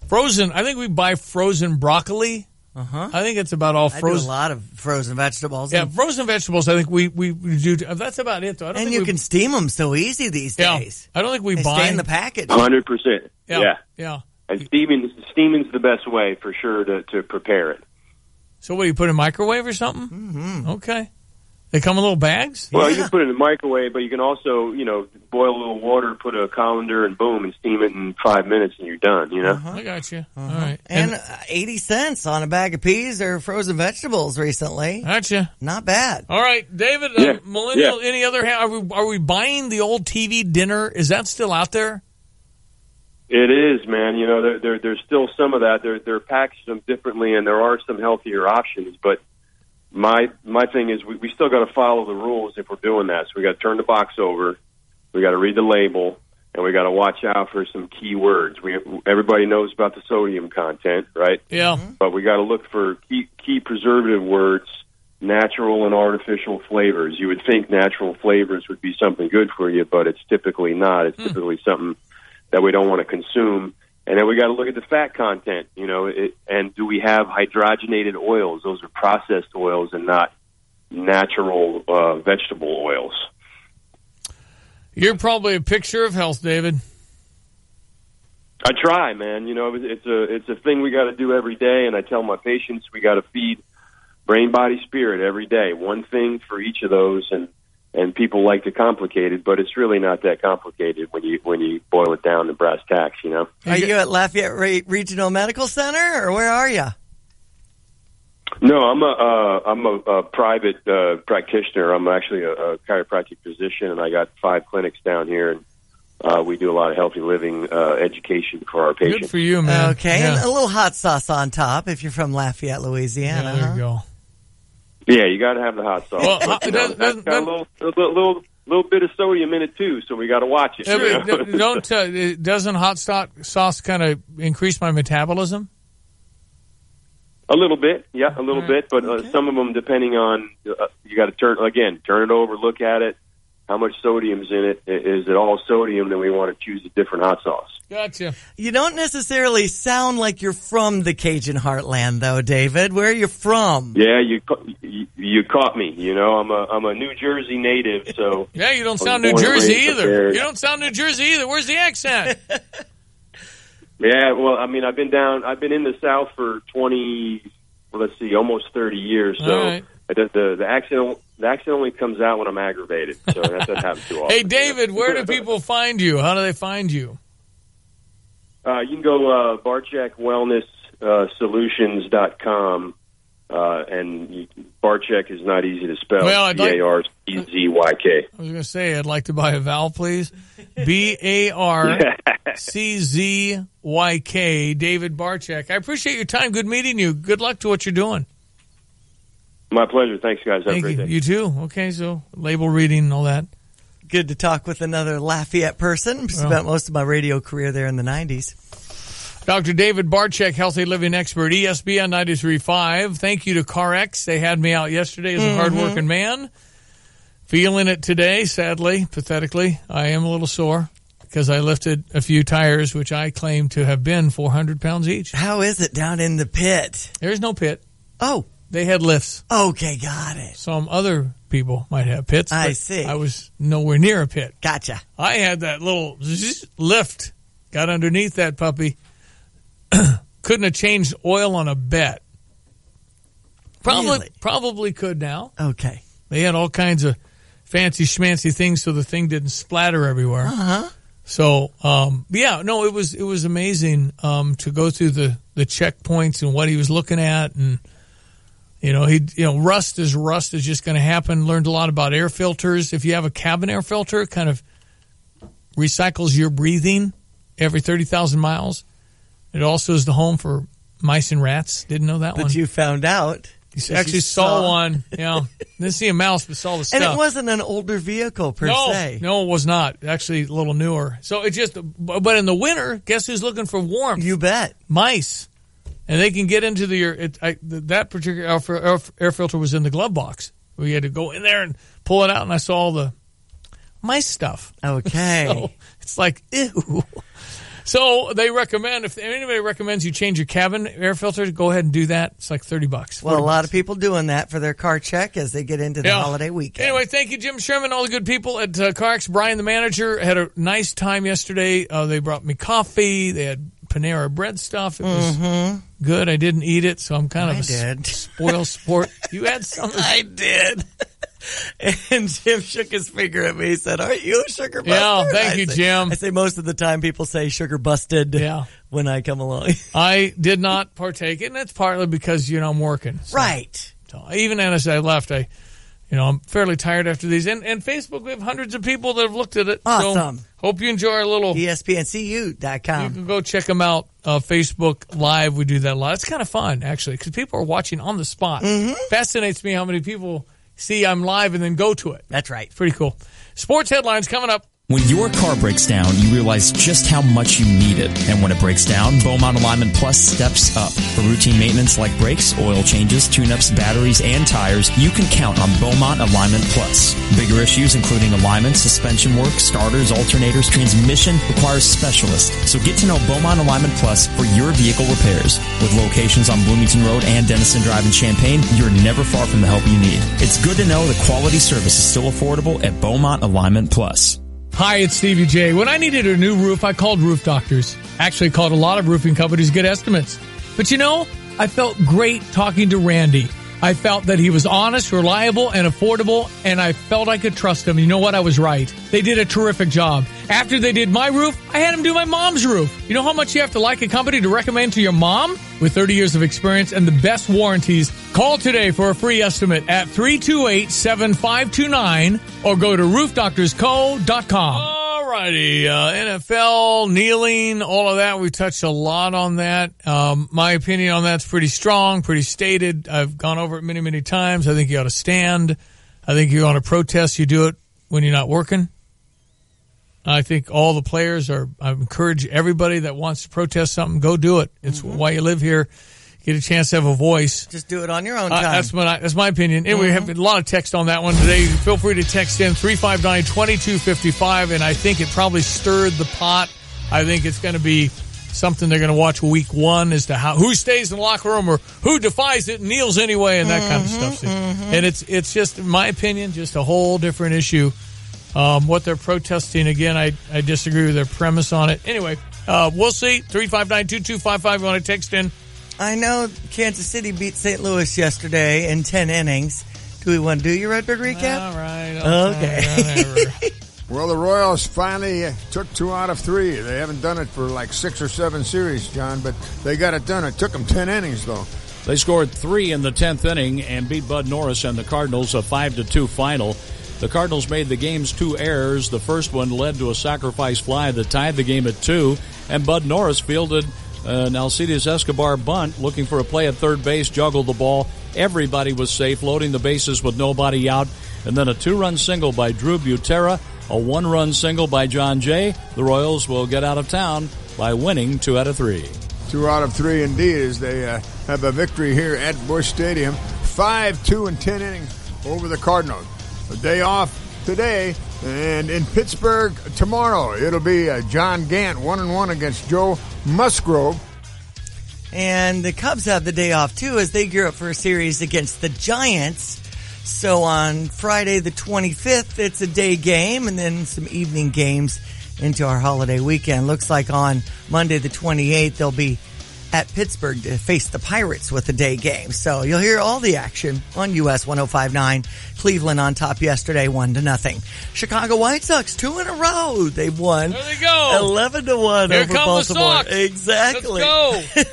Speaker 12: frozen, I think we buy frozen broccoli.
Speaker 13: Uh-huh.
Speaker 12: I think it's about all frozen.
Speaker 13: I do a lot of frozen vegetables.
Speaker 12: Yeah, frozen vegetables. I think we do. That's about it, though. I don't
Speaker 13: and
Speaker 12: think
Speaker 13: you can steam them so easy these days.
Speaker 12: I don't think we
Speaker 13: they
Speaker 12: buy
Speaker 13: stay in the package.
Speaker 22: 100%.
Speaker 12: Yeah.
Speaker 22: And steaming's the best way for sure to prepare it.
Speaker 12: So what, do you put in a microwave or something?
Speaker 13: Mm-hmm.
Speaker 12: Okay. They come in little bags?
Speaker 22: Well, you can put it in the microwave, but you can also, boil a little water, put a colander, and boom, and steam it in 5 minutes, and you're done,
Speaker 12: I got you. All right.
Speaker 13: And 80 cents on a bag of peas or frozen vegetables recently.
Speaker 12: Gotcha.
Speaker 13: Not bad.
Speaker 12: All right, David, millennial, any other, are we buying the old TV dinner? Is that still out there?
Speaker 22: It is, man. There's still some of that. They're packaged them differently, and there are some healthier options, but my thing is we still got to follow the rules if we're doing that. So we got to turn the box over, we got to read the label, and we got to watch out for some key words. Everybody knows about the sodium content, right?
Speaker 12: Yeah.
Speaker 22: But we got to look for key preservative words, natural and artificial flavors. You would think natural flavors would be something good for you, but it's typically not. It's typically something that we don't want to consume. And then we got to look at the fat content, and do we have hydrogenated oils? Those are processed oils and not natural vegetable oils.
Speaker 12: You're probably a picture of health, David.
Speaker 22: I try, man. It's a thing we got to do every day, and I tell my patients we got to feed brain, body, spirit every day. One thing for each of those, and people like to complicate it, but it's really not that complicated when you boil it down to brass tacks,
Speaker 13: Are you at Lafayette Regional Medical Center, or where are you?
Speaker 22: No, I'm a private practitioner. I'm actually a chiropractic physician, and I got 5 clinics down here, and we do a lot of healthy living education for our patients.
Speaker 12: Good for you, man.
Speaker 13: Okay, and a little hot sauce on top if you're from Lafayette, Louisiana.
Speaker 12: Yeah, there you go.
Speaker 22: Yeah, you got to have the hot sauce. Well, it's got a little bit of sodium in it too, so we got to watch it.
Speaker 12: Doesn't hot sauce kind of increase my metabolism?
Speaker 22: A little bit, yeah, a little bit. But some of them, depending on, you got to turn it over, look at it. How much sodium's in it? Is it all sodium? Then we want to choose a different hot sauce.
Speaker 12: Gotcha.
Speaker 13: You don't necessarily sound like you're from the Cajun heartland, though, David. Where are you from?
Speaker 22: Yeah, you caught me. I'm a New Jersey native, so
Speaker 12: yeah, you don't sound New Jersey either. You don't sound New Jersey either. Where's the accent?
Speaker 22: Yeah, well, I mean, I've been in the South for almost 30 years. So
Speaker 12: right.
Speaker 22: The accent only comes out when I'm aggravated. So that doesn't happen too often.
Speaker 12: Hey, David, where do people find you? How do they find you?
Speaker 22: You can go barcheckswellnesssolutions.com, and Barcheck is not easy to spell.
Speaker 12: Well,
Speaker 22: BARCZYK.
Speaker 12: I was going to say, I'd like to buy a vowel, please. BARCZYK, David Barcheck. I appreciate your time. Good meeting you. Good luck to what you're doing.
Speaker 22: My pleasure. Thanks, guys. Have a great day.
Speaker 12: You too. Okay, so label reading and all that.
Speaker 13: Good to talk with another Lafayette person. Spent most of my radio career there in the 90s.
Speaker 12: Dr. David Barcheck, healthy living expert, ESPN 93.5. Thank you to CarX. They had me out yesterday as a hardworking man. Feeling it today, sadly, pathetically. I am a little sore because I lifted a few tires, which I claim to have been 400 pounds each.
Speaker 13: How is it down in the pit?
Speaker 12: There's no pit.
Speaker 13: Oh.
Speaker 12: They had lifts.
Speaker 13: Okay, got it.
Speaker 12: Some other people might have pits.
Speaker 13: I see.
Speaker 12: I was nowhere near a pit.
Speaker 13: Gotcha.
Speaker 12: I had that little lift. Got underneath that puppy. Couldn't have changed oil on a bet. Probably could now.
Speaker 13: Okay.
Speaker 12: They had all kinds of fancy schmancy things so the thing didn't splatter everywhere.
Speaker 13: Uh-huh.
Speaker 12: So, it was amazing to go through the checkpoints and what he was looking at, and rust is just going to happen. Learned a lot about air filters. If you have a cabin air filter, it kind of recycles your breathing every 30,000 miles. It also is the home for mice and rats. Didn't know that one.
Speaker 13: But you found out.
Speaker 12: You actually saw one. Didn't see a mouse, but saw the stuff.
Speaker 13: And it wasn't an older vehicle per se.
Speaker 12: No, it was not. Actually, a little newer. So but in the winter, guess who's looking for warmth?
Speaker 13: You bet.
Speaker 12: Mice. And they can get into that particular air filter was in the glove box. We had to go in there and pull it out, and I saw all the mice stuff.
Speaker 13: Okay.
Speaker 12: So it's like, ew. So they recommend, if anybody recommends you change your cabin air filter, go ahead and do that. It's like $30.
Speaker 13: Well, a lot of people doing that for their car check as they get into the holiday weekend.
Speaker 12: Anyway, thank you, Jim Sherman, all the good people at CarX. Brian, the manager, had a nice time yesterday. They brought me coffee. They had Panera bread stuff. It was good. I didn't eat it, so I'm kind of a spoiled sport. You had something?
Speaker 13: I did. And Jim shook his finger at me. He said, aren't you a sugar buster?
Speaker 12: Yeah, thank you, Jim.
Speaker 13: I say most of the time people say sugar busted when I come along.
Speaker 12: I did not partake, and that's partly because, I'm working. So,
Speaker 13: right.
Speaker 12: So even as I left, I'm fairly tired after these. And Facebook, we have hundreds of people that have looked at it.
Speaker 13: Awesome.
Speaker 12: So hope you enjoy our little
Speaker 13: ESPNCU.com.
Speaker 12: You can go check them out. Facebook Live, we do that a lot. It's kind of fun, actually, because people are watching on the spot. Fascinates me how many people see I'm live and then go to it.
Speaker 13: That's right.
Speaker 12: Pretty cool. Sports headlines coming up.
Speaker 2: When your car breaks down, you realize just how much you need it. And when it breaks down, Beaumont Alignment Plus steps up. For routine maintenance like brakes, oil changes, tune-ups, batteries, and tires, you can count on Beaumont Alignment Plus. Bigger issues including alignment, suspension work, starters, alternators, transmission requires specialists. So get to know Beaumont Alignment Plus for your vehicle repairs. With locations on Bloomington Road and Denison Drive in Champaign, you're never far from the help you need. It's good to know the quality service is still affordable at Beaumont Alignment Plus.
Speaker 12: Hi, it's Stevie J. When I needed a new roof, I called Roof Doctors. Actually called a lot of roofing companies to get estimates. But I felt great talking to Randy. I felt that he was honest, reliable, and affordable, and I felt I could trust him. You know what? I was right. They did a terrific job. After they did my roof, I had them do my mom's roof. You know how much you have to like a company to recommend to your mom? With 30 years of experience and the best warranties, call today for a free estimate at 328-7529 or go to roofdoctorsco.com. All righty. NFL, kneeling, all of that. We touched a lot on that. My opinion on that's pretty strong, pretty stated. I've gone over it many, many times. I think you ought to stand. I think you ought to protest. You do it when you're not working. I think all the players I encourage everybody that wants to protest something, go do it. It's why you live here. Get a chance to have a voice.
Speaker 13: Just do it on your own time.
Speaker 12: That's my opinion. Anyway, we have a lot of text on that one today. Feel free to text in 359-2255, and I think it probably stirred the pot. I think it's going to be something they're going to watch week one as to who stays in the locker room or who defies it and kneels anyway and that kind of stuff. And it's just, in my opinion, just a whole different issue. What they're protesting, again, I disagree with their premise on it. Anyway, we'll see. 359-2255, you want to text in?
Speaker 13: I know Kansas City beat St. Louis yesterday in 10 innings. Do we want to do your Redbird recap?
Speaker 12: All right.
Speaker 13: Okay.
Speaker 5: Well, the Royals finally took 2 out of 3. They haven't done it for like 6 or 7 series, John, but they got it done. It took them 10 innings, though.
Speaker 20: They scored 3 in the 10th inning and beat Bud Norris and the Cardinals a 5-2 final. The Cardinals made the game's 2 errors. The first one led to a sacrifice fly that tied the game at 2, and Bud Norris fielded an Alcides Escobar bunt looking for a play at third base, juggled the ball. Everybody was safe, loading the bases with nobody out. And then a 2-run single by Drew Butera, a 1-run single by John Jay. The Royals will get out of town by winning 2 out of 3.
Speaker 5: 2 out of 3 indeed, as they have a victory here at Busch Stadium. 5-2 in 10 innings over the Cardinals. A day off today, and in Pittsburgh tomorrow, it'll be John Gant 1-1 against Joe Musgrove.
Speaker 13: And the Cubs have the day off, too, as they gear up for a series against the Giants. So on Friday the 25th, it's a day game, and then some evening games into our holiday weekend. Looks like on Monday the 28th, they'll be at Pittsburgh to face the Pirates with a day game. So you'll hear all the action on US 105.9. Cleveland on top yesterday, 1-0. Chicago White Sox 2 in a row. They've won.
Speaker 12: There they go.
Speaker 13: 11-1
Speaker 12: Here
Speaker 13: over
Speaker 12: come
Speaker 13: Baltimore.
Speaker 12: The Sox.
Speaker 13: Exactly.
Speaker 12: Let's go.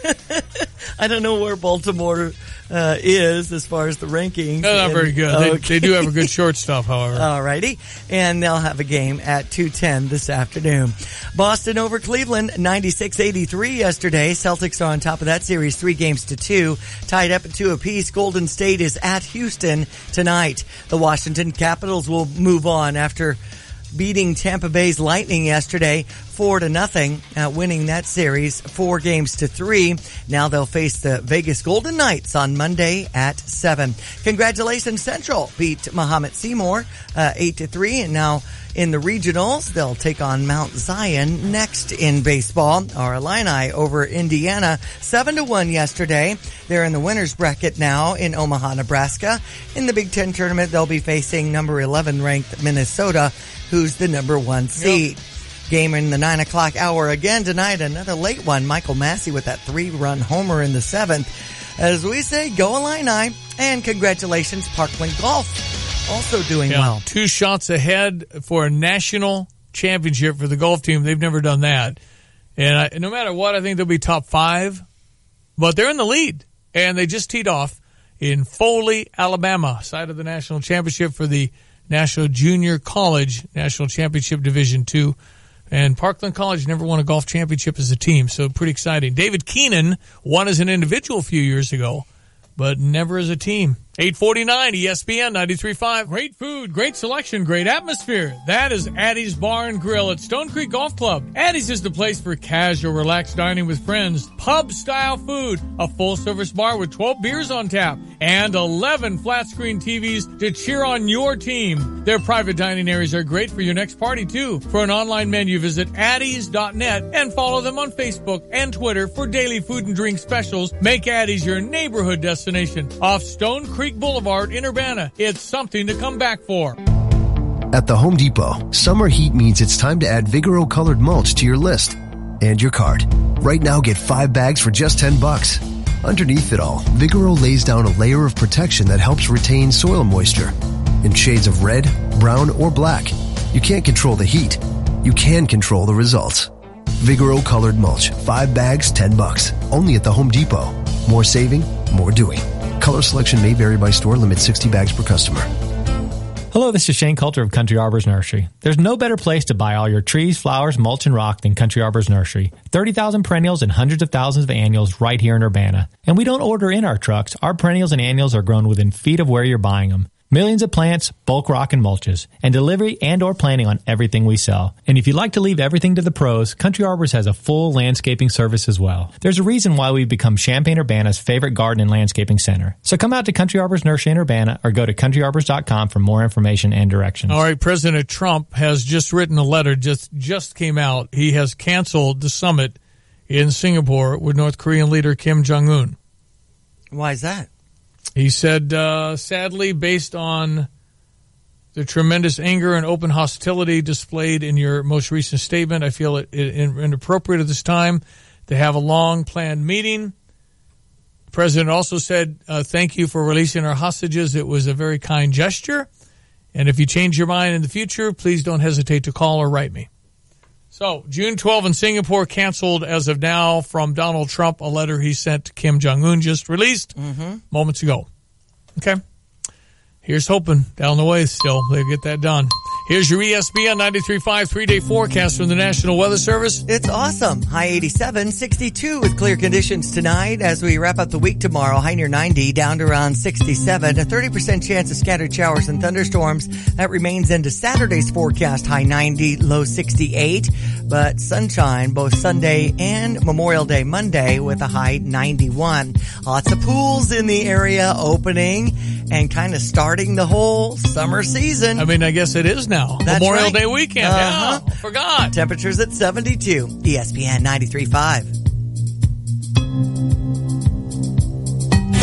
Speaker 13: I don't know where Baltimore is as far as the rankings.
Speaker 12: They're not very good. Okay. They do have a good shortstop, however.
Speaker 13: All righty. And they'll have a game at 2:10 this afternoon. Boston over Cleveland, 96-83 yesterday. Celtics are on top of that series, 3-2, tied up at 2 apiece. Golden State is at Houston tonight. The Washington Capitals will move on after beating Tampa Bay's Lightning yesterday 4-0, winning that series 4-3. Now they'll face the Vegas Golden Knights on Monday at 7. Congratulations, Central beat Mahomet Seymour 8-3, and now in the regionals they'll take on Mount Zion next in baseball. Our Illini over Indiana 7-1 yesterday. They're in the winner's bracket now in Omaha, Nebraska. In the Big Ten tournament, they'll be facing number 11 ranked Minnesota, who's the number 1 seed. Yep. Game in the 9 o'clock hour again tonight. Another late one. Michael Massey with that 3-run homer in the 7th. As we say, go Illini, and congratulations, Parkland Golf also doing well.
Speaker 12: 2 shots ahead for a national championship for the golf team. They've never done that. And no matter what, I think they'll be top 5. But they're in the lead. And they just teed off in Foley, Alabama, side of the national championship for the National Junior College National Championship Division II. And Parkland College never won a golf championship as a team, so pretty exciting. David Keenan won as an individual a few years ago, but never as a team. 849 ESPN 93.5. Great food, great selection, great atmosphere. That is Addie's Bar and Grill at Stone Creek Golf Club. Addie's is the place for casual, relaxed dining with friends, pub-style food, a full-service bar with 12 beers on tap, and 11 flat-screen TVs to cheer on your team. Their private dining areas are great for your next party, too. For an online menu, visit addies.net and follow them on Facebook and Twitter for daily food and drink specials. Make Addie's your neighborhood destination off Stone Creek Boulevard in Urbana. It's something to come back for.
Speaker 4: At the Home Depot, summer heat means it's time to add Vigoro colored mulch to your list and your cart. Right now, get 5 bags for just $10. Underneath it all, Vigoro lays down a layer of protection that helps retain soil moisture. In shades of red, brown, or black, you can't control the heat. You can control the results. Vigoro colored mulch, 5 bags, $10. Only at the Home Depot. More saving, more doing. Color selection may vary by store. Limit 60 bags per customer.
Speaker 8: Hello, this is Shane Coulter of Country Arbors Nursery. There's no better place to buy all your trees, flowers, mulch, and rock than Country Arbors Nursery. 30,000 perennials and hundreds of thousands of annuals right here in Urbana. And we don't order in our trucks. Our perennials and annuals are grown within feet of where you're buying them. Millions of plants, bulk rock, and mulches, and delivery and or planting on everything we sell. And if you'd like to leave everything to the pros, Country Arbors has a full landscaping service as well. There's a reason why we've become Champaign-Urbana's favorite garden and landscaping center. So come out to Country Arbors Nursery in Urbana or go to countryarbors.com for more information and directions.
Speaker 12: All right, President Trump has just written a letter, just came out. He has canceled the summit in Singapore with North Korean leader Kim Jong-un.
Speaker 13: Why is that?
Speaker 12: He said, sadly, based on the tremendous anger and open hostility displayed in your most recent statement, I feel it inappropriate at this time to have a long-planned meeting. The president also said, thank you for releasing our hostages. It was a very kind gesture. And if you change your mind in the future, please don't hesitate to call or write me. So, June 12 in Singapore canceled as of now from Donald Trump, a letter he sent to Kim Jong-un just released moments ago. Okay. Here's hoping down the way still they'll get that done. Here's your ESPN 93.5 3-day forecast from the National Weather Service.
Speaker 13: It's awesome. High 87, 62 with clear conditions tonight as we wrap up the week tomorrow. High near 90, down to around 67. A 30% chance of scattered showers and thunderstorms. That remains into Saturday's forecast. High 90, low 68. But sunshine both Sunday and Memorial Day Monday with a high 91. Lots of pools in the area opening and kind of starting the whole summer season.
Speaker 12: I mean, I guess it is now.
Speaker 13: That's
Speaker 12: Memorial
Speaker 13: right.
Speaker 12: Day weekend. Yeah, forgot.
Speaker 13: Temperatures at 72. ESPN 93.5.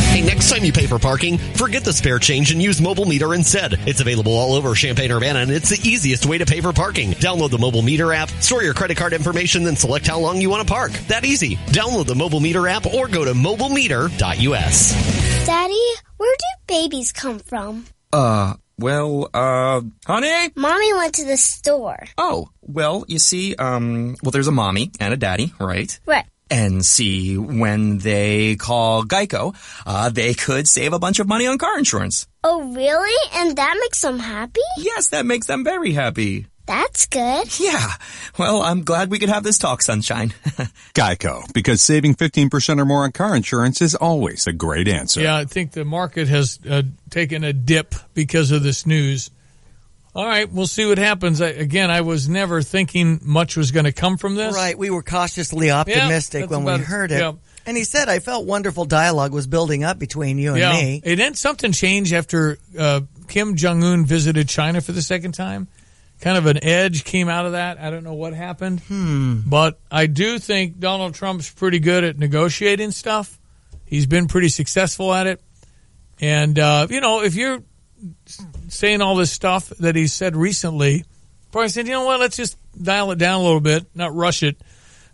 Speaker 25: Hey, next time you pay for parking, forget the spare change and use Mobile Meter instead. It's available all over Champaign-Urbana, and it's the easiest way to pay for parking. Download the Mobile Meter app, store your credit card information, then select how long you want to park. That easy. Download the Mobile Meter app or go to mobilemeter.us.
Speaker 9: Daddy, where do babies come from?
Speaker 21: Honey?
Speaker 9: Mommy went to the store.
Speaker 21: Oh, well, you see, there's a mommy and a daddy, right?
Speaker 9: Right.
Speaker 21: And see, when they call Geico, they could save a bunch of money on car insurance.
Speaker 9: Oh, really? And that makes them happy?
Speaker 21: Yes, that makes them very happy.
Speaker 9: That's good.
Speaker 21: Yeah. Well, I'm glad we could have this talk, Sunshine.
Speaker 23: Geico, because saving 15% or more on car insurance is always a great answer.
Speaker 12: Yeah, I think the market has taken a dip because of this news. All right, we'll see what happens. I was never thinking much was going to come from this.
Speaker 13: Right, we were cautiously optimistic when we heard it. Yeah. And he said, I felt wonderful dialogue was building up between you and me.
Speaker 12: And then something changed after Kim Jong-un visited China for the second time. Kind of an edge came out of that. I don't know what happened. But I do think Donald Trump's pretty good at negotiating stuff. He's been pretty successful at it. And, if you're saying all this stuff that he said recently, probably said, you know what, let's just dial it down a little bit, not rush it.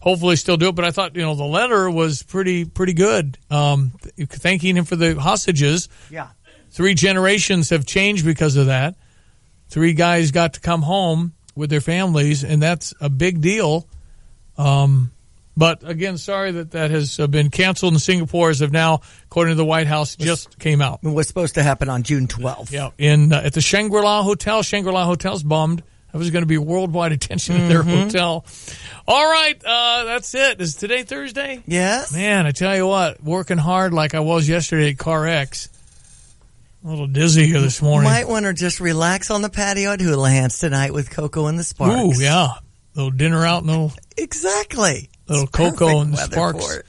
Speaker 12: Hopefully still do it. But I thought, the letter was pretty good. Thanking him for the hostages.
Speaker 13: Yeah.
Speaker 12: 3 generations have changed because of that. 3 guys got to come home with their families, and that's a big deal. But again, sorry that has been canceled in Singapore as of now, according to the White House, just came out.
Speaker 13: It was supposed to happen on June 12th.
Speaker 12: Yeah, at the Shangri-La Hotel. Shangri-La Hotel's bummed. That was going to be worldwide attention at their hotel. All right, that's it. Is today Thursday?
Speaker 13: Yes.
Speaker 12: Man, I tell you what, working hard like I was yesterday at CarX. A little dizzy here this morning.
Speaker 13: Might want to just relax on the patio at Houlihan's tonight with Coco and the Sparks.
Speaker 12: Ooh, yeah. Little dinner out and
Speaker 13: Exactly.
Speaker 12: Little Coco and the Sparks.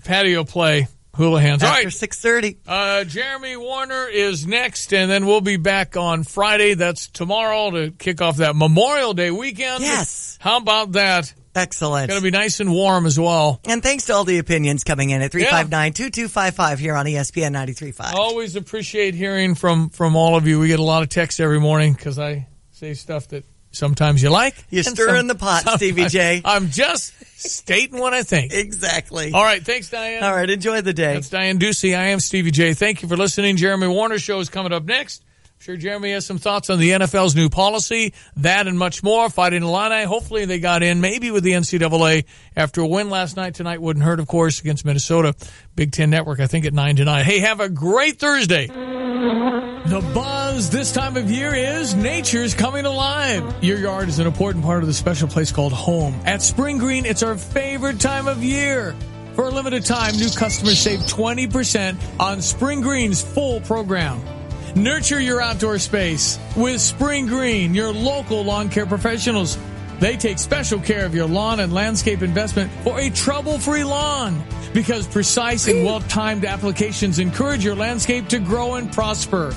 Speaker 12: Patio play, Houlihan's.
Speaker 13: After
Speaker 12: all right.
Speaker 13: 6:30.
Speaker 12: Jeremy Warner is next, and then we'll be back on Friday. That's tomorrow to kick off that Memorial Day weekend.
Speaker 13: Yes.
Speaker 12: How about that?
Speaker 13: Excellent.
Speaker 12: It's going to be nice and warm as well.
Speaker 13: And thanks to all the opinions coming in at 359-2255 here on ESPN 93.5.
Speaker 12: Always appreciate hearing from all of you. We get a lot of texts every morning because I say stuff that sometimes you like.
Speaker 13: You're stirring the pot, Stevie J.
Speaker 12: I'm just stating what I think.
Speaker 13: Exactly.
Speaker 12: All right. Thanks, Diane.
Speaker 13: All right. Enjoy the day.
Speaker 12: That's Diane Ducey. I am Stevie J. Thank you for listening. Jeremy Warner Show is coming up next. I'm sure Jeremy has some thoughts on the NFL's new policy, that and much more. Fighting Illini. Hopefully they got in, maybe with the NCAA after a win last night. Tonight wouldn't hurt, of course, against Minnesota. Big Ten Network, I think, at 9-9. Hey, have a great Thursday. The buzz this time of year is nature's coming alive. Your yard is an important part of the special place called home. At Spring Green, it's our favorite time of year. For a limited time, new customers save 20% on Spring Green's full program. Nurture your outdoor space with Spring Green, your local lawn care professionals. They take special care of your lawn and landscape investment for a trouble-free lawn, because precise and well-timed applications encourage your landscape to grow and prosper.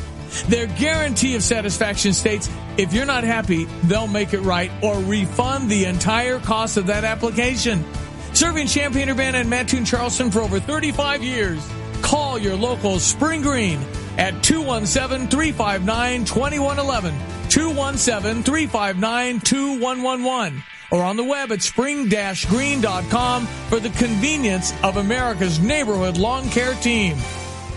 Speaker 12: Their guarantee of satisfaction states, if you're not happy, they'll make it right or refund the entire cost of that application. Serving Champaign-Urbana and Mattoon-Charleston for over 35 years. Call your local Spring Green at 217-359-2111, 217-359-2111, or on the web at spring-green.com for the convenience of America's neighborhood lawn care team.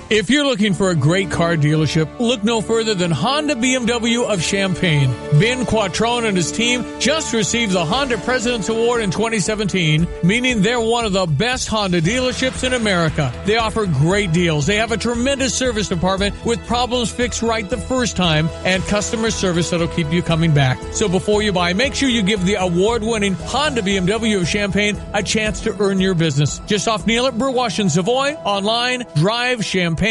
Speaker 12: If you're looking for a great car dealership, look no further than Honda BMW of Champaign. Ben Quattrone and his team just received the Honda President's Award in 2017, meaning they're one of the best Honda dealerships in America. They offer great deals. They have a tremendous service department with problems fixed right the first time and customer service that'll keep you coming back. So before you buy, make sure you give the award-winning Honda BMW of Champaign a chance to earn your business. Just off Neal at Burwash and Savoy, online, drivechampaign.com.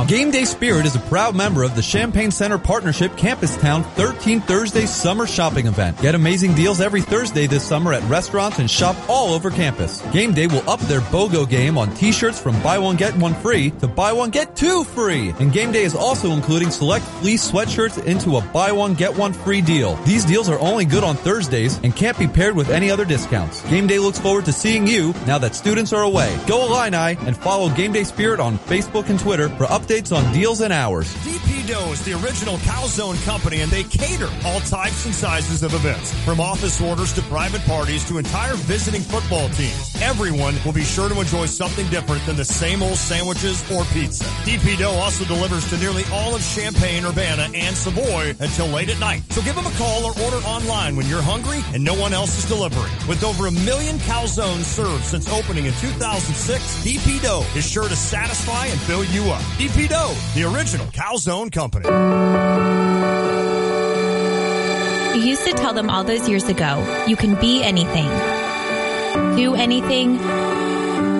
Speaker 3: Game Day Spirit is a proud member of the Champaign Center Partnership Campus Town 13 Thursday Summer Shopping Event. Get amazing deals every Thursday this summer at restaurants and shop all over campus. Game Day will up their BOGO game on t-shirts from buy one get one free to buy one get two free. And Game Day is also including select fleece sweatshirts into a buy one get one free deal. These deals are only good on Thursdays and can't be paired with any other discounts. Game Day looks forward to seeing you now that students are away. Go Illini and follow Game Day Spirit on Facebook and Twitter for updates on deals and hours.
Speaker 10: DP Dough is the original calzone company, and they cater all types and sizes of events, from office orders to private parties to entire visiting football teams. Everyone will be sure to enjoy something different than the same old sandwiches or pizza. DP Dough also delivers to nearly all of Champaign, Urbana, and Savoy until late at night. So give them a call or order online when you're hungry and no one else is delivering. With over 1 million calzones served since opening in 2006, DP Dough is sure to satisfy and fill you up. DP Dough, the original calzone company.
Speaker 11: You used to tell them all those years ago, you can be anything, do anything,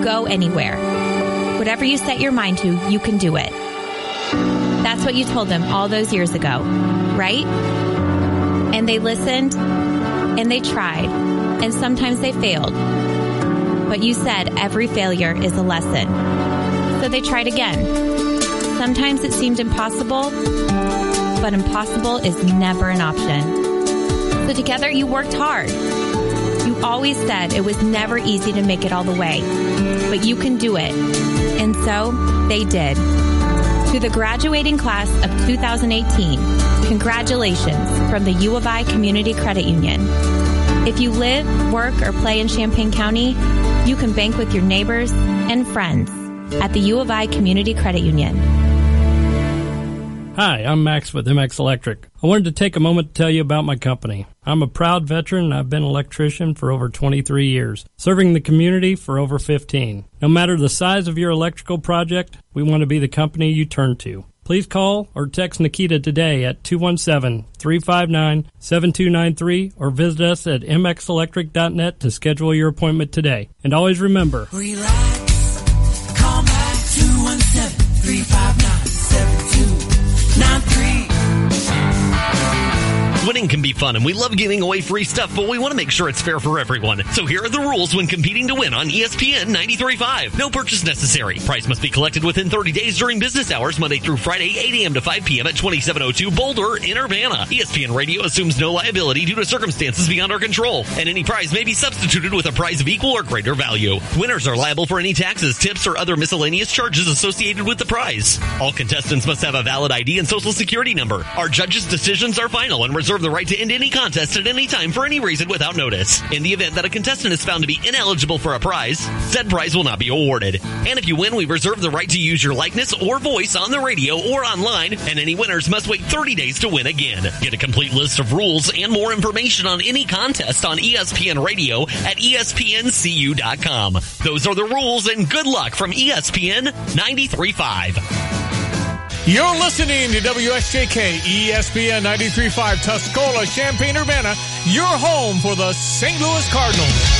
Speaker 11: go anywhere. Whatever you set your mind to, you can do it. That's what you told them all those years ago, right? And they listened, and they tried, and sometimes they failed. But you said every failure is a lesson. So they tried again. Sometimes it seemed impossible, but impossible is never an option. So together you worked hard. You always said it was never easy to make it all the way, but you can do it. And so they did. To the graduating class of 2018, congratulations from the U of I Community Credit Union. If you live, work, or play in Champaign County, you can bank with your neighbors and friends at the U of I Community Credit Union.
Speaker 6: Hi, I'm Max with MX Electric. I wanted to take a moment to tell you about my company. I'm a proud veteran and I've been an electrician for over 23 years, serving the community for over 15. No matter the size of your electrical project, we want to be the company you turn to. Please call or text Nikita today at 217-359-7293 or visit us at mxelectric.net to schedule your appointment today. And always remember,
Speaker 7: relax, call back 217-359-7293.
Speaker 25: Winning can be fun, and we love giving away free stuff, but we want to make sure it's fair for everyone. So here are the rules when competing to win on ESPN 93.5. No purchase necessary. Prize must be collected within 30 days during business hours, Monday through Friday, 8 a.m. to 5 p.m. at 2702 Boulder in Urbana. ESPN Radio assumes no liability due to circumstances beyond our control, and any prize may be substituted with a prize of equal or greater value. Winners are liable for any taxes, tips, or other miscellaneous charges associated with the prize. All contestants must have a valid ID and social security number. Our judges' decisions are final and reserve the right to end any contest at any time for any reason without notice. In the event that a contestant is found to be ineligible for a prize, said prize will not be awarded. And if you win, we reserve the right to use your likeness or voice on the radio or online, and any winners must wait 30 days to win again. Get a complete list of rules and more information on any contest on ESPN Radio at ESPNCU.com. Those are the rules, and good luck from ESPN 93.5.
Speaker 12: You're listening to WSJK ESPN 93.5 Tuscola, Champaign-Urbana, your home for the St. Louis Cardinals.